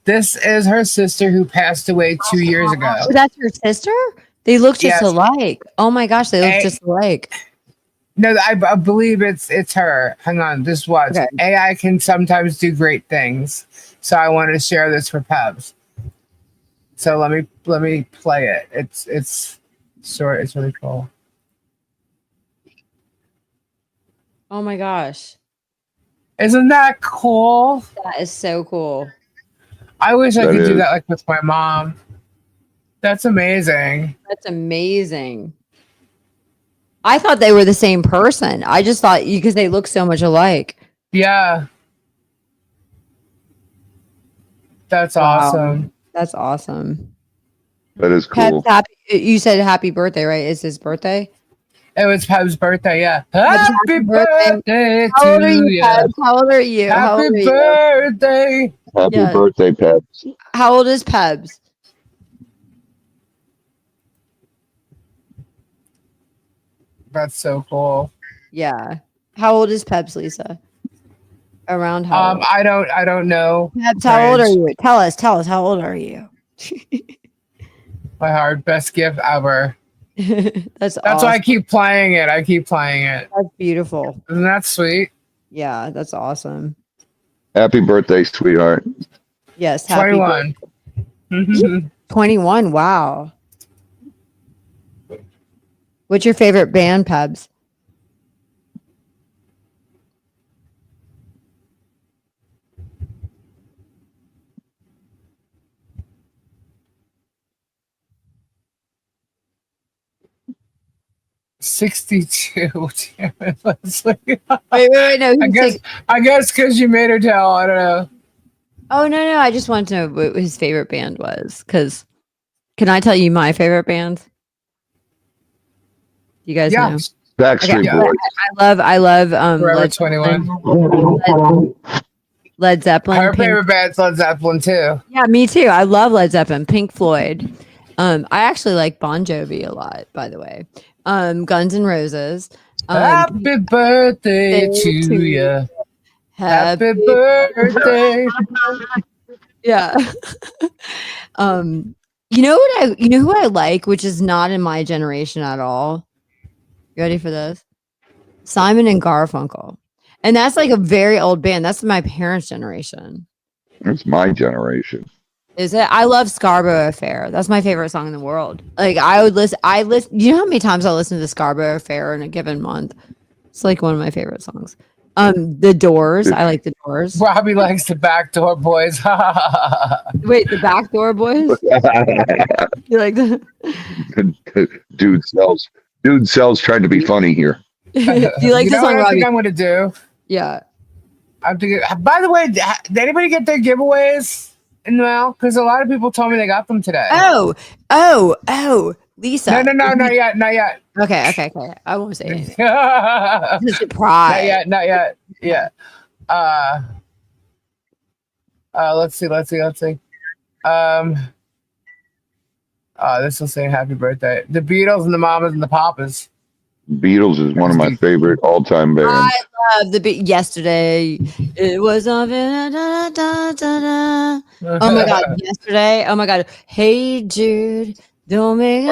This is her sister who passed away 2 years ago. Oh, that's her sister? They look just Yes. alike. Oh my gosh, they look just alike. No, I believe it's her. Hang on, just watch. Okay. AI can sometimes do great things, so I wanted to share this for Pebs. So let me play it. It's short. It's really cool. Oh my gosh. Isn't that cool? That is so cool. I wish I That could do is. that like with my mom. That's amazing. That's amazing. I thought they were the same person. I just thought because they look so much alike. Yeah. That's Wow. awesome. That's awesome. That is cool. Peb's you said happy birthday, right? Is his birthday? It was Peb's birthday, yeah. Peb's Happy birthday How old are to you, you. Peb? How old are you? How old are Happy you? birthday. Happy Yeah. birthday, Pebs. How old is Pebs? That's so cool. Yeah. How old is Pebs, Lisa? Around how old? I don't know. Pebs, how old are Range. you? Tell us, how old are you? My heart, best gift ever. That's That's why I keep playing it. I keep playing it. That's beautiful. Isn't that sweet? Yeah, that's awesome. Happy birthday, sweetheart. Yes, happy 21. 21. Wow. What's your favorite band, Pebs? $62. Damn it, Leslie. Wait. No. I guess because you made her tell. I don't know. Oh no. I just wanted to know what his favorite band was. Because can I tell you my favorite band? You guys know. Backstreet Okay. Yeah. Boys. I love Forever Led 21. Led Zeppelin. Her Pink- favorite band's Led Zeppelin too. Yeah, me too. I love Led Zeppelin, Pink Floyd. I actually like Bon Jovi a lot, by the way. Guns N' Roses. Happy birthday to you. Happy birthday. Yeah. You know who I like, which is not in my generation at all. You ready for this? Simon and Garfunkel. And that's like a very old band. That's my parents' generation. It's my generation. Is it? I love Scarborough Affair. That's my favorite song in the world. Like I would listen. You know how many times I listen to the Scarborough Affair in a given month? It's like one of my favorite songs. The Doors. I like the Doors. Robbie likes the Backdoor Boys. Wait, the Backdoor Boys? You like the Dude sells trying to be funny here. Do you like You this know what song, I think Robbie? I'm going to do? Yeah. I'm thinking. By the way, did anybody get their giveaways in the mail? Because a lot of people told me they got them today. Oh, Lisa. No, not yet. Okay. I won't say anything. Not It's a surprise. yet. Yeah. Let's see. This will say happy birthday. The Beatles and the Mamas and the Papas. Beatles is one of my favorite all-time bands. I love the beat. Yesterday, it was on. Oh my god! Yesterday. Oh my god! Hey Jude, don't make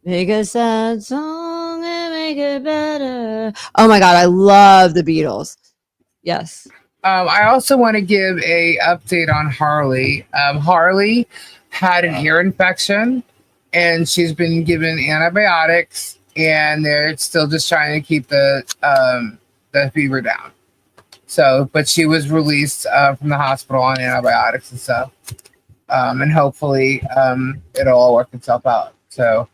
make a sad song and make it better. Oh my god! I love the Beatles. Yes. I also want to give a update on Harley. Harley had an ear infection, and she's been given antibiotics. And they're still just trying to keep the fever down. So, but she was released from the hospital on antibiotics and stuff. And hopefully it'll all work itself out. So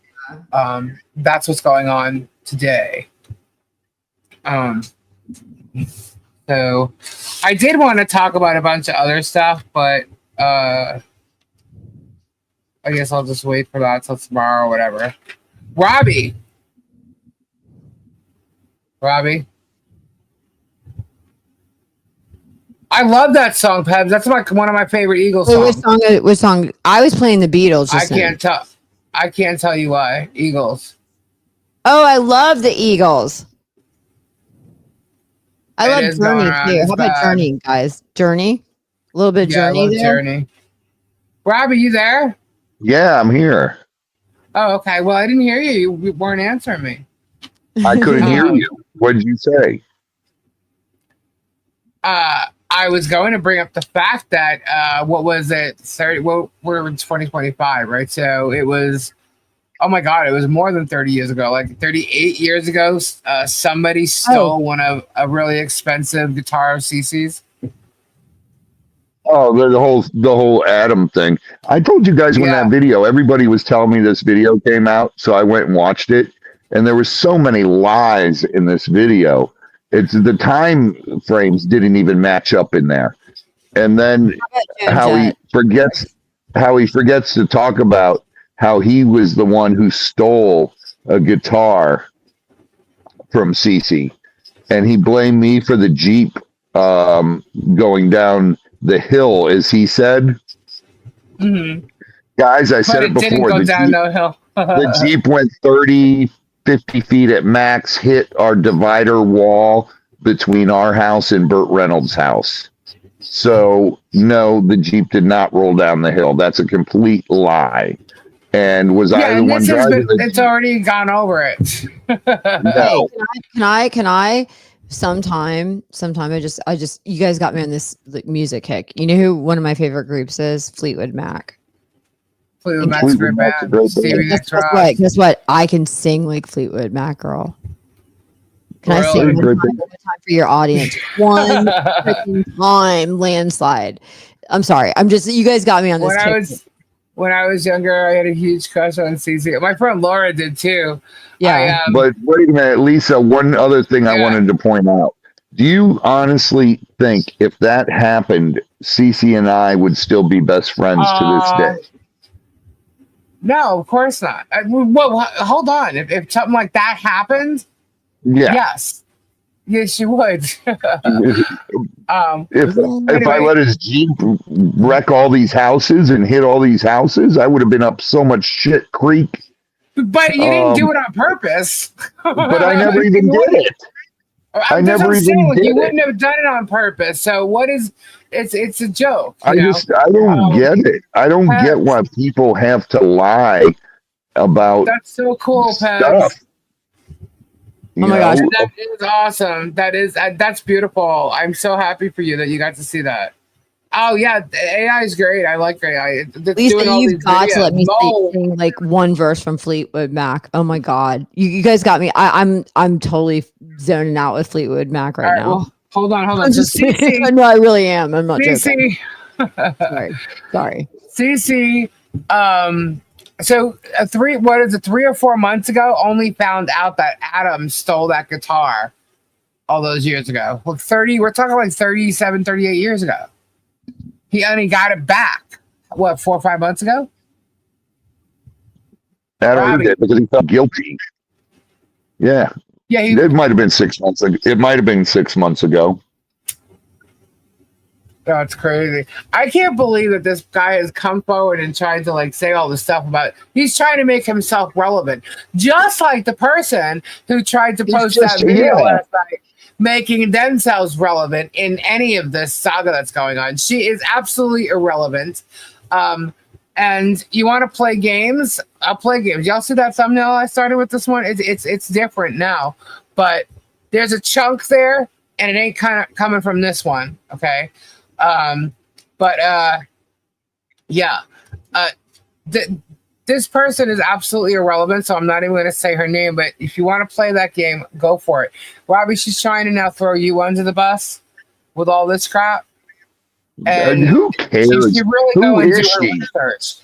that's what's going on today. So I did want to talk about a bunch of other stuff, but I guess I'll just wait for that till tomorrow or whatever. Robbie. I love that song, Pebs. That's like one of my favorite Eagles songs. What song? I was playing the Beatles. I can't tell you why. Eagles. Oh, I love the Eagles. I love Journey too. How about Journey, guys? Journey? A little bit of Journey there? Journey. Robbie, you there? Yeah, I'm here. Oh, okay. Well, I didn't hear you. You weren't answering me. I couldn't hear you. What did you say? I was going to bring up the fact that what was it? We're in 2025, right? So it was. Oh my God! It was more than 30 years ago. Like 38 years ago, somebody stole one of a really expensive guitar of CC's. Oh, the whole Adam thing. I told you guys when that video. Everybody was telling me this video came out, so I went and watched it. And there were so many lies in this video. It's the time frames didn't even match up in there. And then how he forgets to talk about how he was the one who stole a guitar from CC. And he blamed me for the Jeep going down the hill, as he said. Mm-hmm. Guys, I said it before. Didn't go down no hill. The Jeep went 30, 50 feet at max, hit our divider wall between our house and Burt Reynolds' house. So, no, the Jeep did not roll down the hill. That's a complete lie. And was I the one driving it? It's already gone over it. No. Hey, can I sometime I just you guys got me on this music kick. You know who one of my favorite groups is? Fleetwood Mac. Fleetwood Mac's a great band. Guess what? I can sing like Fleetwood Mac, girl. Can I sing one time for your audience? One freaking time, landslide. I'm sorry. You guys got me on this. When I was younger, I had a huge crush on CC. My friend Laura did too. Yeah. But wait a minute, Lisa, one other thing I wanted to point out. Do you honestly think if that happened, CC and I would still be best friends to this day? No, of course not. Well, hold on. If something like that happened, yes, you would. If I let his Jeep wreck all these houses and hit all these houses, I would have been up so much shit creek. But you didn't do it on purpose. But I never even did it. I never even did it. You wouldn't have done it on purpose. So what is? It's a joke. I don't get it. I don't get why people have to lie about. That's so cool, stuff. Oh my gosh. That is awesome. That's beautiful. I'm so happy for you that you got to see that. Oh yeah, AI is great. I like AI. Lisa, you've got to let me sing like one verse from Fleetwood Mac. Oh my god, you guys got me. I'm totally zoning out with Fleetwood Mac right now. Well, hold on. So CC, no, I really am. I'm not CC. joking. Sorry. CC. So 3 or 4 months ago, only found out that Adam stole that guitar all those years ago. Well, we're talking like 37, 38 years ago. He only got it back, what, 4 or 5 months ago? Adam did because he felt guilty. Yeah. Yeah. It might have been 6 months ago. It might have been 6 months ago. That's crazy. I can't believe that this guy has come forward and tried to like say all this stuff about. He's trying to make himself relevant, just like the person who tried to post that video last night, making themselves relevant in any of this saga that's going on. She is absolutely irrelevant. And you want to play games? I'll play games. Y'all see that thumbnail I started with this one? It's different now, but there's a chunk there, and it ain't kind of coming from this one. Okay. This person is absolutely irrelevant, so I'm not even going to say her name, but if you want to play that game, go for it. Robbie, she's trying to now throw you under the bus with all this crap. And who cares? She's really who going is to she? research.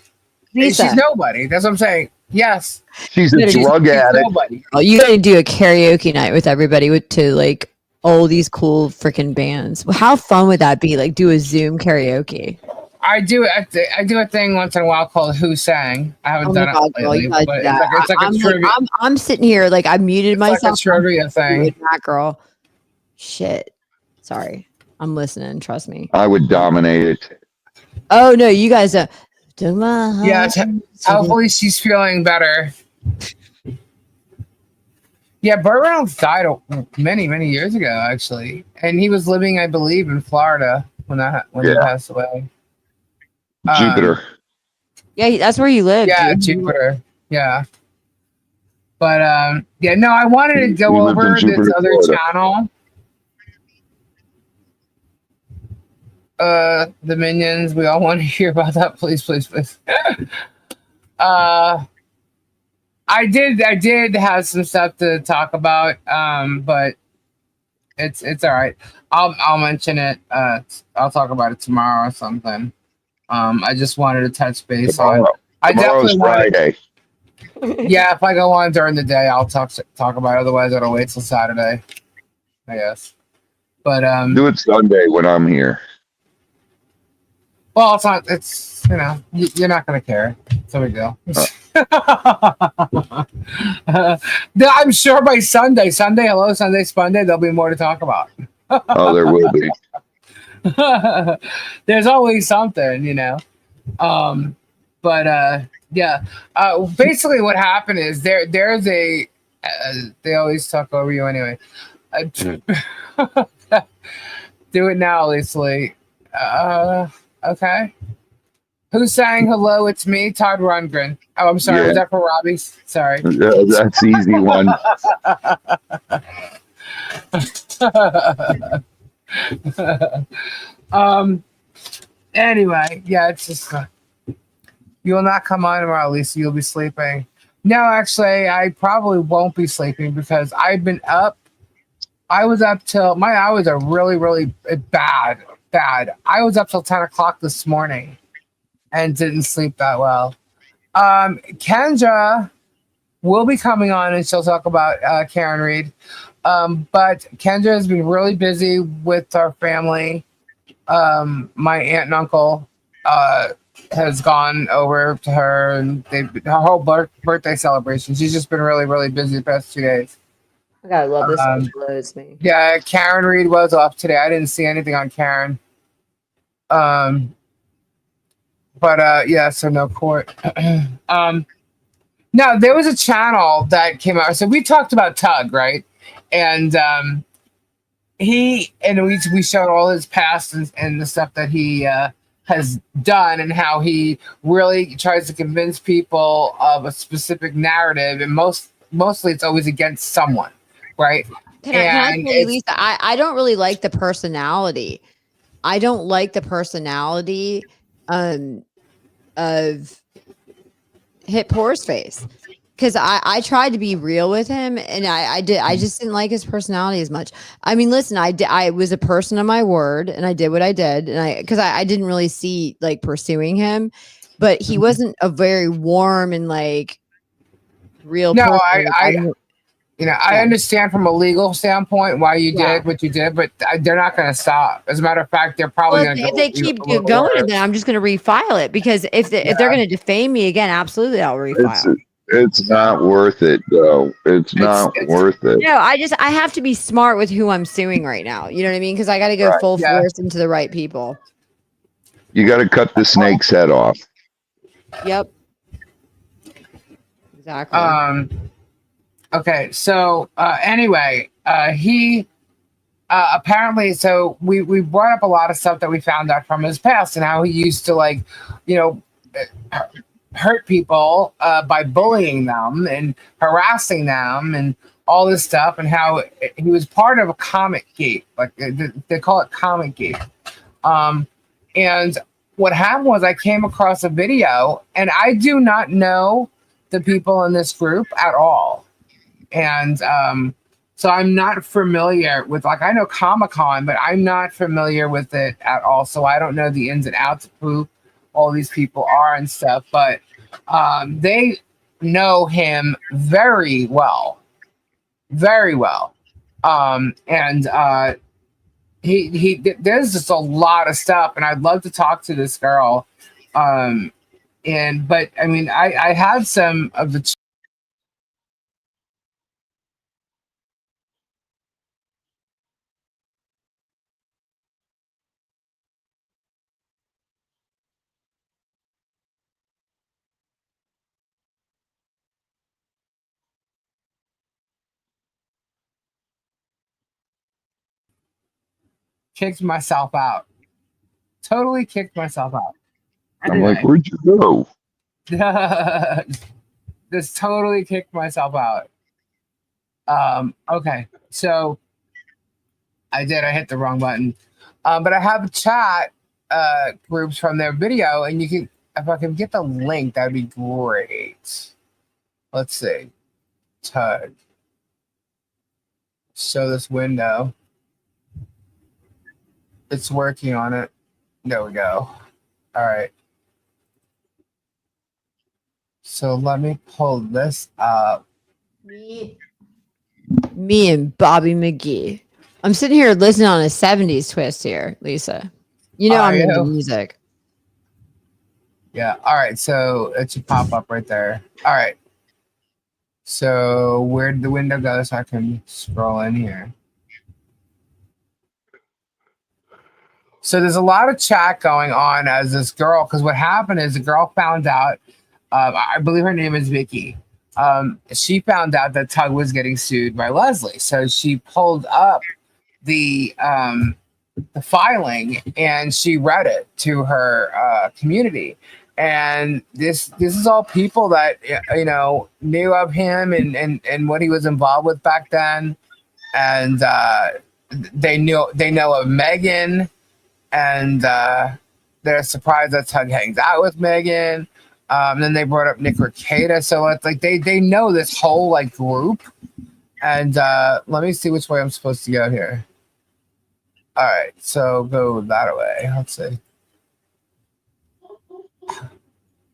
Lisa. She's nobody. That's what I'm saying. Yes. She's a drug addict. Nobody. Oh, you got to do a karaoke night with everybody to like all these cool freaking bands. How fun would that be? Like do a Zoom karaoke. I do a thing once in a while called Who Sang. I haven't done it lately, but it's like a trivia. I'm sitting here like I muted myself. Like a trivia thing. That girl. Shit. Sorry. I'm listening. Trust me. I would dominate it. Oh no, you guys are. Yeah. Hopefully she's feeling better. Yeah, Burt Reynolds died many, many years ago, actually, and he was living, I believe, in Florida when he passed away. Jupiter. Yeah, that's where you live. Yeah, dude. Jupiter. Yeah. But no, I wanted to go over this other channel. The Minions, we all want to hear about that, please. I did have some stuff to talk about, but it's all right. I'll mention it. I'll talk about it tomorrow or something. I just wanted to touch base on. Tomorrow's Friday. Yeah, if I go on during the day, I'll talk about it. Otherwise, I'll wait till Saturday, I guess. But do it Sunday when I'm here. Well, it's not. It's you're not gonna care. It's no big deal. I'm sure by Sunday, hello, Sunday, Spunday, there'll be more to talk about. Oh, there will be. There's always something, basically what happened is there's a they always talk over you anyway. Do it now, Lisa. Okay. Who sang Hello, It's Me? Todd Rundgren. Oh, I'm sorry. Yeah. Was that for Robbie? Sorry. That's the easy one. Anyway, yeah, it's just you will not come on tomorrow, Lisa. You'll be sleeping. No, actually, I probably won't be sleeping because I've been up. I was up till my hours are really, really bad. I was up till 10 o'clock this morning and didn't sleep that well. Kendra will be coming on and she'll talk about Karen Reed. But Kendra has been really busy with our family. My aunt and uncle has gone over to her and her whole birthday celebration. She's just been really, really busy the past 2 days. I gotta love this. Blows me. Yeah, Karen Reed was off today. I didn't see anything on Karen. So no court. No, there was a channel that came out. So we talked about Tug, right? And we showed all his past and the stuff that he has done and how he really tries to convince people of a specific narrative, and mostly it's always against someone. right? Can I tell you, Lisa? I don't really like the personality. I don't like the personality of Hip Horseface, because I tried to be real with him, and I just didn't like his personality as much. I mean, listen, I was a person of my word, and I did what I did, and I didn't really see like pursuing him, but he wasn't a very warm and like real No, person. I understand from a legal standpoint why you did what you did, but they're not going to stop. As a matter of fact, they're probably going to go. If they keep going, then I'm just going to refile it, because if they're going to defame me again, absolutely, I'll refile. It's not worth it, though. It's not worth it. No, I have to be smart with who I'm suing right now. You know what I mean? Because I got to go full force into the right people. You got to cut the snake's head off. Yep. Exactly. Okay, so anyway, he apparently, so we brought up a lot of stuff that we found out from his past and how he used to, like, hurt people by bullying them and harassing them and all this stuff, and how he was part of a Comic Gate, like they call it Comic Gate. And what happened was I came across a video, and I do not know the people in this group at all. And so I'm not familiar with, like, I know Comic-Con, but I'm not familiar with it at all. So I don't know the ins and outs of who all these people are and stuff, but they know him very well. Very well. And he there's just a lot of stuff, and I'd love to talk to this girl. But I mean, I had some of the kicked myself out. Totally kicked myself out. Anyway. I'm like, where'd you go? Just totally kicked myself out. Okay, so I hit the wrong button. But I have chat groups from their video, and you can, if I can get the link, that'd be great. Let's see. Tug. Show this window. It's working on it. There we go. All right. So let me pull this up. Me and Bobby McGee. I'm sitting here listening on a 70s twist here, Lisa. You know, I'm into music. Yeah. All right. So it should pop up right there. All right. So where'd the window go so I can scroll in here? So there's a lot of chat going on as this girl, because what happened is the girl found out, I believe her name is Vicky. She found out that Tug was getting sued by Leslie. So she pulled up the filing, and she read it to her community. And this is all people that, knew of him and what he was involved with back then. And they know of Megan, and they're surprised that Tug hangs out with Megan. Then they brought up Nick Ricada, so it's like they know this whole like group. And let me see which way I'm supposed to go here. All right, so go that way. Let's see.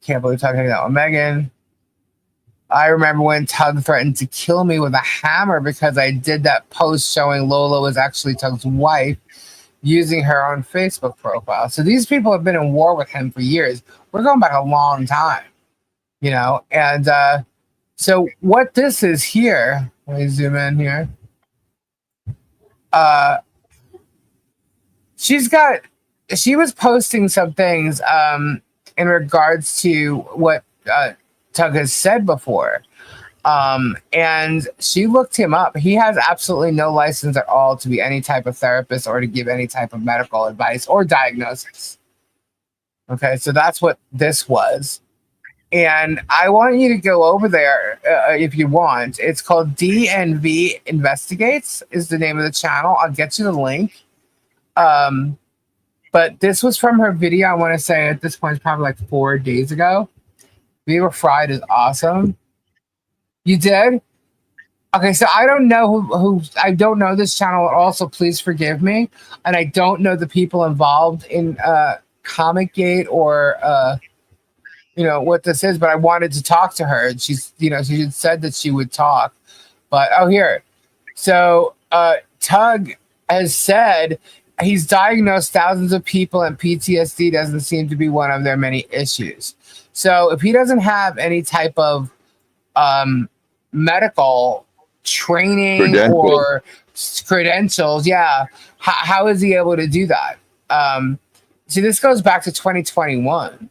Can't believe Tug hanging out with Megan. I remember when Tug threatened to kill me with a hammer because I did that post showing Lola was actually Tug's wife, using her own Facebook profile. So these people have been in war with him for years. We're going back a long time, and so what this is here, let me zoom in here. She was posting some things in regards to what Tug has said before. And she looked him up. He has absolutely no license at all to be any type of therapist or to give any type of medical advice or diagnosis. Okay, so that's what this was. And I want you to go over there if you want. It's called DNV Investigates is the name of the channel. I'll get you the link. But this was from her video. I want to say at this point, it's probably like 4 days ago. We Were Fried is awesome. You did? Okay, so I don't know who I don't know this channel at all, so please forgive me. And I don't know the people involved in Comic Gate or what this is, but I wanted to talk to her. And she's she had said that she would talk. But here. So Tug has said he's diagnosed thousands of people and PTSD doesn't seem to be one of their many issues. So if he doesn't have any type of medical training or credentials, how is he able to do that? See, this goes back to 2021.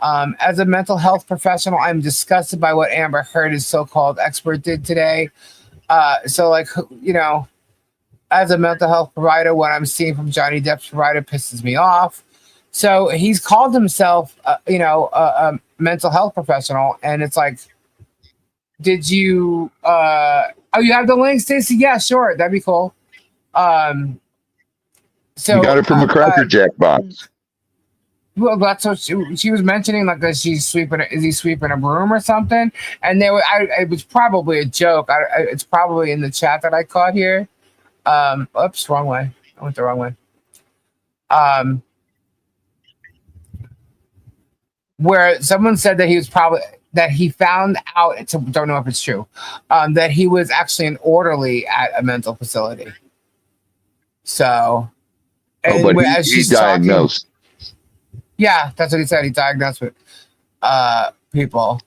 As a mental health professional, I'm disgusted by what Amber Heard, his so-called expert, did today. As a mental health provider, what I'm seeing from Johnny Depp's provider pisses me off. So he's called himself, a mental health professional, and it's like, did you? You have the link, Stacey? Yeah, sure, that'd be cool. So you got it from a Cracker Jack box. Well, that's what she was mentioning, like that she's sweeping. Is he sweeping a broom or something? And it was probably a joke. It's probably in the chat that I caught here. Oops, wrong way. I went the wrong way. Where someone said that he found out. Don't know if it's true. That he was actually an orderly at a mental facility. So, but he's diagnosed. Yeah, that's what he said. He diagnosed with people.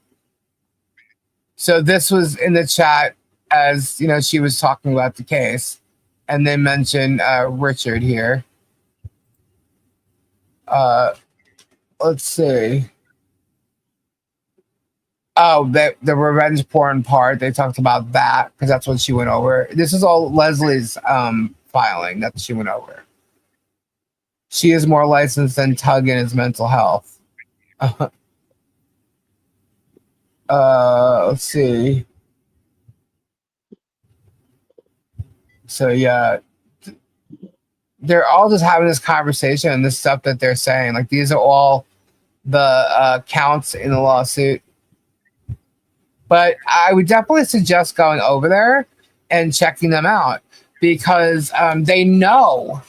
So this was in the chat as she was talking about the case, and they mentioned Richard here. Let's see. Oh, the revenge porn part. They talked about that because that's what she went over. This is all Leslie's filing that she went over. She is more licensed than Tug in his mental health. Let's see. So yeah, they're all just having this conversation and this stuff that they're saying. Like these are all the counts in the lawsuit. But I would definitely suggest going over there and checking them out because they know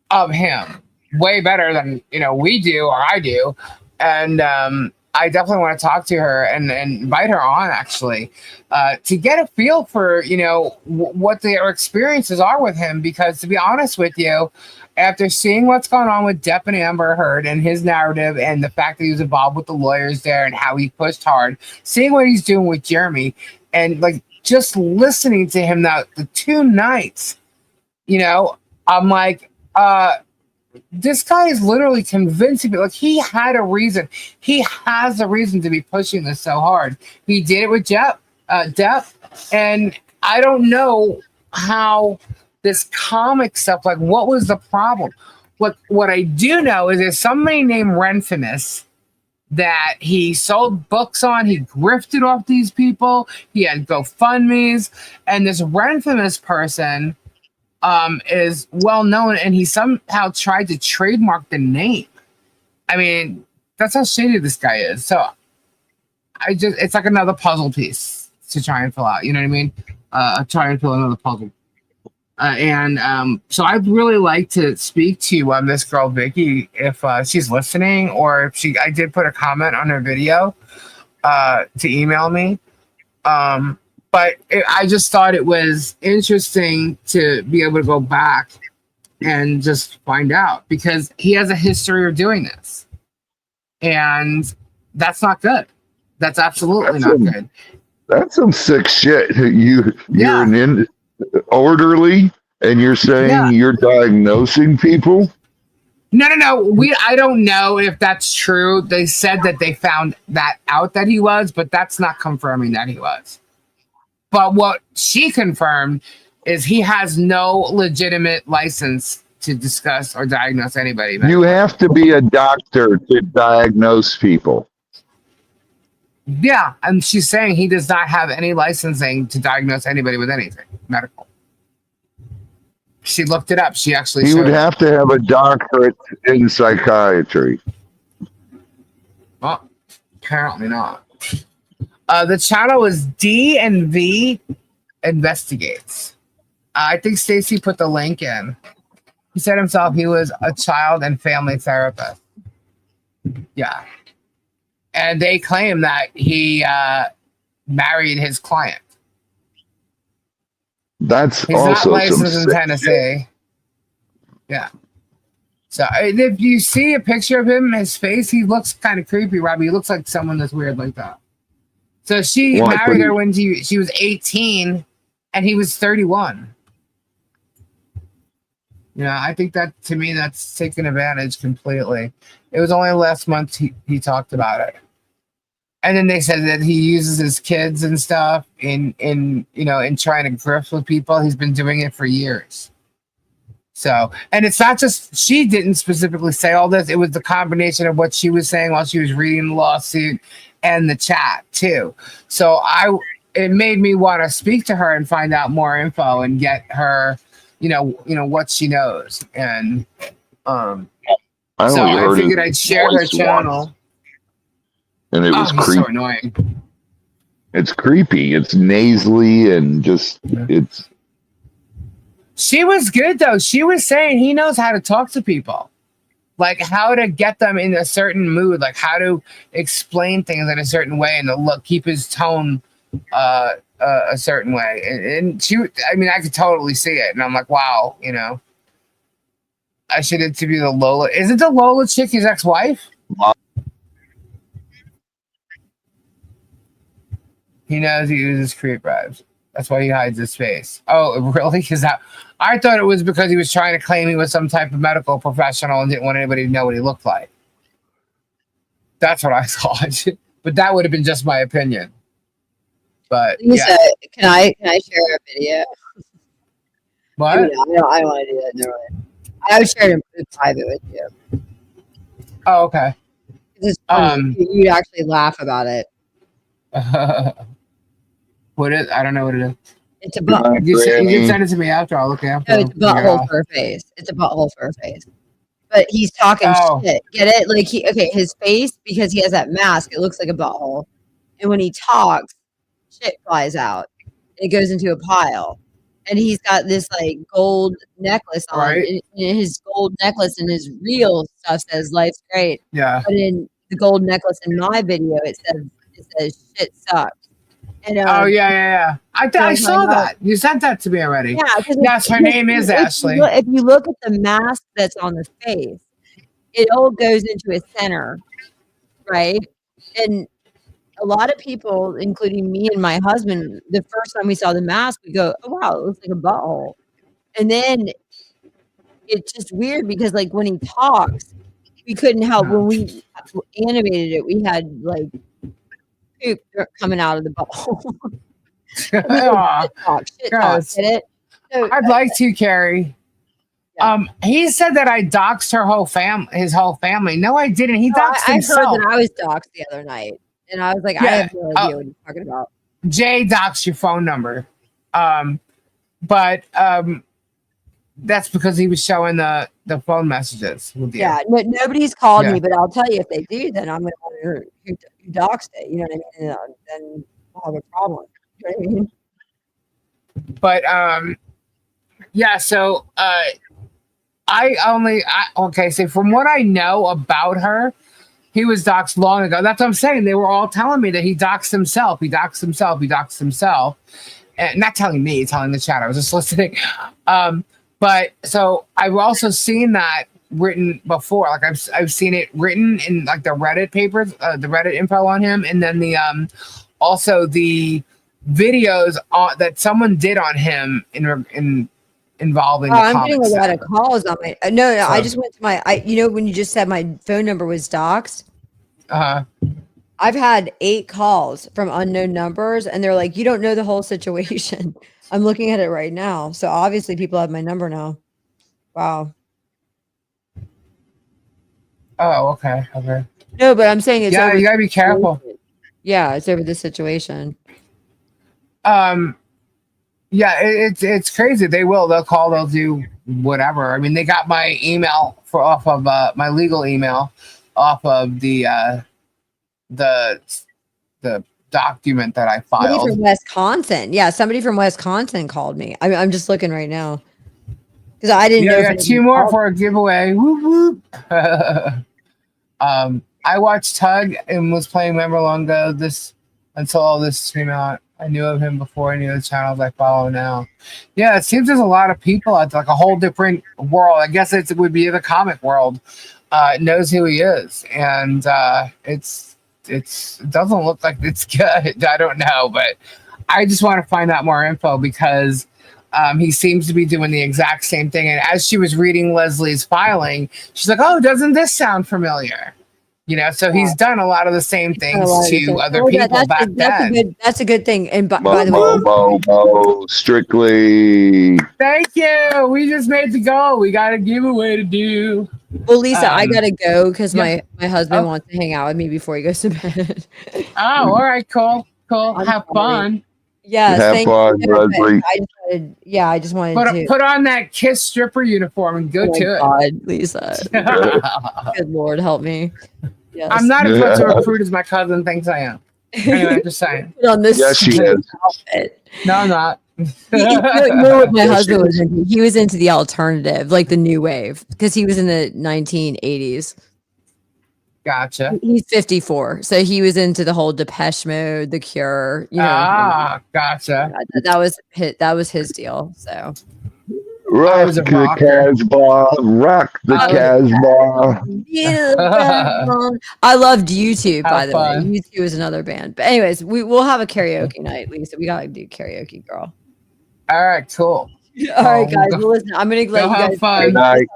of him way better than we do or I do, and I definitely want to talk to her and invite her on actually to get a feel for what their experiences are with him, because to be honest with you, after seeing what's going on with Depp and Amber Heard and his narrative and the fact that he was involved with the lawyers there and how he pushed hard, seeing what he's doing with Jeremy and like just listening to him now the 2 nights, I'm like, this guy is literally convincing me. Like he had a reason. He has a reason to be pushing this so hard. He did it with Depp, and I don't know how this comic stuff. Like, what was the problem? What I do know is there's somebody named Renfamous that he sold books on. He grifted off these people. He had GoFundMe's, and this Renfamous person is well known, and he somehow tried to trademark the name. I mean, that's how shady this guy is. So it's like another puzzle piece to try and fill out. You know what I mean? Try and fill another puzzle. So I'd really like to speak to this girl Vicky if she's listening, or if I did put a comment on her video to email me. But I just thought it was interesting to be able to go back and just find out, because he has a history of doing this. And that's not good. That's absolutely not good. That's some sick shit. You're an orderly and you're saying you're diagnosing people? No. I don't know if that's true. They said that they found that out that he was, but that's not confirming that he was. But what she confirmed is he has no legitimate license to discuss or diagnose anybody. You have to be a doctor to diagnose people. Yeah, and she's saying he does not have any licensing to diagnose anybody with anything medical. She looked it up. She actually He showed would it. have to have a doctorate in psychiatry. Well, apparently not. The channel is D&V Investigates. I think Stacy put the link in. He said himself he was a child and family therapist. Yeah. And they claim that he married his client. That's He's not also some licensed in sick Tennessee. shit. Yeah. So if you see a picture of him, his face, he looks kind of creepy, Robbie. He looks like someone that's weird like that. So she What, married but her when she was 18 and he was 31. I think that, to me, that's taken advantage completely. It was only last month he talked about it. And then they said that he uses his kids and stuff in trying to grift with people. He's been doing it for years. So, and it's not just, she didn't specifically say all this. It was the combination of what she was saying while she was reading the lawsuit and the chat too. So it made me want to speak to her and find out more info and get her, what she knows. And I so only I heard figured his I'd share her voice channel. once, and it was He's creepy. so annoying. It's creepy. It's nasally and just it's. She was good though. She was saying he knows how to talk to people, like how to get them in a certain mood, like how to explain things in a certain way and to keep his tone a certain way. And she, I mean, I could totally see it, and I'm like, wow, I should interview the Lola. Is it the Lola chick, his ex-wife? He knows he uses creep vibes. That's why he hides his face. Oh, really? Is that? I thought it was because he was trying to claim he was some type of medical professional and didn't want anybody to know what he looked like. That's what I thought. But that would have been just my opinion. But Lisa, yeah. can I share a video? What? Maybe not. I don't want to do that. No, I would share it in private with you. Oh, okay. It's funny. You'd actually laugh about it. What is? I don't know what it is. It's a butt. You can send it to me after. I'll look after. No, it's a butthole for a face. It's a butthole for a face. But he's talking shit. Get it? Like his face, because he has that mask, it looks like a butthole. And when he talks, shit flies out. And it goes into a pile. And he's got this like gold necklace on. Right. And his gold necklace and his real stuff says "Life's great." Yeah. But in the gold necklace in my video, it says "Shit sucks." And, yeah. I saw that. You sent that to me already. Yeah. Yes, her name is Ashley. If you look at the mask that's on the face, it all goes into a center, right? And a lot of people, including me and my husband, the first time we saw the mask, we go, "Oh wow, it looks like a butthole." And then it's just weird because, like, when he talks, we couldn't help. When we animated it, we had like poop coming out of the butthole. Shit talk, get it? So, I'd like to, Carrie. Yeah. He said that I doxed his whole family. No, I didn't. He doxed himself. I heard that I was doxed the other night, and I was like, I have no idea what he's talking about. Jay doxed your phone number, but that's because he was showing the phone messages with you. Yeah, nobody's called me, but I'll tell you, if they do, then I'm going to wonder who doxed it. You know what I mean? Then I'll have a problem. You know what I mean? But yeah. So so from what I know about her, he was doxed long ago. That's what I'm saying. They were all telling me that he doxed himself. He doxed himself. And not telling me, telling the chat. I was just listening. But so I've also seen that written before. Like I've seen it written in like the Reddit papers, the Reddit info on him, and then the also the videos that someone did on him involving the I'm comics. getting a lot of calls on my no. I just went to my when you just said my phone number was doxed. I've had 8 calls from unknown numbers, and they're like, "You don't know the whole situation." I'm looking at it right now, so obviously people have my number now. Wow. Oh, okay. No, but I'm saying it's you gotta be careful. Yeah, it's over the situation. Yeah, it's crazy. They'll call, they'll do whatever. I mean, they got my email for off of my legal email off of the the document that I Somebody filed. from Wisconsin. Yeah, somebody from Wisconsin called me. I'm just looking right now because I didn't Yeah, know. we If got anybody 2 more called. for a giveaway. Whoop whoop. I watched Tug and was playing Member Longo this until all this came out. I knew of him before any of the channels I follow now. Yeah, it seems there's a lot of people out there, like a whole different world. I guess it would be the comic world. Knows who he is, and it doesn't look like it's good. I don't know, but I just want to find out more info because he seems to be doing the exact same thing. And as she was reading Leslie's filing, she's like, "Oh, doesn't this sound familiar?" You know, so he's done a lot of the same things to other people back then. That's a good thing. And by the way, Mo, strictly. Thank you. We just made the goal. We got a giveaway to do. well, Lisa, I gotta go because yeah. my husband Oh. wants to hang out with me before he goes to bed. Oh, all right, cool. I'm Have sorry. fun. Yes, Have thank fun, you. But Leslie. I just wanted to. Put on that Kiss stripper uniform and go Oh my to God, Lisa. it. Good Lord, help me. Yes. I'm not as much of a prude as my cousin thinks I am. Anyway, just saying. Put on this Yes, she is. outfit. No, I'm not. You know what my Yes, husband she was into? He was into the alternative, like the new wave, because he was in the 1980s. Gotcha. He's 54, so he was into the whole Depeche Mode, The Cure. You know, Gotcha. that was his deal. So Rock was a the rocker. Casbah. Rock the Casbah. I loved U2, by Have the fun. way. U2 is another band. But anyways, we'll have a karaoke night, Lisa. We gotta do karaoke, girl. All right, cool. All right, guys. Well, listen, I'm gonna let you have guys. fun. Good night.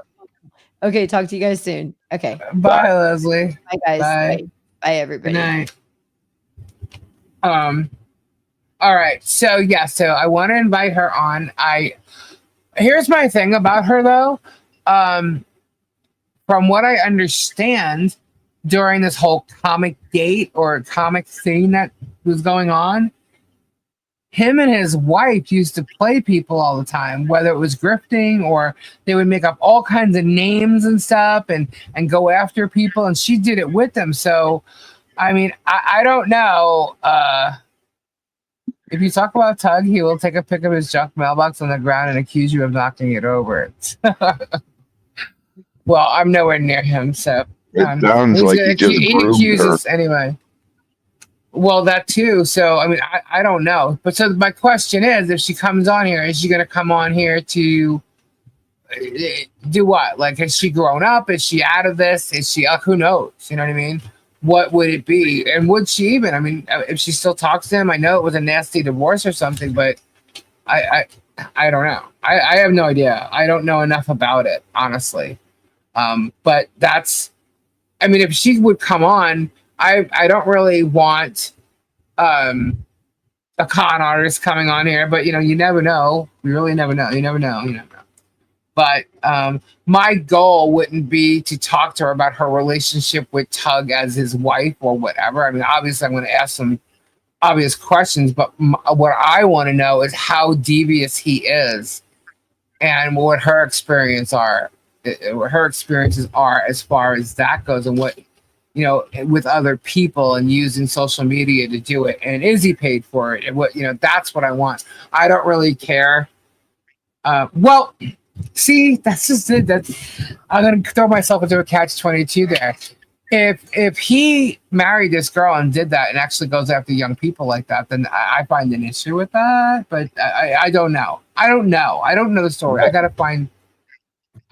Okay, talk to you guys soon. Okay. Bye, Leslie. Bye, guys. Bye. Bye, everybody. Good night. All right. So yeah, so I want to invite her on. Here's my thing about her though. From what I understand, during this whole comic date or comic scene that was going on, him and his wife used to play people all the time, whether it was grifting or they would make up all kinds of names and stuff and go after people, and she did it with them. So I mean, I don't know. If you talk about Tug, he will take a pic of his junk mailbox on the ground and accuse you of knocking it over. Well, I'm nowhere near him, so It sounds like he just he groomed accuses anyway. Well, that too. So I mean, I don't know. But so my question is, if she comes on here, is she going to come on here to do what? Like, has she grown up? Is she out of this? Is she? Who knows? You know what I mean? What would it be? And would she even? I mean, if she still talks to him, I know it was a nasty divorce or something, but I don't know. I have no idea. I don't know enough about it, honestly. But that's, I mean, if she would come on, I don't really want a con artist coming on here, but you never know. You really never know. You never know. But my goal wouldn't be to talk to her about her relationship with Tug as his wife or whatever. I mean, obviously, I'm going to ask some obvious questions, but what I want to know is how devious he is and what her experiences are as far as that goes, and what with other people and using social media to do it, and is he paid for it, and what that's what I want. I don't really care. Well, see, that's just it. I'm gonna throw myself into a catch-22 there. If he married this girl and did that and actually goes after young people like that, then I find an issue with that. But I don't know. I don't know the story.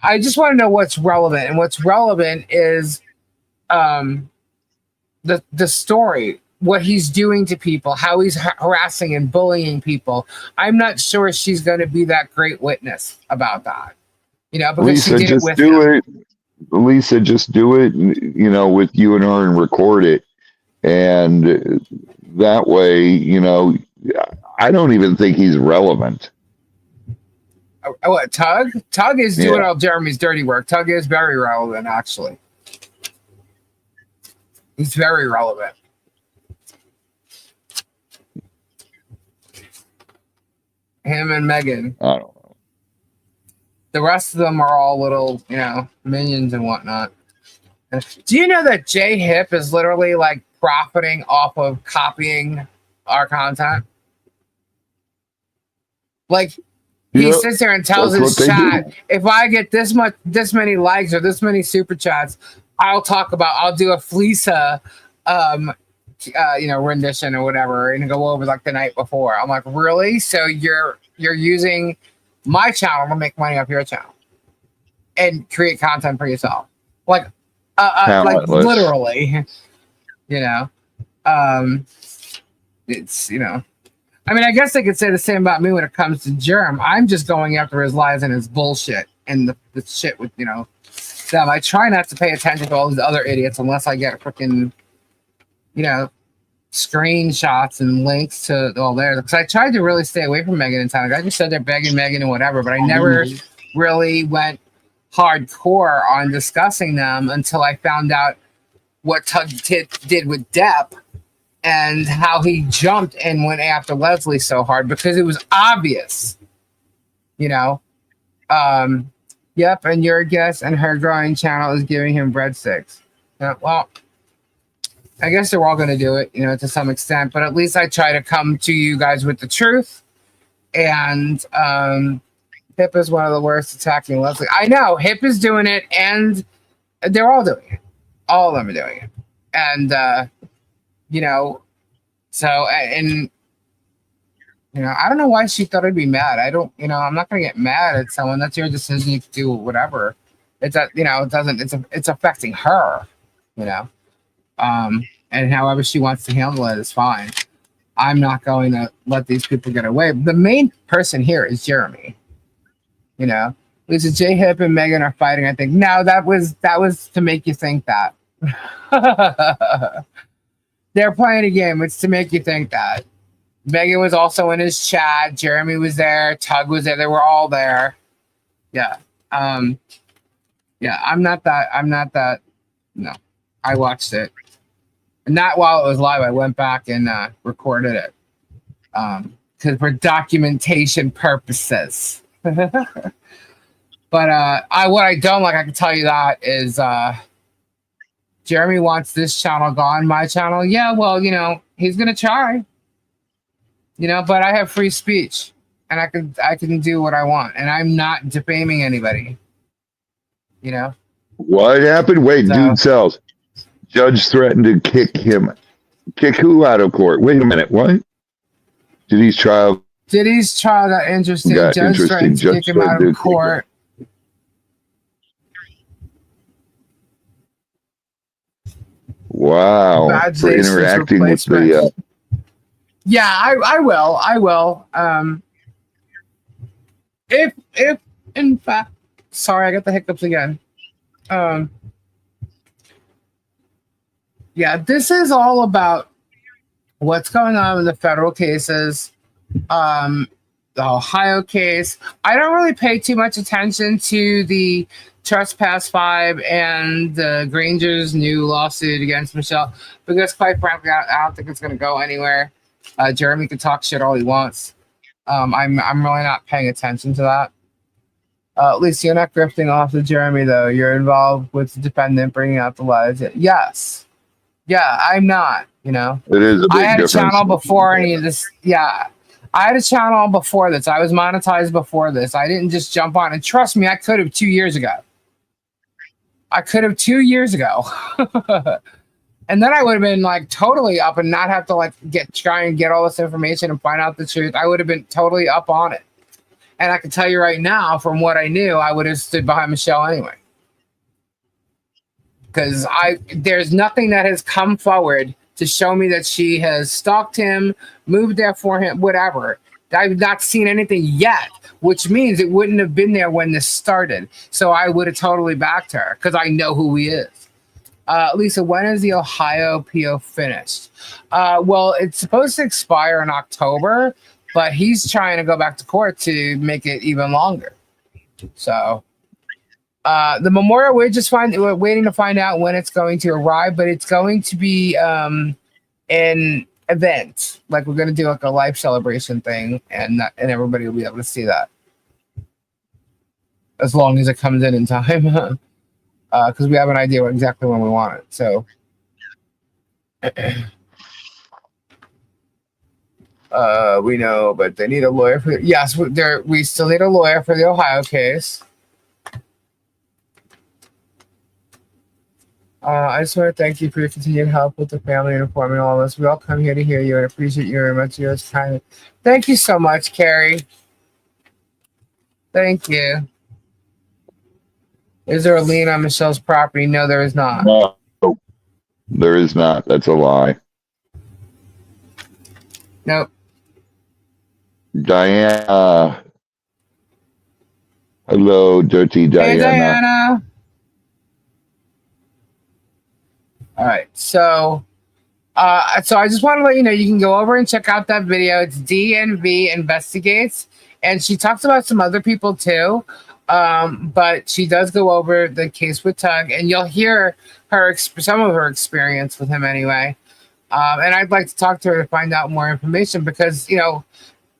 I just want to know what's relevant, and what's relevant is the story, what he's doing to people, how he's harassing and bullying people. I'm not sure she's going to be that great witness about that, because Lisa, she did just it with do him. it. Lisa, just do it, with you and her, and record it. And that way, I don't even think he's relevant. What, Tug? Tug is doing all Jeremy's dirty work. Tug is very relevant, actually. He's very relevant. Him and Megan. I don't know. The rest of them are all little, minions and whatnot. Do you know that J Hip is literally like profiting off of copying our content? Like he sits there and tells his chat, if I get this many likes or this many super chats, I'll do a Fleesa rendition or whatever and go over like the night before. I'm like, really? So you're using my channel to make money off your channel and create content for yourself. Like literally, it's, I mean, I guess they could say the same about me when it comes to Germ. I'm just going after his lies and his bullshit and the shit with, them. I try not to pay attention to all these other idiots unless I get freaking, screenshots and links to all there. Because I tried to really stay away from Megan and Tonic. I just said they're begging Megan and whatever, but I never really went hardcore on discussing them until I found out what Tug did with Depp. And how he jumped and went after Leslie so hard because it was obvious, Yep, and your guess and her growing channel is giving him breadsticks. Yeah, well, I guess they're all going to do it, to some extent. But at least I try to come to you guys with the truth. And Hip is one of the worst attacking Leslie. I know Hip is doing it, and they're all doing it. All of them are doing it, and. I don't know why she thought I'd be mad. I'm not going to get mad at someone. That's your decision. You can do whatever. It's it's affecting her, and however she wants to handle it is fine. I'm not going to let these people get away. The main person here is Jeremy, Lisa J Hip and Megan are fighting. I think no, that was to make you think that. They're playing a game. It's to make you think that. Megan was also in his chat. Jeremy was there. Tug was there. They were all there. Yeah. I'm not that. No. I watched it. Not while it was live. I went back and recorded it. Because for documentation purposes. But what I don't like, I can tell you that, is Jeremy wants this channel gone, my channel. Yeah, well, he's gonna try. But I have free speech, and I can do what I want, and I'm not defaming anybody. What happened? Wait, dude sells. Judge threatened to kick him. Kick who out of court? Wait a minute. What? Diddy's trial got interesting. Judge threatened to kick him out of court. Wow. For interacting with the yeah, I will. If in fact, sorry, I got the hiccups again. Yeah, this is all about what's going on in the federal cases. The Ohio case. I don't really pay too much attention to the Trespass 5 and the Granger's new lawsuit against Michelle, because quite frankly, I don't think it's going to go anywhere. Jeremy can talk shit all he wants. I'm really not paying attention to that. At least you're not grifting off of Jeremy, though. You're involved with the defendant bringing out the lies. Yes. Yeah, I'm not, It is a big I had difference. a channel before any of this. Yeah. I had a channel before this. I was monetized before this. I didn't just jump on. And trust me, I could have 2 years ago. And then I would have been like totally up and not have to try and get all this information and find out the truth. I would have been totally up on it. And I can tell you right now, from what I knew, I would have stood behind Michelle anyway. Because there's nothing that has come forward to show me that she has stalked him, moved there for him, whatever. I've not seen anything yet, which means it wouldn't have been there when this started. So I would have totally backed her because I know who he is. Lisa, when is the Ohio PO finished? Well, it's supposed to expire in October, but he's trying to go back to court to make it even longer. So the memorial, we're waiting to find out when it's going to arrive, but it's going to be in event. Like we're gonna do like a life celebration thing, and everybody will be able to see that as long as it comes in time. Because we have an idea exactly when we want it. So, we know, but they need a lawyer for. Yes, we still need a lawyer for the Ohio case. I just want to thank you for your continued help with the family and informing all of us. We all come here to hear you and appreciate you very much. Yours kind. Thank you so much, Carrie. Thank you. Is there a lien on Michelle's property? No, there is not. No, there is not. That's a lie. Nope. Diana. Hello, dirty Diana. Hey, Diana. All right, so I just want to let you know you can go over and check out that video. It's DNV Investigates, and she talks about some other people too, but she does go over the case with Tug, and you'll hear some of her experience with him anyway. And I'd like to talk to her to find out more information because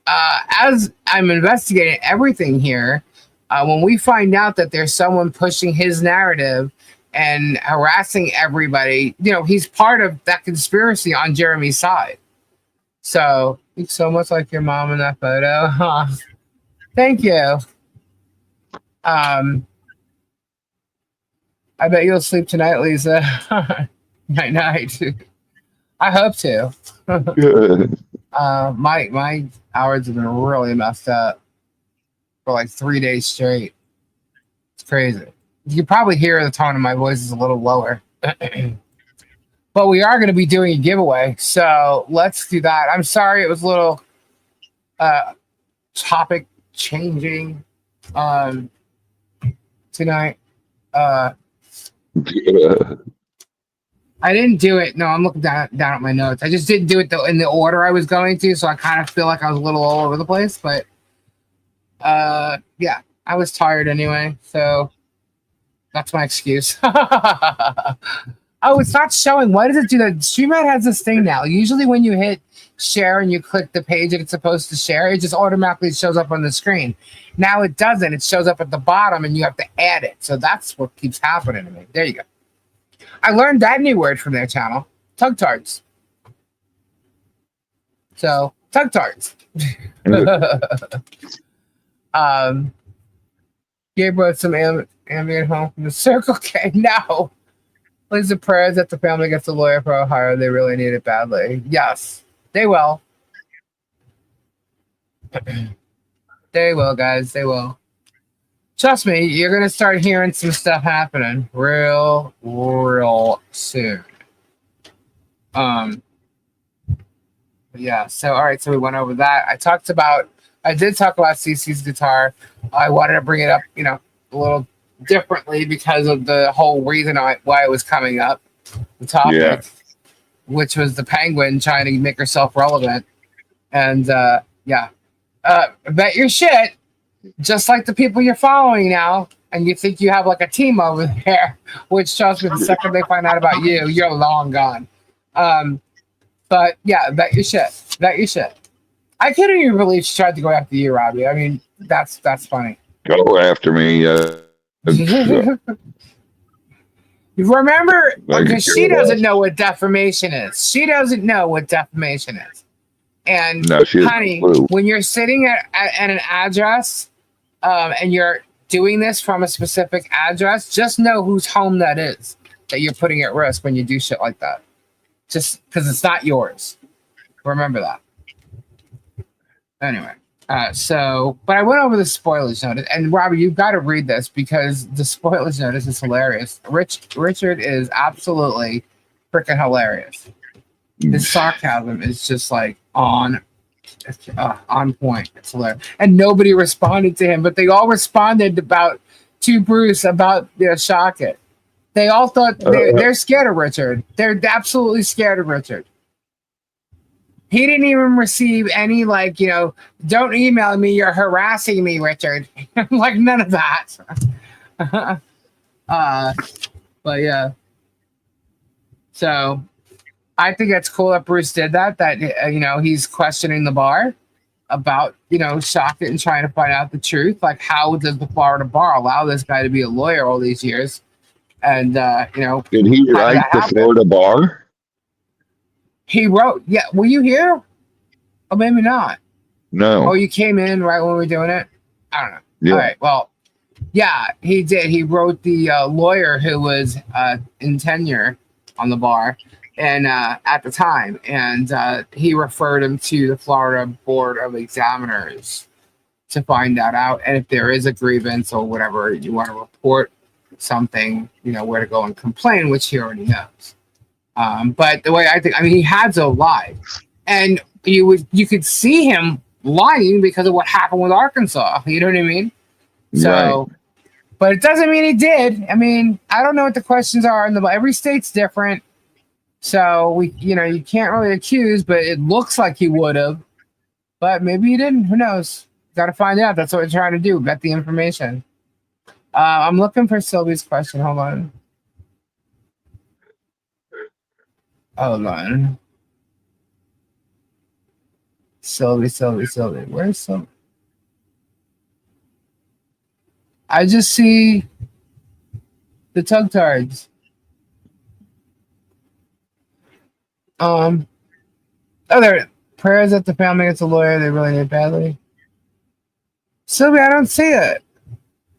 as I'm investigating everything here, when we find out that there's someone pushing his narrative and harassing everybody, he's part of that conspiracy on Jeremy's side. So he's so much like your mom in that photo. Huh. Thank you. I bet you'll sleep tonight, Lisa. Night night. I hope to. My hours have been really messed up for like 3 days straight. It's crazy. You can probably hear the tone of my voice is a little lower. But we are going to be doing a giveaway. So let's do that. I'm sorry it was a little topic changing tonight. I didn't do it. No, I'm looking down at my notes. I just didn't do it in the order I was going to. So I kind of feel like I was a little all over the place. But yeah, I was tired anyway. So that's my excuse. Oh, it's not showing. Why does it do that? StreamYard has this thing now. Usually when you hit share and you click the page that it's supposed to share, it just automatically shows up on the screen. Now it doesn't. It shows up at the bottom and you have to add it. So that's what keeps happening to me. There you go. I learned that new word from their channel. Tug tarts. So, tug tarts. Gabe brought some ambient home from the Circle K. No. Please the prayers that the family gets a lawyer for Ohio. They really need it badly. Yes, they will. They will, guys. They will. Trust me, you're going to start hearing some stuff happening real soon. Yeah, so, all right, so we went over that. I did talk about CC's guitar. I wanted to bring it up, a little differently because of the whole reason why it was coming up, the topic, which was the penguin trying to make herself relevant. And, bet your shit, just like the people you're following now, and you think you have like a team over there, which trust me, the second they find out about you, you're long gone. But yeah, bet your shit. Bet your shit. I couldn't even believe she tried to go after you, Robbie. I mean, that's funny. Go after me. You remember, because she doesn't know what defamation is. She doesn't know what defamation is. And no, honey, when you're sitting at an address and you're doing this from a specific address, just know whose home that is that you're putting at risk when you do shit like that. Just because it's not yours. Remember that. Anyway, but I went over the spoilage notice, and Robbie, you've got to read this because the spoilage notice is hilarious. Richard is absolutely freaking hilarious. His sarcasm is just like on point. It's hilarious. And nobody responded to him, but they all responded to Bruce about shock it. They all thought they're scared of Richard. They're absolutely scared of Richard. He didn't even receive any don't email me, you're harassing me, Richard. Like none of that. But yeah. So I think it's cool that Bruce did that. That he's questioning the bar about shock it and trying to find out the truth. Like, how does the Florida bar allow this guy to be a lawyer all these years? And Did he how did write that the happen? Florida bar? He wrote. Yeah, were you here? Or maybe not. No. Oh, you came in right when we were doing it? I don't know. Yeah. All right. Well, yeah, he did. He wrote the lawyer who was in tenure on the bar and at the time. And he referred him to the Florida Board of Examiners to find that out. And if there is a grievance or whatever, you want to report something, where to go and complain, which he already knows. But the way he had to lie. And you could see him lying because of what happened with Arkansas. You know what I mean? So, Right. but it doesn't mean he did. I mean, I don't know what the questions are. Every state's different. So you can't really accuse, but it looks like he would have. But maybe he didn't. Who knows? Got to find out. That's what we're trying to do. Get the information. I'm looking for Sylvie's question. Hold on. Sylvie. Where's Sylvie? I just see the tug tards. There. Prayers that the family gets a lawyer they really need badly. Sylvie, I don't see it.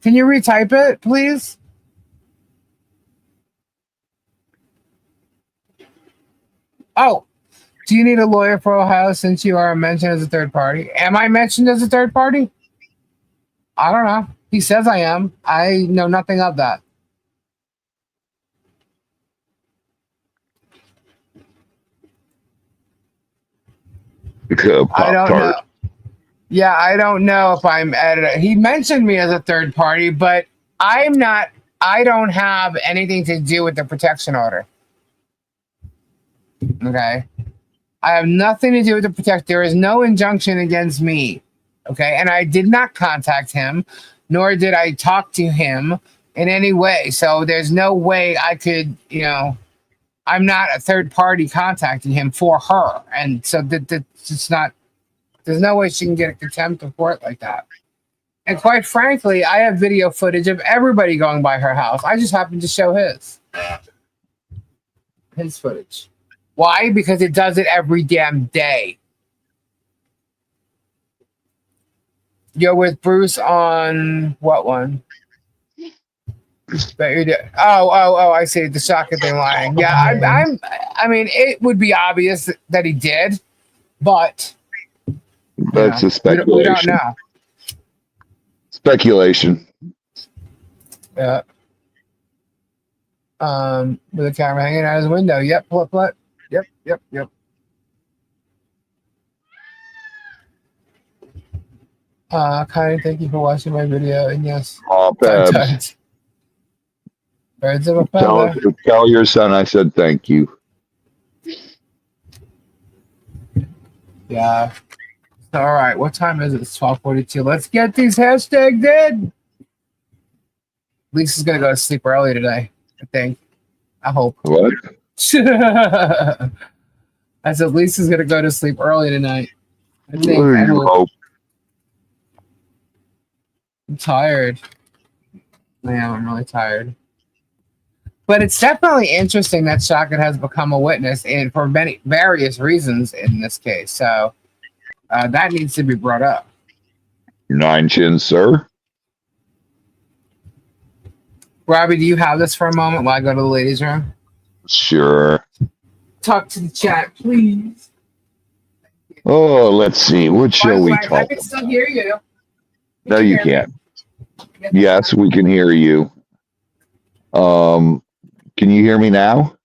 Can you retype it, please? Oh, do you need a lawyer for Ohio since you are mentioned as a third party? Am I mentioned as a third party? I don't know. He says I am. I know nothing of that. I don't know. Yeah, I don't know if I'm editor. He mentioned me as a third party, but I'm not. I don't have anything to do with the protection order. Okay. I have nothing to do with the protection. There is no injunction against me. Okay. And I did not contact him, nor did I talk to him in any way. So there's no way I could, I'm not a third party contacting him for her. And so that's just not, there's no way she can get a contempt report like that. And quite frankly, I have video footage of everybody going by her house. I just happened to show his footage. Why? Because it does it every damn day. You're with Bruce on what one? Oh, I see. The shotgun thing lying. Yeah, I mean, it would be obvious that he did, but that's a speculation. We don't know. Speculation. Yeah. With the camera hanging out his window. Yep. What? Yep. Connie, thank you for watching my video. And yes, Babs. Birds of a feather. Tell your son I said thank you. Yeah. All right. What time is it? It's 12:42. Let's get these hashtags in. Lisa's gonna go to sleep early today. I think. I hope. What? I said Lisa's gonna go to sleep early tonight. I think. I hope. I'm tired. I'm really tired. But it's definitely interesting that Shotgun has become a witness, and for various reasons in this case. So that needs to be brought up. 9 chins, sir. Robbie, do you have this for a moment while I go to the ladies' room? Sure. Talk to the chat, please. Oh, let's see. What shall we talk about? I can still hear you. No, you can't. Yes, we can hear you. Can you hear me now?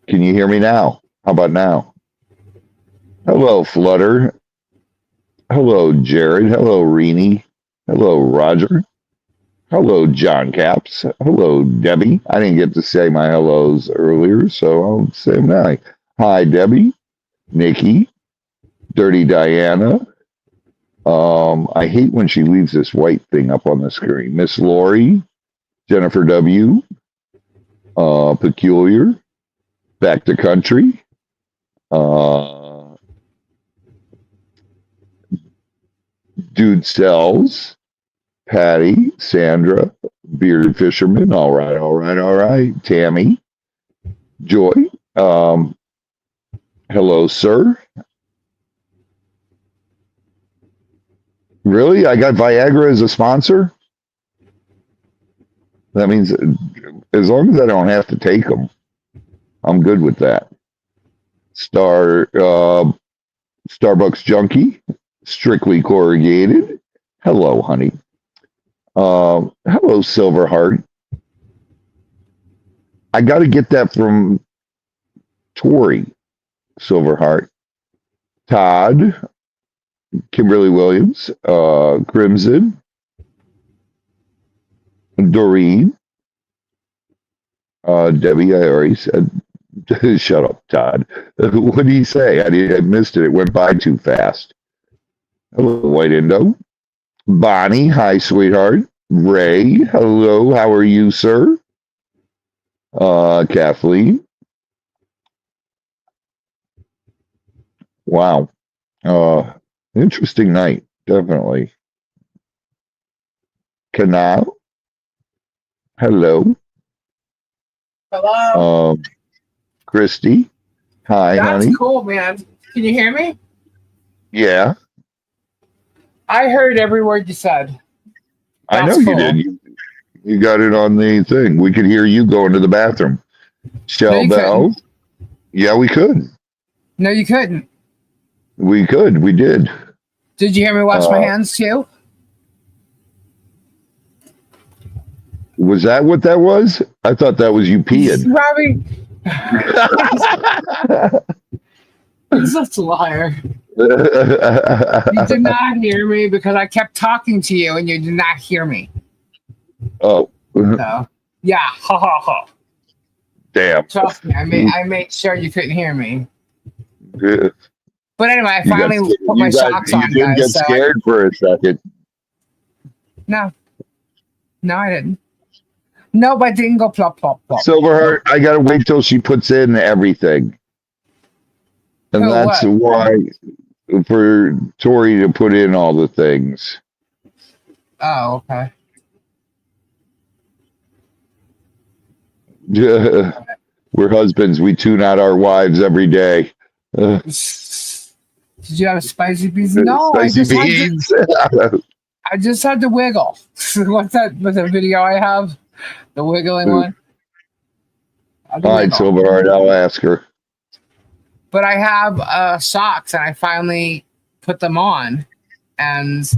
Can you hear me now? How about now? Hello, Flutter. Hello, Jared. Hello, Renee. Hello, Roger. Hello, John Caps. Hello, Debbie. I didn't get to say my hellos earlier, so I'll say them now. Hi, Debbie. Nikki. Dirty Diana. I hate when she leaves this white thing up on the screen. Miss Lori. Jennifer W. Peculiar. Back to Country. Dude Sells, Patty, Sandra, Bearded Fisherman. All right, all right, all right. Tammy, Joy. Hello, sir. Really? I got Viagra as a sponsor? That means as long as I don't have to take them, I'm good with that. Starbucks Junkie, Strictly Corrugated. Hello, honey. Hello, Silverheart. I got to get that from Tori, Silverheart. Todd, Kimberly Williams, Crimson, Doreen, Debbie, I already said. Shut up, Todd. What did he say? I missed it. It went by too fast. Hello, White Indo. Bonnie, hi, sweetheart. Ray, hello, how are you, sir? Kathleen. Wow. Interesting night, definitely. Canal. Hello. Hello. Christy. Hi, That's honey. cool, man. Can you hear me? Yeah, I heard every word you said. I know That's you cool. did. You got it on the thing. We could hear you going to the bathroom. Shell you Bell. couldn't. Yeah, we could. No, you couldn't. We could. We did. Did you hear me wash my hands too? Was that what that was? I thought that was you peeing. Robbie, you're such a liar. You did not hear me because I kept talking to you and you did not hear me. Oh, So, yeah, ha ha ha. damn. Trust me, I made sure you couldn't hear me. You But anyway, I got finally scared. put my socks on, You did guys. get So scared for a second. no, I didn't. Nope, I didn't go plop plop plop. Silverheart, I gotta wait till she puts in everything. And Oh, that's what? why for Tori to put in all the things. Oh, okay. We're husbands. We tune out our wives every day. Did you have a spicy beans? No, Spicy beans. I just had to wiggle. What's that? What's that video I have? The wiggling one. All right, Silverheart, I'll ask her. But I have socks, and I finally put them on, and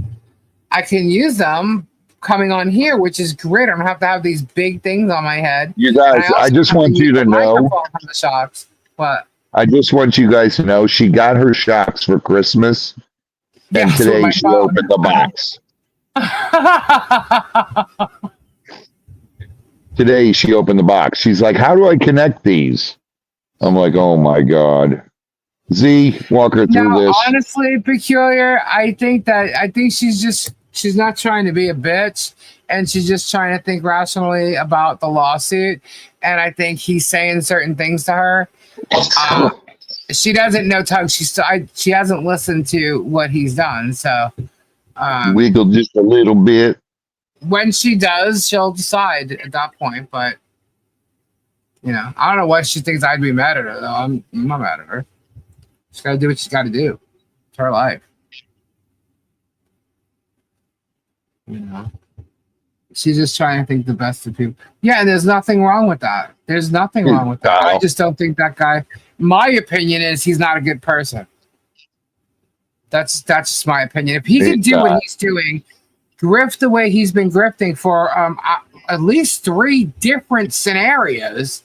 I can use them coming on here, which is great. I don't have to have these big things on my head. You guys, I just want you to know. From the socks, but I just want you guys to know she got her shocks for Christmas, and yeah, today she opened the box. Today she opened the box. She's like, "How do I connect these?" I'm like, "Oh my god." Z, walk her through this. Honestly, Peculiar, I think she's not trying to be a bitch, and she's just trying to think rationally about the lawsuit. And I think he's saying certain things to her. She doesn't know Tug. She hasn't listened to what he's done. So wiggle just a little bit. When she does, she'll decide at that point. But I don't know why she thinks I'd be mad at her. Though I'm not mad at her. She's got to do what she's got to do. It's her life. She's just trying to think the best of people. Yeah, and there's nothing wrong with that. There's nothing wrong with that. I just don't think that guy. My opinion is he's not a good person. That's just my opinion. If he can do what he's doing, grift the way he's been grifting for at least 3 different scenarios.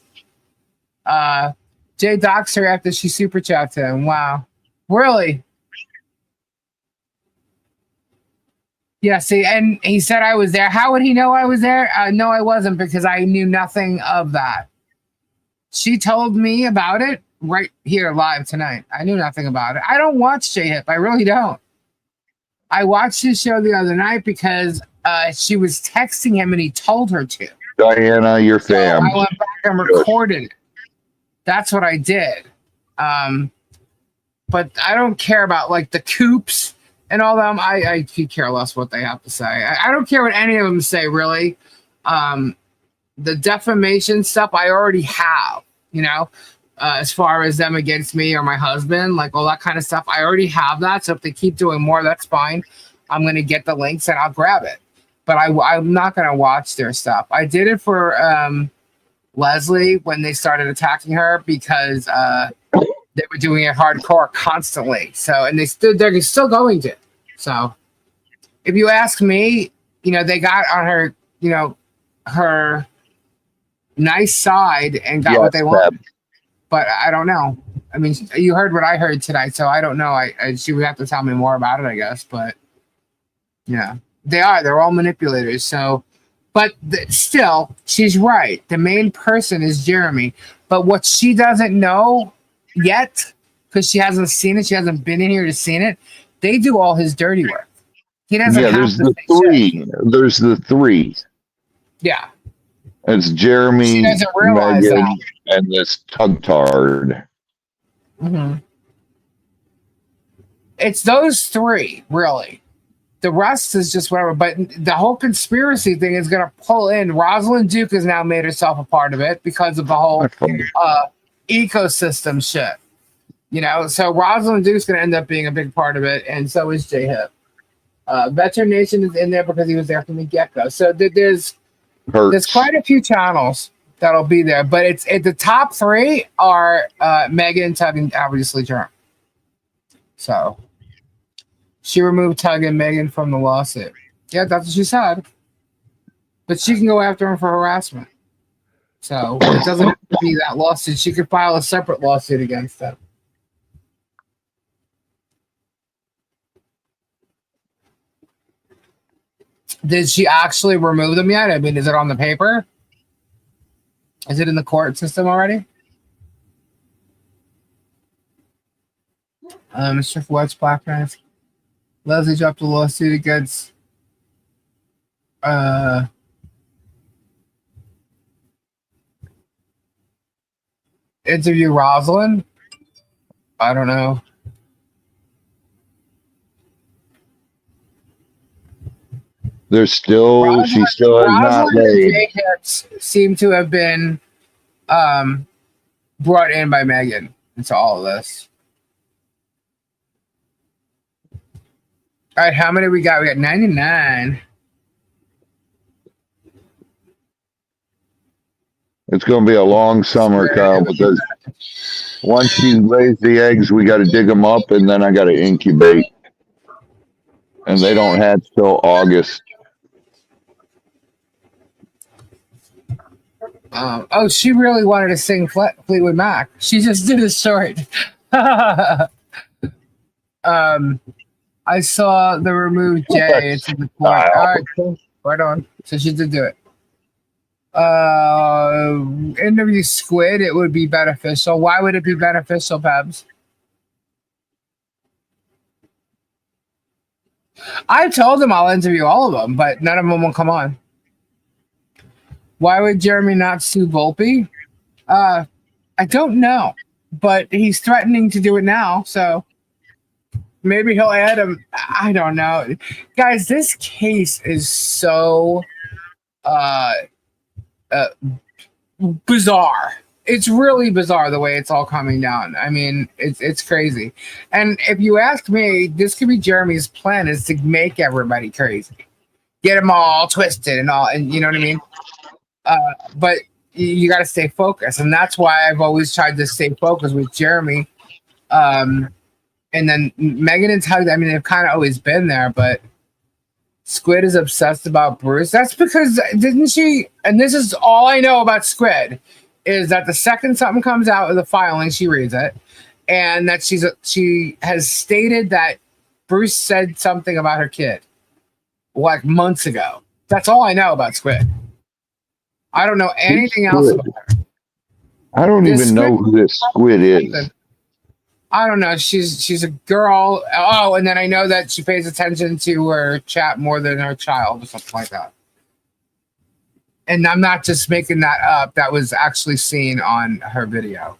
Jay doxed her after she super chat to him. Wow. Really? Yeah, see, and he said I was there. How would he know I was there? No, I wasn't, because I knew nothing of that. She told me about it right here live tonight. I knew nothing about it. I don't watch J-Hip. I really don't. I watched his show the other night because she was texting him and he told her to. Diana, your fam. I went back and recorded it. That's what I did. but I don't care about like the coops and all them. I could care less what they have to say. I don't care what any of them say, really. The defamation stuff I already have, you know, as far as them against me or my husband, like all that kind of stuff. I already have that. So if they keep doing more, that's fine. I'm going to get the links and I'll grab it. But I'm not going to watch their stuff. I did it for Leslie when they started attacking her because they were doing it hardcore constantly. So, and they're still going to. So if you ask me, you know, they got on her, you know, her nice side and got what they wanted. But I don't know. I mean, you heard what I heard tonight, so I don't know. She would have to tell me more about it, I guess. But yeah, they're all manipulators. So, but still, she's right. The main person is Jeremy. But what she doesn't know yet, because she hasn't seen it, she hasn't been in here to see it, they do all his dirty work. He doesn't have there's to the say three. shit. There's the three. Yeah. It's Jeremy, She doesn't realize Megan, that. and this tugtard. Mm-hmm. It's those three, really. The rest is just whatever. But the whole conspiracy thing is going to pull in. Rosalind Duke has now made herself a part of it because of the whole ecosystem shit. You know, so Rosalind Duke's going to end up being a big part of it, and so is J Hip. Veteran Nation is in there because he was there from the get-go. So there's quite a few channels that'll be there, but it's the top three are Megan, Tug, and obviously Jerm. So she removed Tug and Megan from the lawsuit. Yeah, that's what she said. But she can go after him for harassment. So it doesn't have to be that lawsuit. She could file a separate lawsuit against them. Did she actually remove them yet? I mean, is it on the paper? Is it in the court system already? Mr. Fletch, Black Knives. Leslie dropped a lawsuit against interview Rosalind. I don't know. She still has not laid. And seem to have been brought in by Megan into all of this. All right, how many we got? We got 99. It's going to be a long summer, Kyle, because once she lays the eggs, we got to dig them up, and then I got to incubate. And they don't hatch till August. She really wanted to sing Fleetwood Mac. She just did a short. I saw the removed Jay. It's in the court. All right, cool. Right on. So she did do it. Interview Squid. It would be beneficial. Why would it be beneficial, Pebs? I told them I'll interview all of them, but none of them will come on. Why would Jeremy not sue Volpe? I don't know, but he's threatening to do it now, so maybe he'll add him. I don't know. Guys, this case is so bizarre. It's really bizarre the way it's all coming down. I mean, it's crazy. And if you ask me, this could be Jeremy's plan, is to make everybody crazy. Get them all twisted and all, and you know what I mean? But you got to stay focused, and that's why I've always tried to stay focused with Jeremy. And then Megan and Tug, I mean, they've kind of always been there, but Squid is obsessed about Bruce. That's because, didn't she? And this is all I know about Squid, is that the second something comes out of the filing, she reads it, and that she has stated that Bruce said something about her kid like months ago. That's all I know about Squid. I don't know anything else about her. I don't even know who this Squid is. I don't know. She's a girl. Oh, and then I know that she pays attention to her chat more than her child or something like that. And I'm not just making that up. That was actually seen on her video.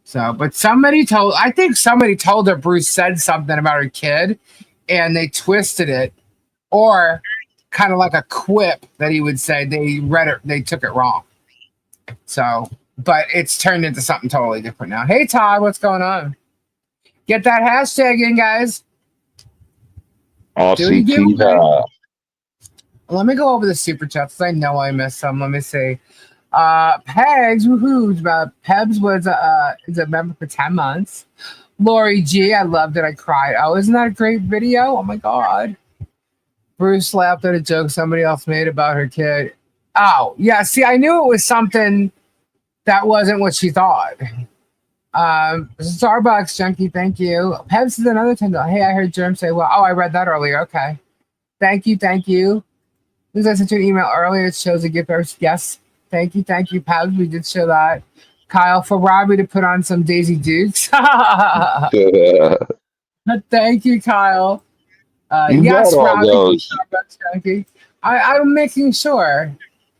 So, but I think somebody told her Bruce said something about her kid and they twisted it, or kind of like a quip that he would say. They read it, they took it wrong. So, but it's turned into something totally different now. Hey, Todd, what's going on? Get that hashtag in, guys. Aussie Let me go over the super chats. I know I missed some. Let me see. Pegs, woohoo! Pebs is a member for 10 months. Lori G, I loved it. I cried. Oh, isn't that a great video? Oh my god. Bruce laughed at a joke somebody else made about her kid. Oh, yeah. See, I knew it was something that wasn't what she thought. Starbucks junkie, thank you. Pebs is another $10. Hey, I heard Jerm say, well, oh, I read that earlier. Okay. Thank you. Because I sent you an email earlier. It shows a gift. Yes. Thank you, Pebs. We did show that. Kyle, for Robbie to put on some Daisy Dukes. Thank you, Kyle. Yes, Robbie. I'm making sure.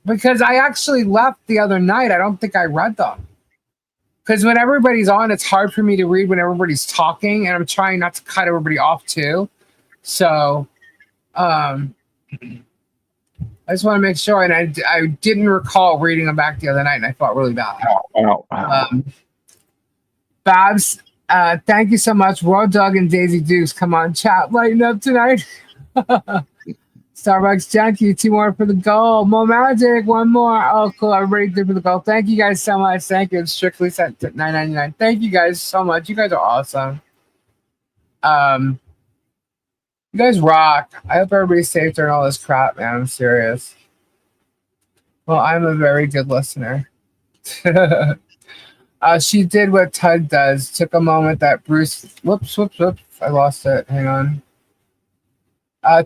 Because I actually left the other night. I don't think I read them. Because when everybody's on, it's hard for me to read when everybody's talking. And I'm trying not to cut everybody off, too. So, I just want to make sure, and I didn't recall reading them back the other night, and I felt really bad. Babs, thank you so much. Raw Dog and Daisy Dukes, come on, chat, lighten up tonight. Starbucks Junkie, 2 more for the goal. MoMagic, 1 more. Oh, cool. Everybody did for the goal. Thank you guys so much. Thank you. It's strictly sent to $9.99. Thank you guys so much. You guys are awesome. You guys rock. I hope everybody's safe during all this crap, man. I'm serious. Well, I'm a very good listener. She did what Tug does. Took a moment that Bruce... Whoops. I lost it. Hang on.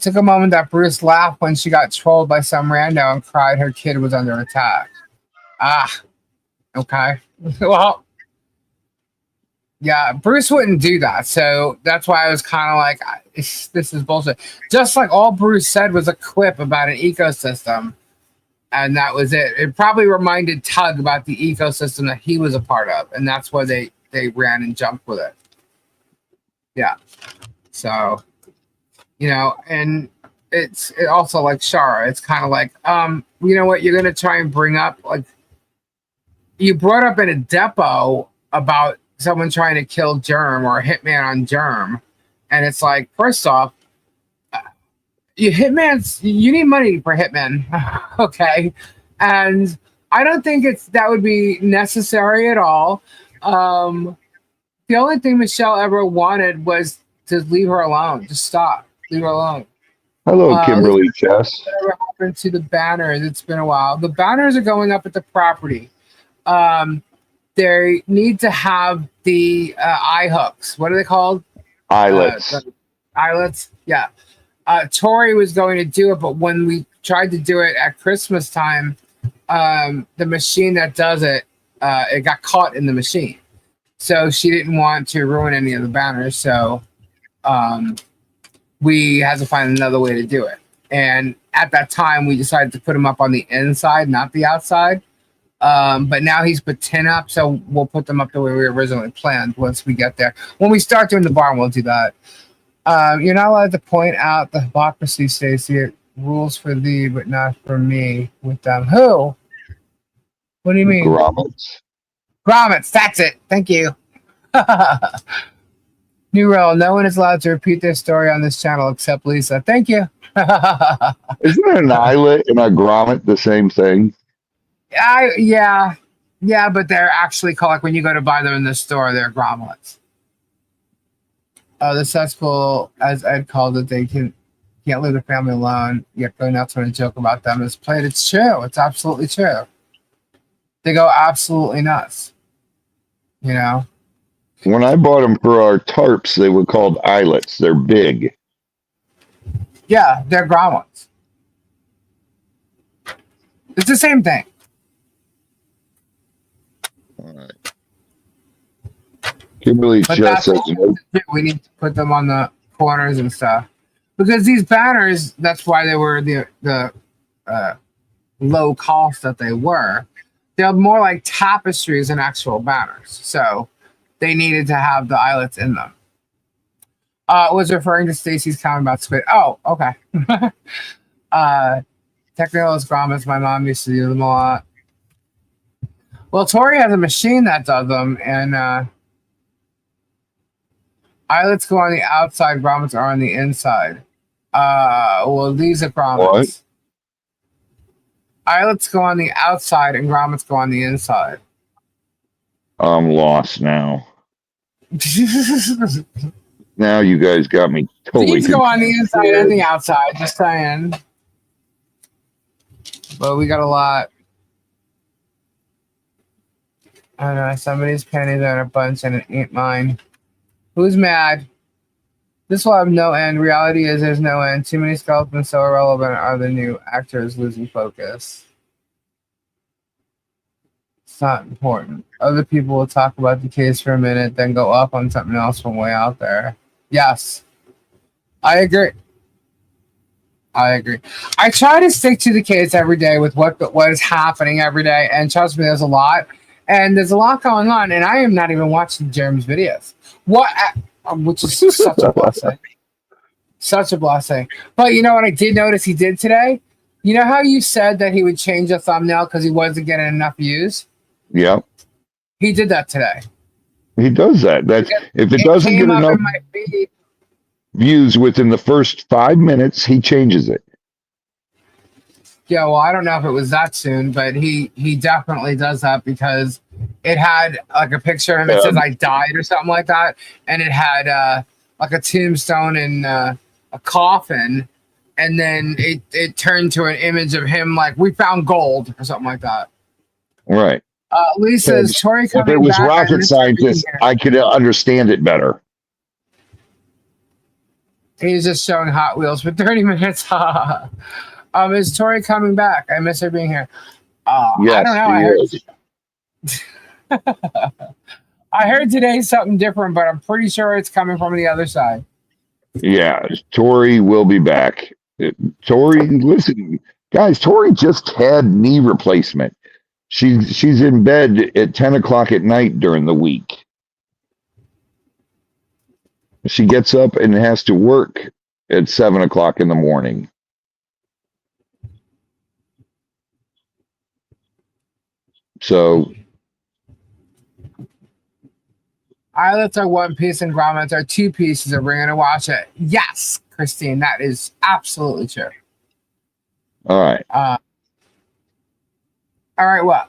Took a moment that Bruce laughed when she got trolled by some rando and cried her kid was under attack. Okay. Well... Yeah, Bruce wouldn't do that. So that's why I was kind of like, this is bullshit. Just like all Bruce said was a quip about an ecosystem. And that was it. It probably reminded Tug about the ecosystem that he was a part of. And that's why they ran and jumped with it. Yeah. So, and it also like Shara. It's kind of like, you know what? You're going to try and bring up, like, you brought up in a Depo about someone trying to kill Germ or a hitman on Germ. And it's like, first off, you need money for hitmen. Okay. And I don't think that would be necessary at all. The only thing Michelle ever wanted was to leave her alone. Just stop. Leave her alone. Hello, Kimberly Chess. Whatever happened to the banners? It's been a while. The banners are going up at the property. They need to have the eye hooks. What are they called? Eyelets. Eyelets. Yeah. Tori was going to do it, but when we tried to do it at Christmas time, the machine that does it, it got caught in the machine. So she didn't want to ruin any of the banners. So we had to find another way to do it. And at that time, we decided to put them up on the inside, not the outside. But now he's put 10 up, so we'll put them up the way we originally planned once we get there. When we start doing the barn, we'll do that. You're not allowed to point out the hypocrisy, Stacey. It rules for thee, but not for me with them. Who? What do you mean? Grommets, that's it. Thank you. New rule. No one is allowed to repeat their story on this channel except Lisa. Thank you. Isn't an eyelet and a grommet the same thing? Yeah, but they're actually called, like when you go to buy them in the store, they're grommets. The cesspool, as Ed called it, they can't leave the family alone. Yet go nuts when a joke about them is played. It's true. It's absolutely true. They go absolutely nuts. When I bought them for our tarps, they were called eyelets. They're big. Yeah, they're grommets. It's the same thing. All right. Kimberly just says we need to put them on the corners and stuff because these banners. That's why they were the low cost that they were. They're more like tapestries than actual banners. So they needed to have the eyelets in them. Was referring to Stacy's comment about squid. Oh, okay. Technicolor's grommets, my mom used to do them a lot. Well, Tori has a machine that does them, and eyelets go on the outside, grommets are on the inside. Well, these are grommets. What? Eyelets go on the outside, and grommets go on the inside. I'm lost now. Now you guys got me totally These go on the inside and the outside, just saying. But we got a lot. I don't know, somebody's panties are in a bunch and it ain't mine. Who's mad? This will have no end. Reality is there's no end. Too many skeletons so irrelevant are the new actors losing focus. It's not important. Other people will talk about the case for a minute, then go up on something else from way out there. Yes. I agree. I try to stick to the case every day with what is happening every day, and trust me, there's a lot. And there's a lot going on, and I am not even watching Jerves' videos. Which is such a blessing. Such a blessing. But you know what I did notice he did today? You know how you said that he would change the thumbnail because he wasn't getting enough views? Yeah. He did that today. He does that. If it doesn't get enough views within the first 5 minutes, he changes it. Yeah, well, I don't know if it was that soon, but he definitely does that because it had like a picture of him that says I died or something like that, and it had like a tombstone and a coffin, and then it turned to an image of him like we found gold or something like that. Right. Lisa's Tori coming if it was back, rocket scientist, I could understand it better. He's just showing Hot Wheels for 30 minutes. Is Tori coming back? I miss her being here. Yes, I don't know. I heard today something different, but I'm pretty sure it's coming from the other side. Yeah, Tori will be back. Tori, listen, guys, Tori just had knee replacement. She's in bed at 10 o'clock at night during the week. She gets up and has to work at 7 o'clock in the morning. So eyelets are one piece and grommets are two pieces. We're going to watch it. Yes, Christine, that is absolutely true. All right. All right, what?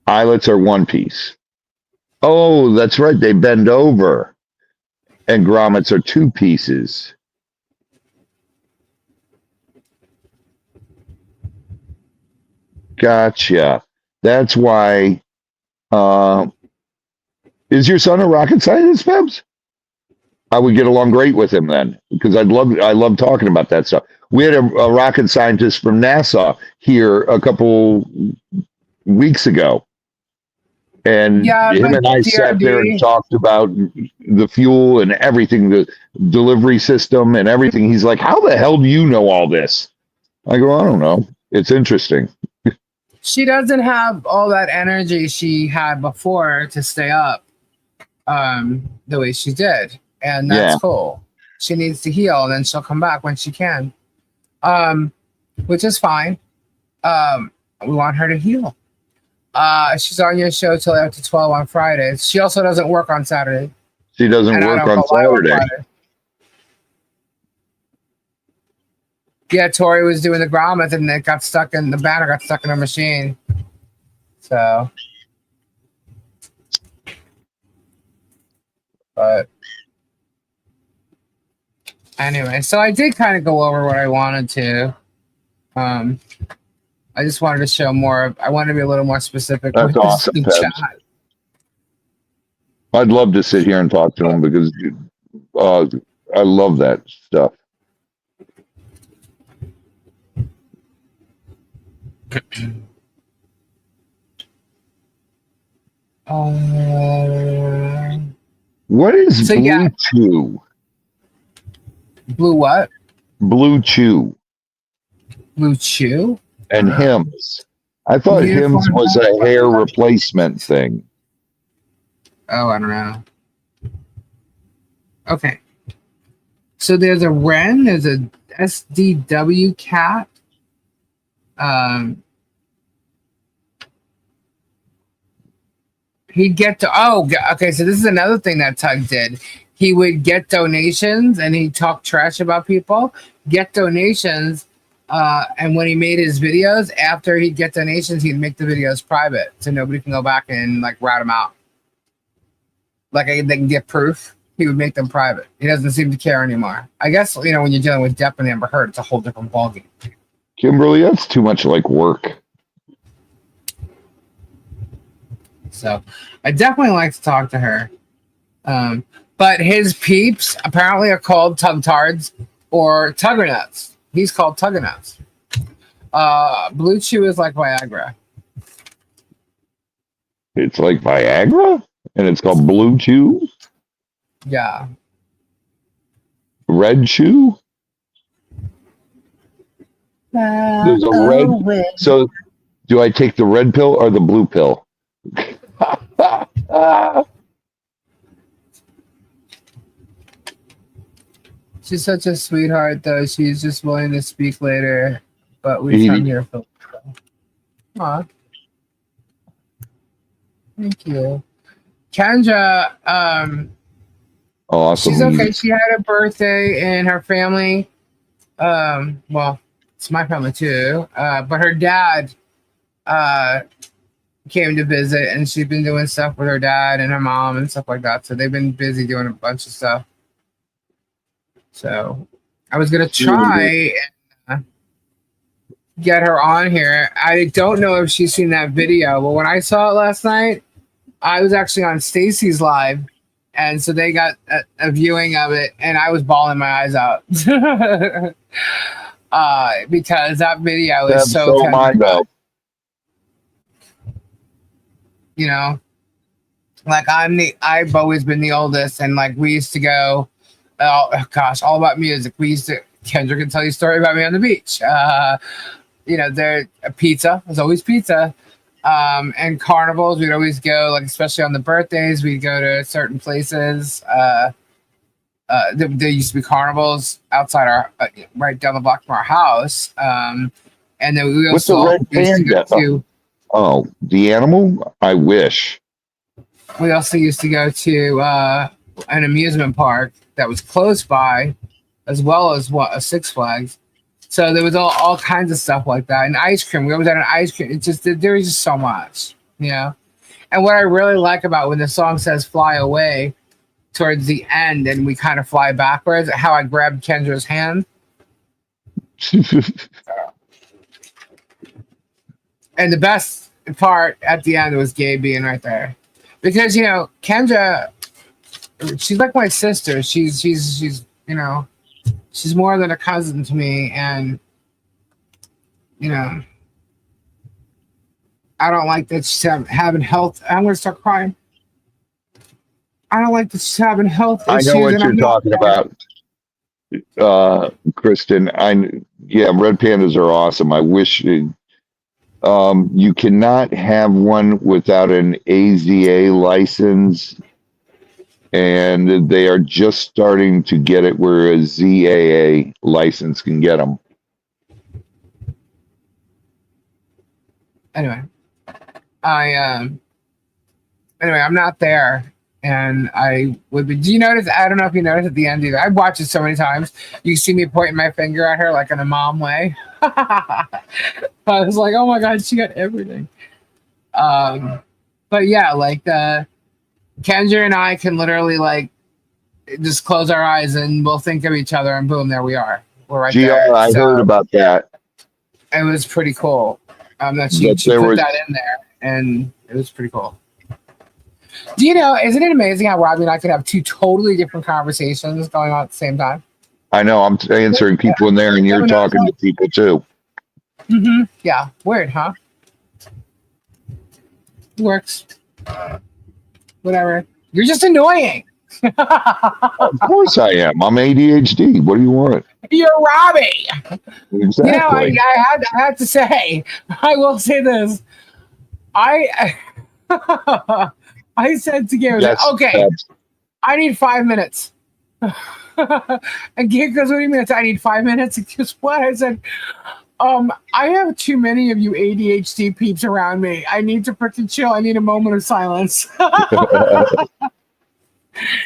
Eyelets are one piece. Oh, that's right. They bend over. And grommets are two pieces. Gotcha. That's why. Is your son a rocket scientist, Pebs? I would get along great with him then, because I love talking about that stuff. We had a rocket scientist from NASA here a couple weeks ago, and him and I sat there and talked about the fuel and everything, the delivery system and everything. He's like, "How the hell do you know all this?" I go, "I don't know. It's interesting." She doesn't have all that energy she had before to stay up the way she did. And that's cool. She needs to heal, and then she'll come back when she can, which is fine. We want her to heal. She's on your show till after 12 on Fridays. She also doesn't work on Saturday. She doesn't work on Saturday. Yeah, Tori was doing the grommets, and it got stuck in the banner, got stuck in her machine. So, but anyway, so I did kind of go over what I wanted to. I just wanted to show more. I wanted to be a little more specific. That's awesome, Pebs. I'd love to sit here and talk to him because I love that stuff. What is Blue Chew? Blue what? Blue Chew. Blue Chew? And Hims. I thought Hims was a hair replacement thing. Oh, I don't know. Okay. So there's a Wren, there's a SDW cat. He'd get to okay, so this is another thing that Tug did. He would get donations and he'd talk trash about people, get donations, and when he made his videos, after he'd get donations, he'd make the videos private so nobody can go back and like rat him out. Like they can get proof. He would make them private. He doesn't seem to care anymore. I guess, when you're dealing with Depo and Amber Heard, it's a whole different ballgame. Kimberly, that's too much like work. So I definitely like to talk to her. But his peeps apparently are called Tugtards or Tuggernuts. He's called Tuggernuts. Blue Chew is like Viagra. It's like Viagra? And it's called Blue Chew? Yeah. Red Chew? There's a red. So do I take the red pill or the blue pill? She's such a sweetheart, though. She's just willing to speak later, but we come here for. Aw. Thank you. Kendra, awesome. she's okay. She had a birthday and her family. Well, it's my family too. But her dad came to visit, and she's been doing stuff with her dad and her mom and stuff like that. So they've been busy doing a bunch of stuff. So I was gonna try and get her on here. I don't know if she's seen that video, but when I saw it last night, I was actually on Stacy's live, and so they got a viewing of it, and I was bawling my eyes out because that video is so tender. Like I've always been the oldest, and like we used to go, oh gosh, all about music. Kendra can tell you a story about me on the beach. There pizza. There's always pizza. And carnivals, we'd always go, like especially on the birthdays, we'd go to certain places. There used to be carnivals outside our right down the block from our house. And then we also used to go to. Oh, the animal? I wish. We also used to go to an amusement park that was close by, as well as a Six Flags. So there was all kinds of stuff like that. And ice cream. We always had an ice cream. It's just there was just so much, And what I really like about when the song says "Fly Away" towards the end, and we kind of fly backwards, how I grabbed Kendra's hand. And the best part at the end was Gabe being right there, because Kendra, she's like my sister. She's she's more than a cousin to me, and I don't like that she's having health. I'm gonna start crying. I don't like that she's having health issues. I know what you're talking about, Kristen. Red pandas are awesome. I wish you cannot have one without an AZA license, and they are just starting to get it where a ZAA license can get them. Anyway, I'm not there, and I would be. Do you notice? I don't know if you noticed at the end either. I've watched it so many times. You see me pointing my finger at her like in a mom way. I was like, oh my god, she got everything. But yeah, like Kendra and I can literally like just close our eyes and we'll think of each other, and boom, there we are. We're right there. I heard about that. It was pretty cool. That she put that in there, and it was pretty cool. Do you know? Isn't it amazing how Robbie and I could have two totally different conversations going on at the same time? I know. I'm answering people in there, and you're talking to people too. Mm-hmm. Yeah. Weird, huh? Works. Whatever. You're just annoying. Of course I am. I'm ADHD. What do you want? You're Robbie. Exactly. I had to say. I will say this. I said to Gary, Yes, okay, I need 5 minutes. And Gary goes, what do you mean? I need 5 minutes. And guess what? I said, I have too many of you ADHD peeps around me. I need to freaking chill. I need a moment of silence.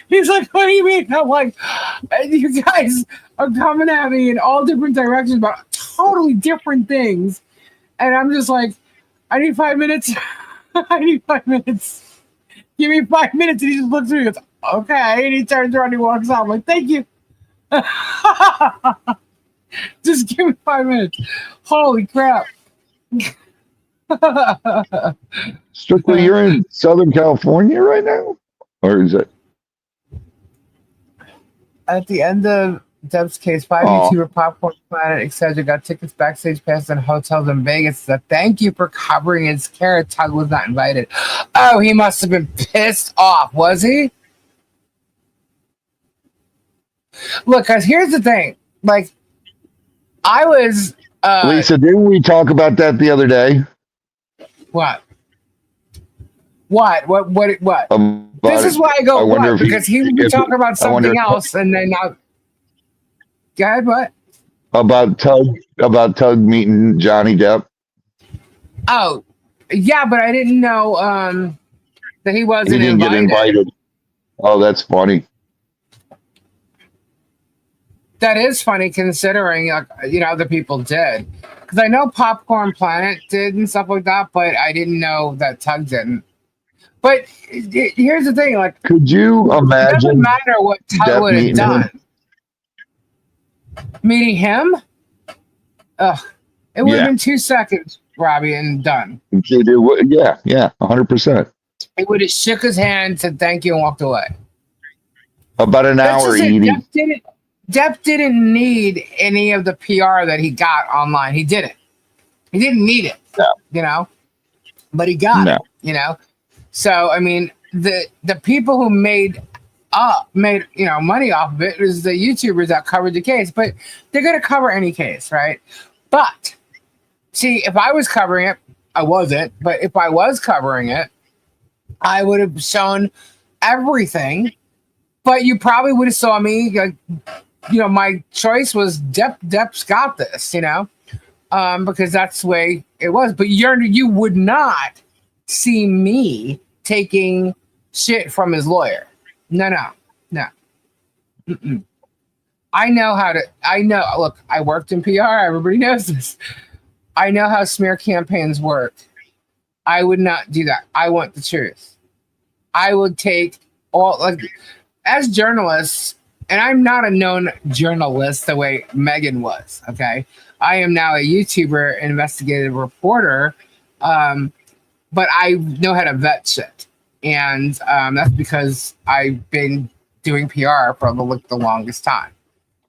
He's like, what do you mean? I'm like, you guys are coming at me in all different directions about totally different things. And I'm just like, I need 5 minutes. I need 5 minutes. Give me 5 minutes. And he just looks at me and goes, okay. And he turns around and he walks out. I'm like, thank you. Just give me 5 minutes. Holy crap. Strictly, you're in Southern California right now? Or is it? At the end of Deb's case, 5 YouTuber, Popcorn Planet, etc., got tickets, backstage passes, and hotels in Vegas. So thank you for covering his care. Tug was not invited. Oh, he must have been pissed off, was he? Look, guys, here's the thing. Like, I was... Lisa, didn't we talk about that the other day? What? This is why I go, what? Because he would be talking about something else, and then I'll... Go ahead, what? About Tug meeting Johnny Depp. Oh, yeah, but I didn't know that he wasn't He didn't get invited. Oh, that's funny. That is funny considering, other people did. Because I know Popcorn Planet did and stuff like that, but I didn't know that Tug didn't. But here's the thing, like, could you imagine? It doesn't matter what Tug would have done. Meeting him? Ugh. It would have been 2 seconds, Robbie, and done. Yeah, 100%. He would have shook his hand, said thank you, and walked away. About an hour eating. Depp didn't need any of the PR that he got online. He didn't. He didn't need it, but he got it, So, I mean, the people who made money off of it is the YouTubers that covered the case, but they're going to cover any case, right? But see, if I was covering it, I wasn't, but if I was covering it, I would have shown everything, but you probably would have saw me, my choice was Depp's got this, because that's the way it was, but you would not see me taking shit from his lawyer. No. Mm-mm. Look, I worked in PR. Everybody knows this. I know how smear campaigns work. I would not do that. I want the truth. I would take as journalists, and I'm not a known journalist the way Megan was, okay? I am now a YouTuber, investigative reporter, but I know how to vet shit. And that's because I've been doing PR for the longest time,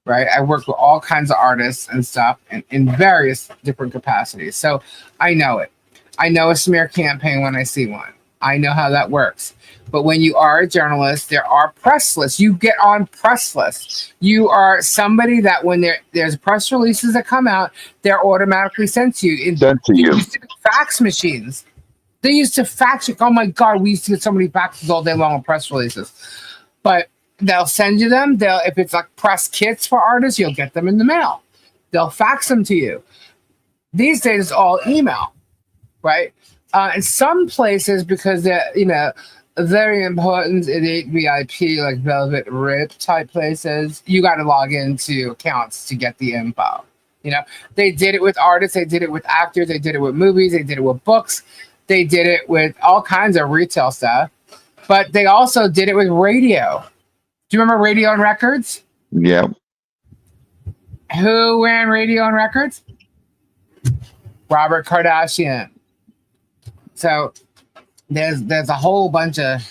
right? I work with all kinds of artists and stuff in various different capacities. So I know it. I know a smear campaign when I see one. I know how that works. But when you are a journalist, there are press lists. You get on press lists. You are somebody that when there's press releases that come out, they're automatically sent to you. Fax machines. They used to fax check. Oh my God, we used to get so many faxes all day long on press releases. But they'll send you them. If it's like press kits for artists, you'll get them in the mail. They'll fax them to you. These days, it's all email, right? In some places, because they're, very important elite VIP, like Velvet Rip type places, you got to log into accounts to get the info. They did it with artists. They did it with actors. They did it with movies. They did it with books. They did it with all kinds of retail stuff, but they also did it with radio. Do you remember Radio and Records? Yeah. Who ran Radio and Records? Robert Kardashian. So there's a whole bunch of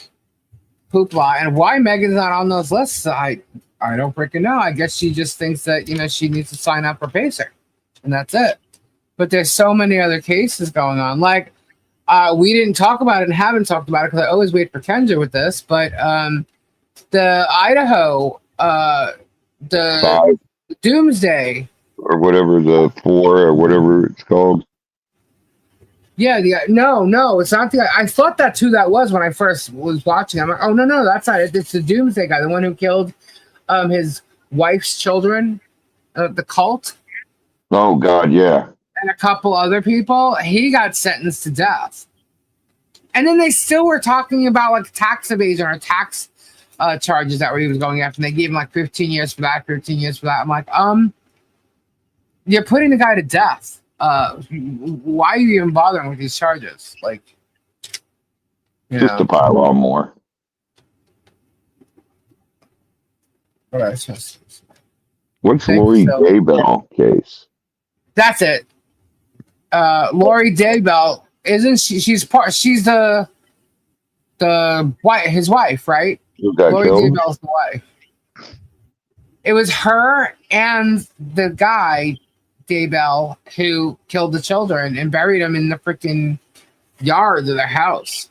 hoopla, and why Megan's not on those lists, I don't freaking know. I guess she just thinks that she needs to sign up for Pacer, and that's it. But there's so many other cases going on, like. We didn't talk about it and haven't talked about it because I always wait for Kendra with this, but the Idaho, the 5 Doomsday or whatever, the 4 or whatever it's called. Yeah, no, it's not the. I thought that's who that was when I first was watching. I'm like, oh no, that's not it. It's the Doomsday guy, the one who killed his wife's children, the cult, Oh God, yeah. and a couple other people. He got sentenced to death, and then they still were talking about like tax evasion or tax charges that he was going after. And they gave him like 15 years for that, 15 years for that. I'm like, you're putting the guy to death. Why are you even bothering with these charges? Like, Just to pile on more. What's Lori Daybell case? That's it. Lori Daybell, isn't she? She's the wife, his wife, right? Who got Lori killed? Daybell's the wife. It was her and the guy Daybell who killed the children and buried them in the freaking yard of their house.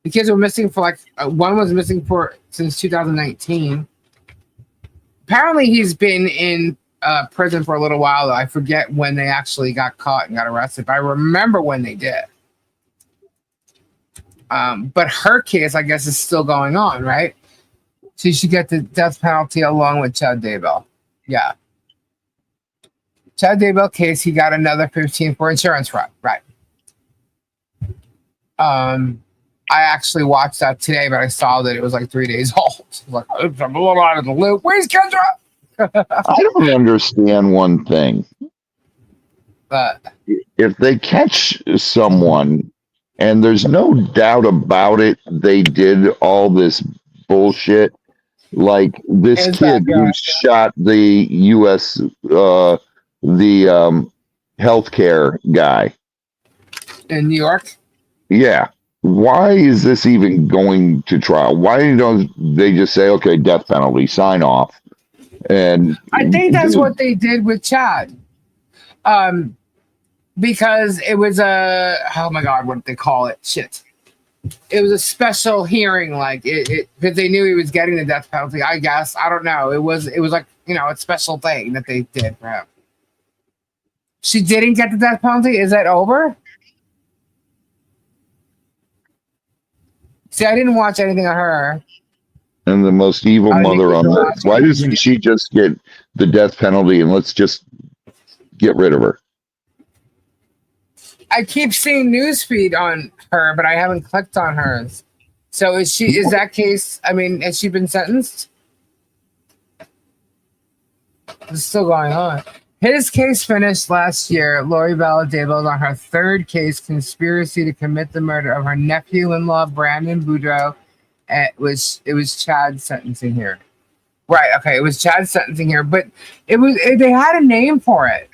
The kids were missing for like one was missing for since 2019. Apparently, he's been in prison for a little while. I forget when they actually got caught and got arrested, but I remember when they did. But her case, I guess, is still going on, right? So she get the death penalty along with Chad Daybell. Yeah. Chad Daybell case, he got another 15 for insurance fraud, right? I actually watched that today, but I saw that it was like 3 days old. Like, oops, I'm a little out of the loop. Where's Kendra? I don't understand one thing. If they catch someone and there's no doubt about it, they did all this bullshit. Like this kid who shot the U.S. Healthcare guy in New York. Yeah. Why is this even going to trial? Why don't they just say, okay, death penalty, sign off? And I think that's what they did with Chad. Because it was oh my God, what did they call it? Shit. It was a special hearing, like it because they knew he was getting the death penalty, I guess. I don't know. It was like, a special thing that they did for him. She didn't get the death penalty? Is that over? See, I didn't watch anything on her. And the most evil mother on earth. Why doesn't she just get the death penalty and let's just get rid of her? I keep seeing newsfeed on her, but I haven't clicked on hers. So is that case, has she been sentenced? It's still going on. His case finished last year. Lori Daybell on her third case, conspiracy to commit the murder of her nephew-in-law, Brandon Boudreaux. It was Chad sentencing here. Right, okay, it was Chad sentencing here, but they had a name for it.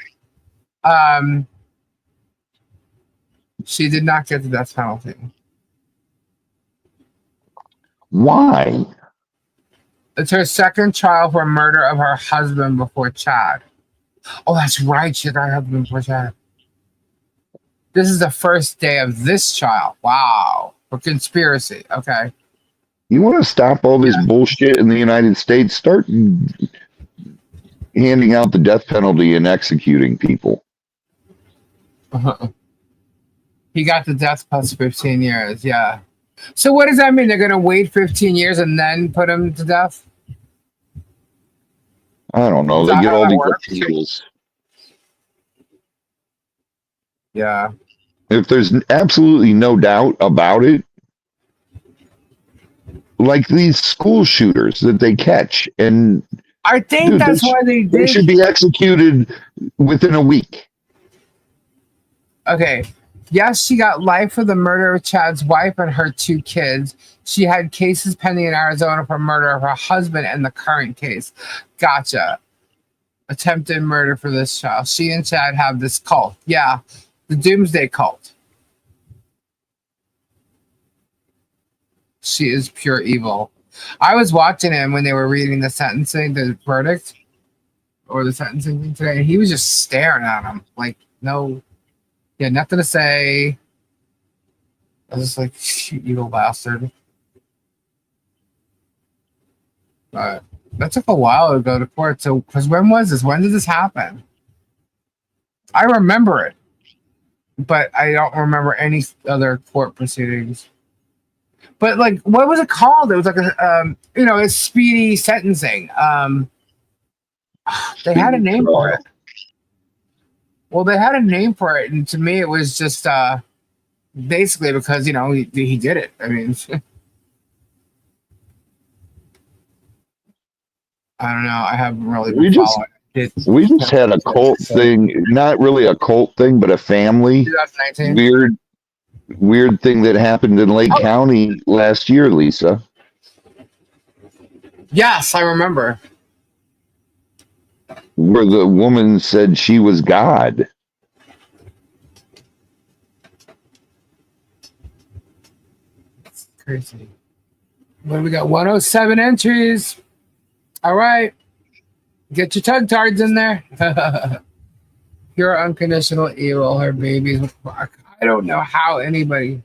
She did not get the death penalty. Why? It's her second trial for murder of her husband before Chad. Oh, that's right. She got her husband before Chad. This is the first day of this trial. Wow. For conspiracy. Okay. You want to stop all this bullshit in the United States? Start handing out the death penalty and executing people. He got the death plus 15 years. Yeah. So what does that mean? They're going to wait 15 years and then put him to death? I don't know. They get all these appeals. Yeah. If there's absolutely no doubt about it, like these school shooters that they catch, and I think that's why they did. They should be executed within a week. Okay. Yes, she got life for the murder of Chad's wife and her 2 kids. She had cases pending in Arizona for murder of her husband and the current case. Gotcha. Attempted murder for this child. She and Chad have this cult. Yeah, the Doomsday Cult. She is pure evil. I was watching him when they were reading the verdict, or the sentencing thing today, and he was just staring at him like, no. Yeah, nothing to say. I was just like, you evil bastard. But that took a while to go to court. So, because when was this? When did this happen? I remember it. but I don't remember any other court proceedings. But like, what was it called? It was like a speedy sentencing. They had a name for it. Well, they had a name for it, and to me, it was just basically because he did it. I mean, I don't know. I haven't really been following it. We just had a cult thing, not really a cult thing, but a family 2019. weird thing that happened in Lake County last year, Lisa. Yes, I remember. Where the woman said she was God. It's crazy. What do we got? 107 entries. All right. Get your tug tards in there. Pure unconditional evil. Her babies. I don't know how anybody.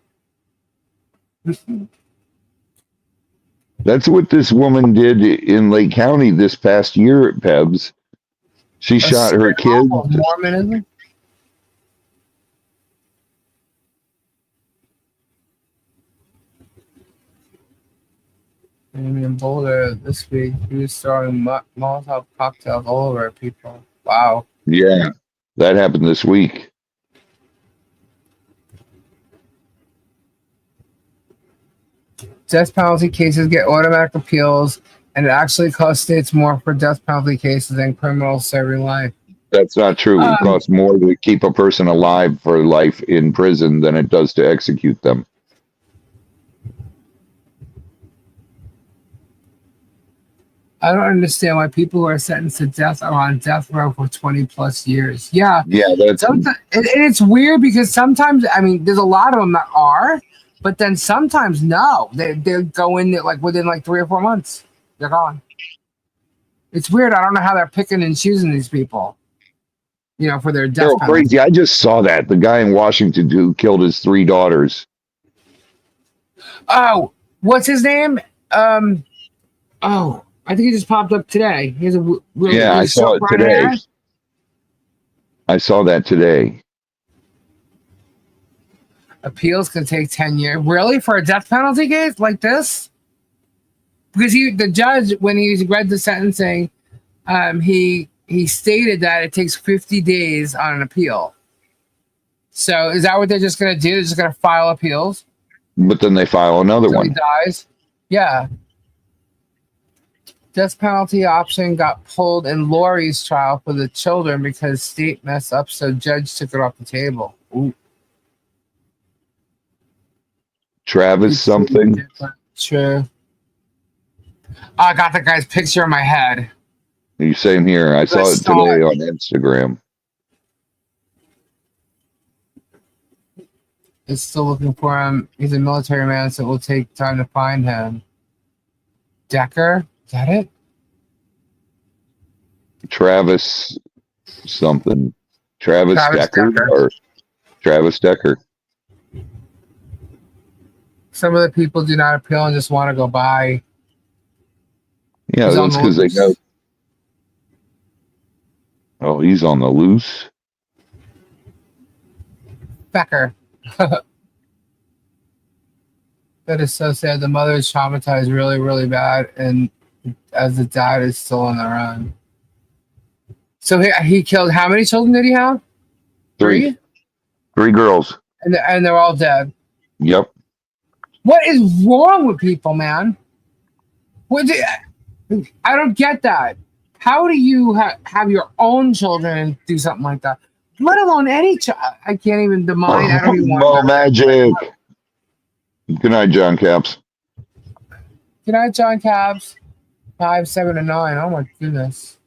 That's what this woman did in Lake County this past year at Pebs. She shot her kid. Mormonism. In Boulder this week, he was throwing Molotov cocktails all over people. Wow. Yeah, that happened this week. Death penalty cases get automatic appeals, and it actually costs states more for death penalty cases than criminals serving life. That's not true. It costs more to keep a person alive for life in prison than it does to execute them. I don't understand why people who are sentenced to death are on death row for 20 plus years. Yeah. That's and it's weird because sometimes, I mean, there's a lot of them that are, but then sometimes no. They go in like within like 3 or 4 months. They're gone. It's weird. I don't know how they're picking and choosing these people, for their death penalty. Crazy. I just saw that. The guy in Washington who killed his 3 daughters. Oh, what's his name? I think he just popped up today. He has a really I saw it today. Hair. I saw that today. Appeals can take 10 years. Really? For a death penalty case like this? Because the judge, when he read the sentencing, he stated that it takes 50 days on an appeal. So is that what they're just going to do? They're just going to file appeals? But then they file another one. He dies? Yeah. Death penalty option got pulled in Lori's trial for the children because state messed up, so judge took it off the table. Ooh. Travis something. True. I got the guy's picture in my head. Same here. I saw it today on Instagram. It's still looking for him. He's a military man, so it will take time to find him. Decker? Is that it? Travis something. Travis Decker or Travis Decker. Some of the people do not appeal and just want to go by. Yeah, that's because they know. Oh, he's on the loose. Becker. That is so sad. The mother is traumatized really, really bad, and as the dad is still on the run. So he killed, how many children did he have? 3? 3 girls. And they're all dead. Yep. What is wrong with people, man? I don't get that. How do you have your own children do something like that? Let alone any child. I can't even mine. I don't even want MoMagic. Good night, John Caps. Good night, John Caps. 5, 7, and 9. Oh my goodness.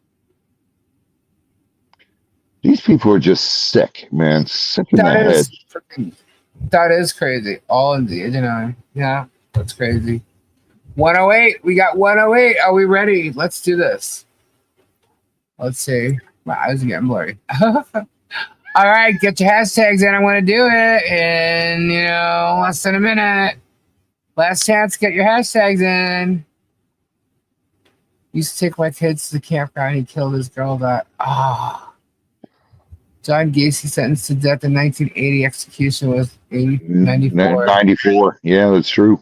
These people are just sick, man. Sick in the head. That is crazy. All in the 89. Yeah, that's crazy. 108. We got 108. Are we ready? Let's do this. Let's see. My eyes are getting blurry. All right, get your hashtags in. I want to do it in, less than a minute. Last chance, get your hashtags in. Used to take my kids to the campground. He killed his girl. John Gacy sentenced to death in 1980. Execution was 94. 94. Yeah, that's true.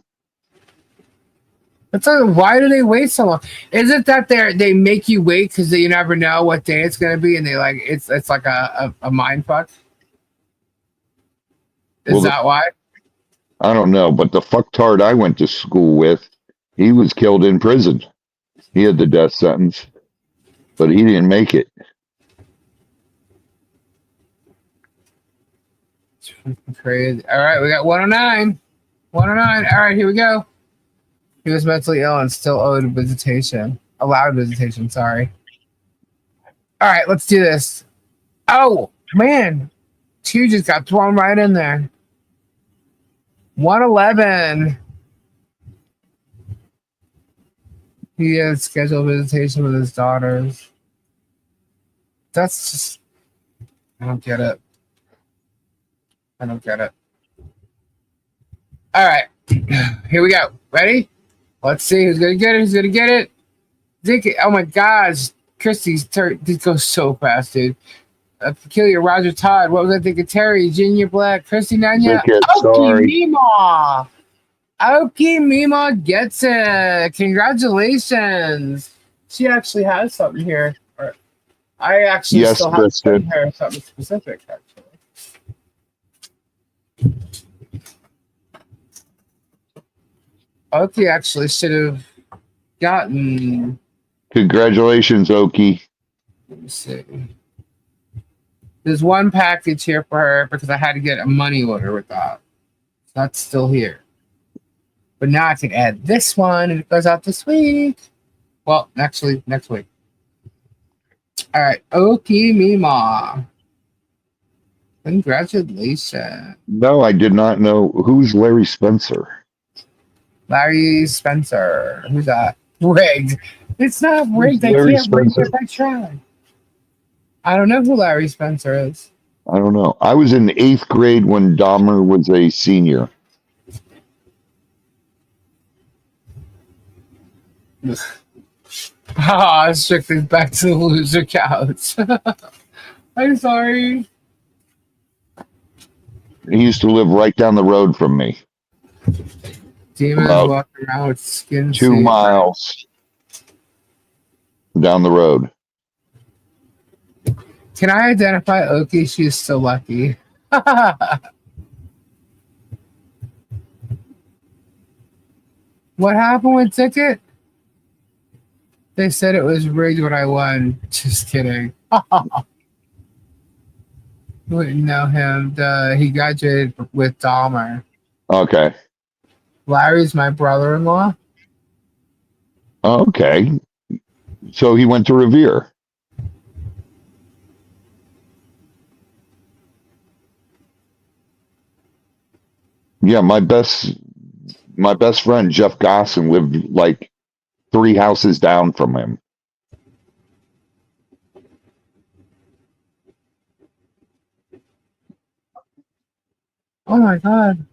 That's why do they wait so long? Is it that they make you wait because you never know what day it's gonna be, and they like it's like a mind fuck? Is that why? I don't know, but the fucktard I went to school with, he was killed in prison. He had the death sentence, but he didn't make it. Crazy. All right, we got 109. 109. All right, here we go. He was mentally ill and still owed visitation. Allowed visitation, sorry. All right, let's do this. Oh, man. 2 just got thrown right in there. 111. He has scheduled visitation with his daughters. That's just... I don't get it. I don't get it. All right. Here we go. Ready? Let's see who's going to get it. Who's going to get it? Zeke. Oh, my gosh. Christy's turn. This goes so fast, dude. Peculiar Roger Todd. What was I thinking? Terry, Junior Black, Christy Nanya. Okie Mima. Okie Mima gets it. Congratulations. She actually has something here. I actually still have to her something specific, actually. Okie actually should have gotten. Congratulations, Okie. Let me see. There's one package here for her because I had to get a money order with that. That's still here. But now I can add this one and it goes out this week. Well, actually, next week. All right. Okie Mima. Congratulations. No, I did not know. Who's Larry Spencer? Larry Spencer. Who's that? Rigged. It's not rigged. I can't rig it if I try. I don't know who Larry Spencer is. I don't know. I was in 8th grade when Dahmer was a senior. Ah, strictly back to the loser couch. I'm sorry. He used to live right down the road from me. Demons walking around with skin 2 miles down the road. Can I identify Okie? She is so lucky. What happened with Ticket? They said it was rigged when I won. Just kidding. Wouldn't know him. He graduated with Dahmer. Okay. Larry's my brother-in-law. Okay. So he went to Revere. Yeah, my best friend Jeff Gosson lived like 3 houses down from him. Oh my God.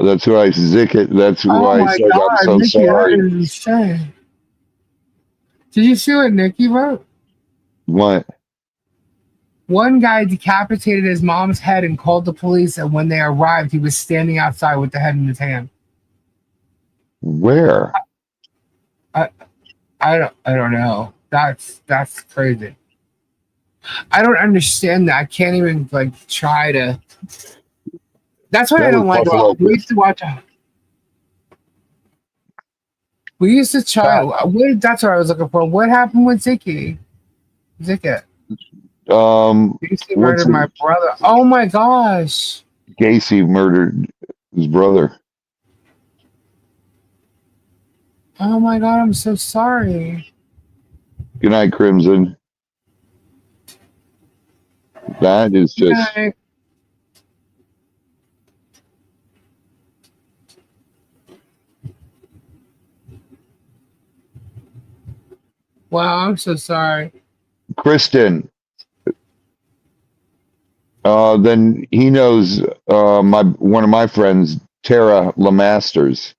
That's who I Zick it. That's who I said I'm so Nikki, sorry. that is insane. Did you see what Nikki wrote? What? One guy decapitated his mom's head and called the police, and when they arrived, he was standing outside with the head in his hand. Where? I don't know. That's crazy. I don't understand that. I can't even like try to. That's why I don't like. We used to watch. We used to try. That's what I was looking for. What happened with Zicky? Zicket. Gacy murdered my brother. Oh my gosh. Gacy murdered his brother. Oh my God, I'm so sorry. Good night, Crimson. That is just. Wow, I'm so sorry. Kristen. Then he knows one of my friends, Tara LeMasters.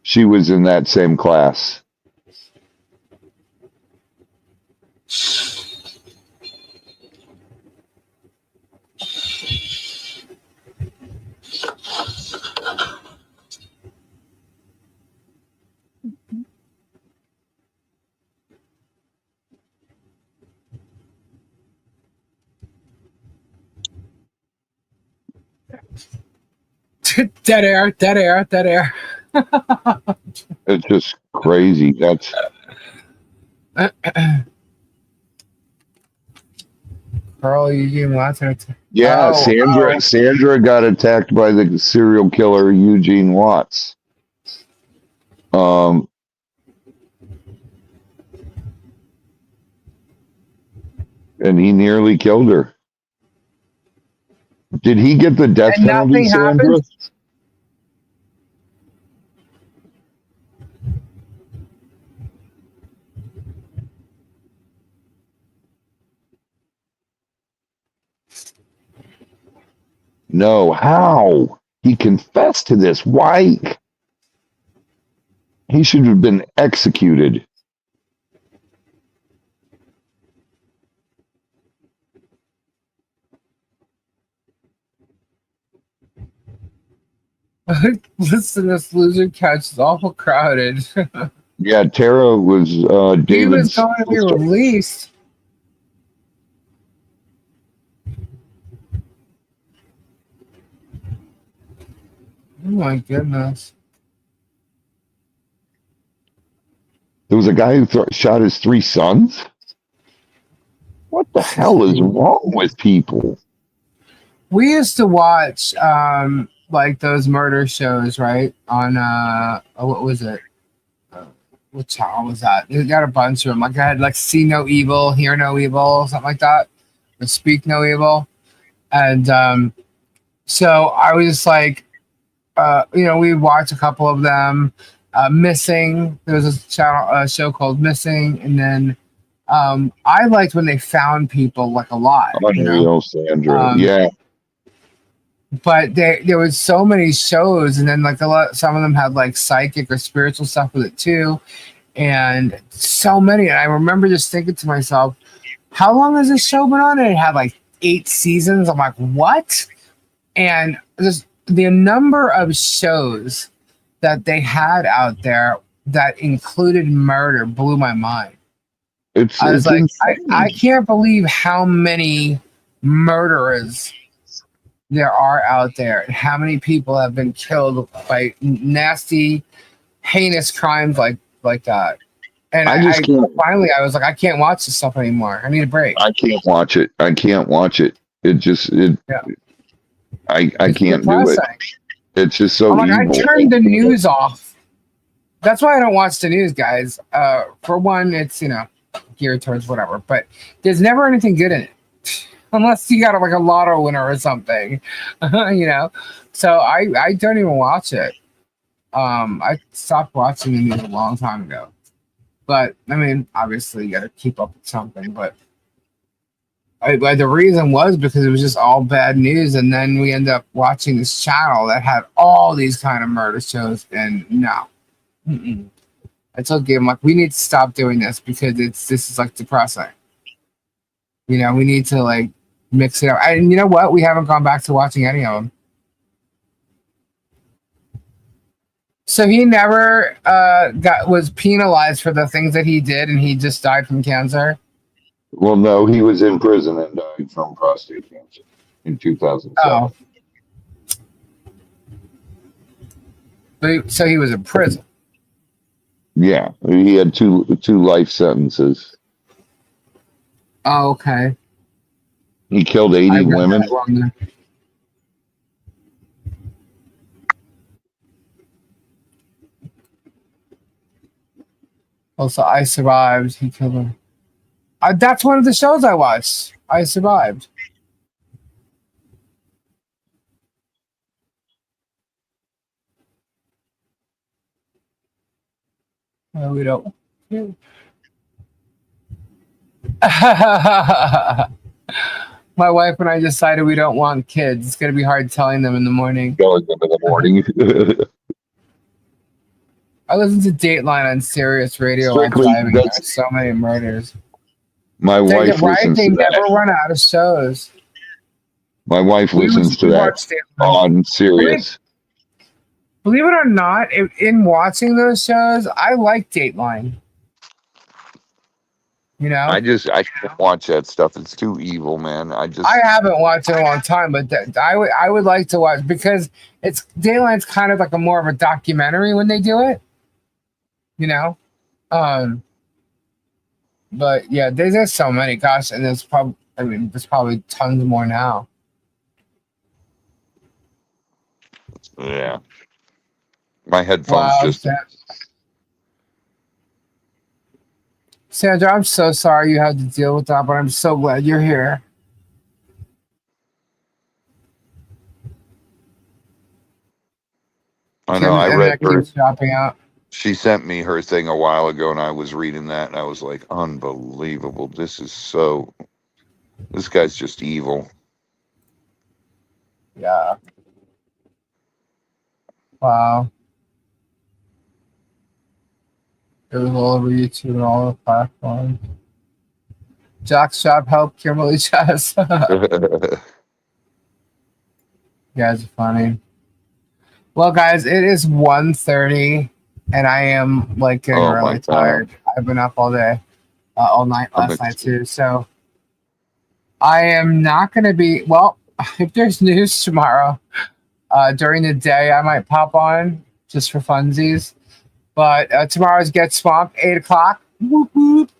She was in that same class. Dead air, dead air, dead air. It's just crazy. That's Carl Eugene Watson. yeah. Sandra got attacked by the serial killer Eugene Watts. And he nearly killed her. Did he get the death And penalty, nothing Sandra? happened? No. How? He confessed to this. Why? He should have been executed. Listen, this loser couch is awful crowded. Yeah, Tara was He was David's. going to be released. Oh my goodness. There was a guy who shot his 3 sons. What the hell is wrong with people? We used to watch like those murder shows, right? On what was it? What channel was that? They got a bunch of them. Like I had like See No Evil, Hear No Evil, something like that, or Speak No Evil. And so I was just like, we watched a couple of them. Missing. There was a show called Missing, and then I liked when they found people like alive. Unreal, Sandra. Yeah. But there was so many shows, and then like some of them had like psychic or spiritual stuff with it too, and so many. And I remember just thinking to myself, how long has this show been on? And it had like 8 seasons. I'm like, what? And just the number of shows that they had out there that included murder blew my mind. I was like, I can't believe how many murderers there are out there and how many people have been killed by nasty, heinous crimes like that. And I was like, I can't watch this stuff anymore. I need a break. I can't watch it. I can't do it. It's just so evil. I turned the news off. That's why I don't watch the news, guys. For one, it's geared towards whatever, but there's never anything good in it. Unless you got like a lotto winner or something, So I don't even watch it. I stopped watching the news a long time ago. But I mean, obviously you got to keep up with something. But the reason was because it was just all bad news, and then we end up watching this channel that had all these kind of murder shows, and no. I told Gabe, I'm like, we need to stop doing this because this is like depressing. We need to like mix it up. And you know what? We haven't gone back to watching any of them. So he never was penalized for the things that he did, and he just died from cancer. Well, no, he was in prison and died from prostate cancer in 2007. Oh. So he was in prison. Yeah, he had two life sentences. Oh, okay. He killed 80 women. Also, I Survived. He killed her. That's one of the shows I watched. I Survived. No, we don't. My wife and I decided we don't want kids. It's going to be hard telling them in the morning. Telling them in the morning. I listen to Dateline on Sirius Radio while driving. There's so many murders. My wife listens to that. They never run out of shows. My wife listens to that on Sirius. Believe it or not, in watching those shows, I like Dateline. You know, I can't watch that stuff. It's too evil, man. I haven't watched it in a long time, but I would like to watch because it's Daylight's kind of like a more of a documentary when they do it. You know, but yeah, there's so many. Gosh, and there's probably tons more now. Yeah. My headphones Wow, just. Sandra, I'm so sorry you had to deal with that, but I'm so glad you're here. I know. I read her. Dropping out. She sent me her thing a while ago, and I was reading that, and I was like, unbelievable. This guy's just evil. Yeah. Wow. It was all over YouTube and all the platforms. Jack's Shop help Kimberly Chess. You guys are funny. Well, guys, it is 1:30, and I am like getting really tired. I've been up all day, all night last night too. So I am not going to be. Well, if there's news tomorrow during the day, I might pop on just for funsies. But tomorrow's Get Swamped, 8:00. Whoop, whoop.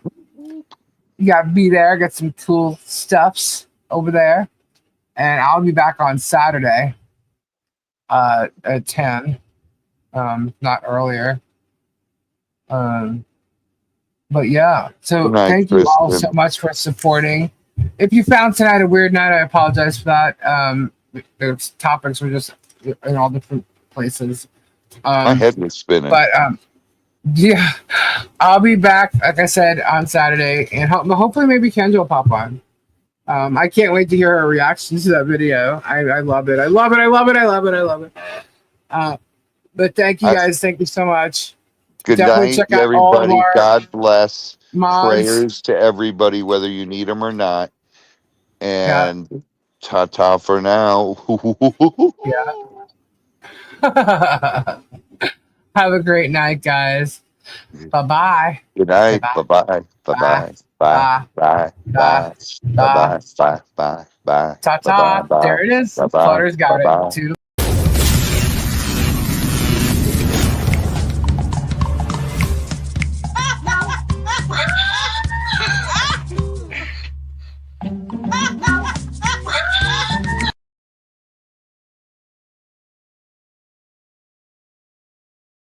You got to be there, get some cool stuffs over there. And I'll be back on Saturday at 10, not earlier. But yeah, so thank you all so much for supporting. If you found tonight a weird night, I apologize for that. The topics were just in all different places. My head was spinning. But yeah, I'll be back, like I said, on Saturday, and hopefully maybe Kendra will pop on. I can't wait to hear her reaction to that video. I love it. I love it. I love it. I love it. I love it. But thank you guys. Thank you so much. Good night, everybody. God bless. Prayers to everybody, whether you need them or not. And ta-ta for now. Yeah. Have a great night, guys. Bye-bye. Good night. Bye-bye. Bye-bye. Bye. Bye. Bye. Bye. Bye. Bye. Bye. Ta-ta. There it is. Flutter's got it.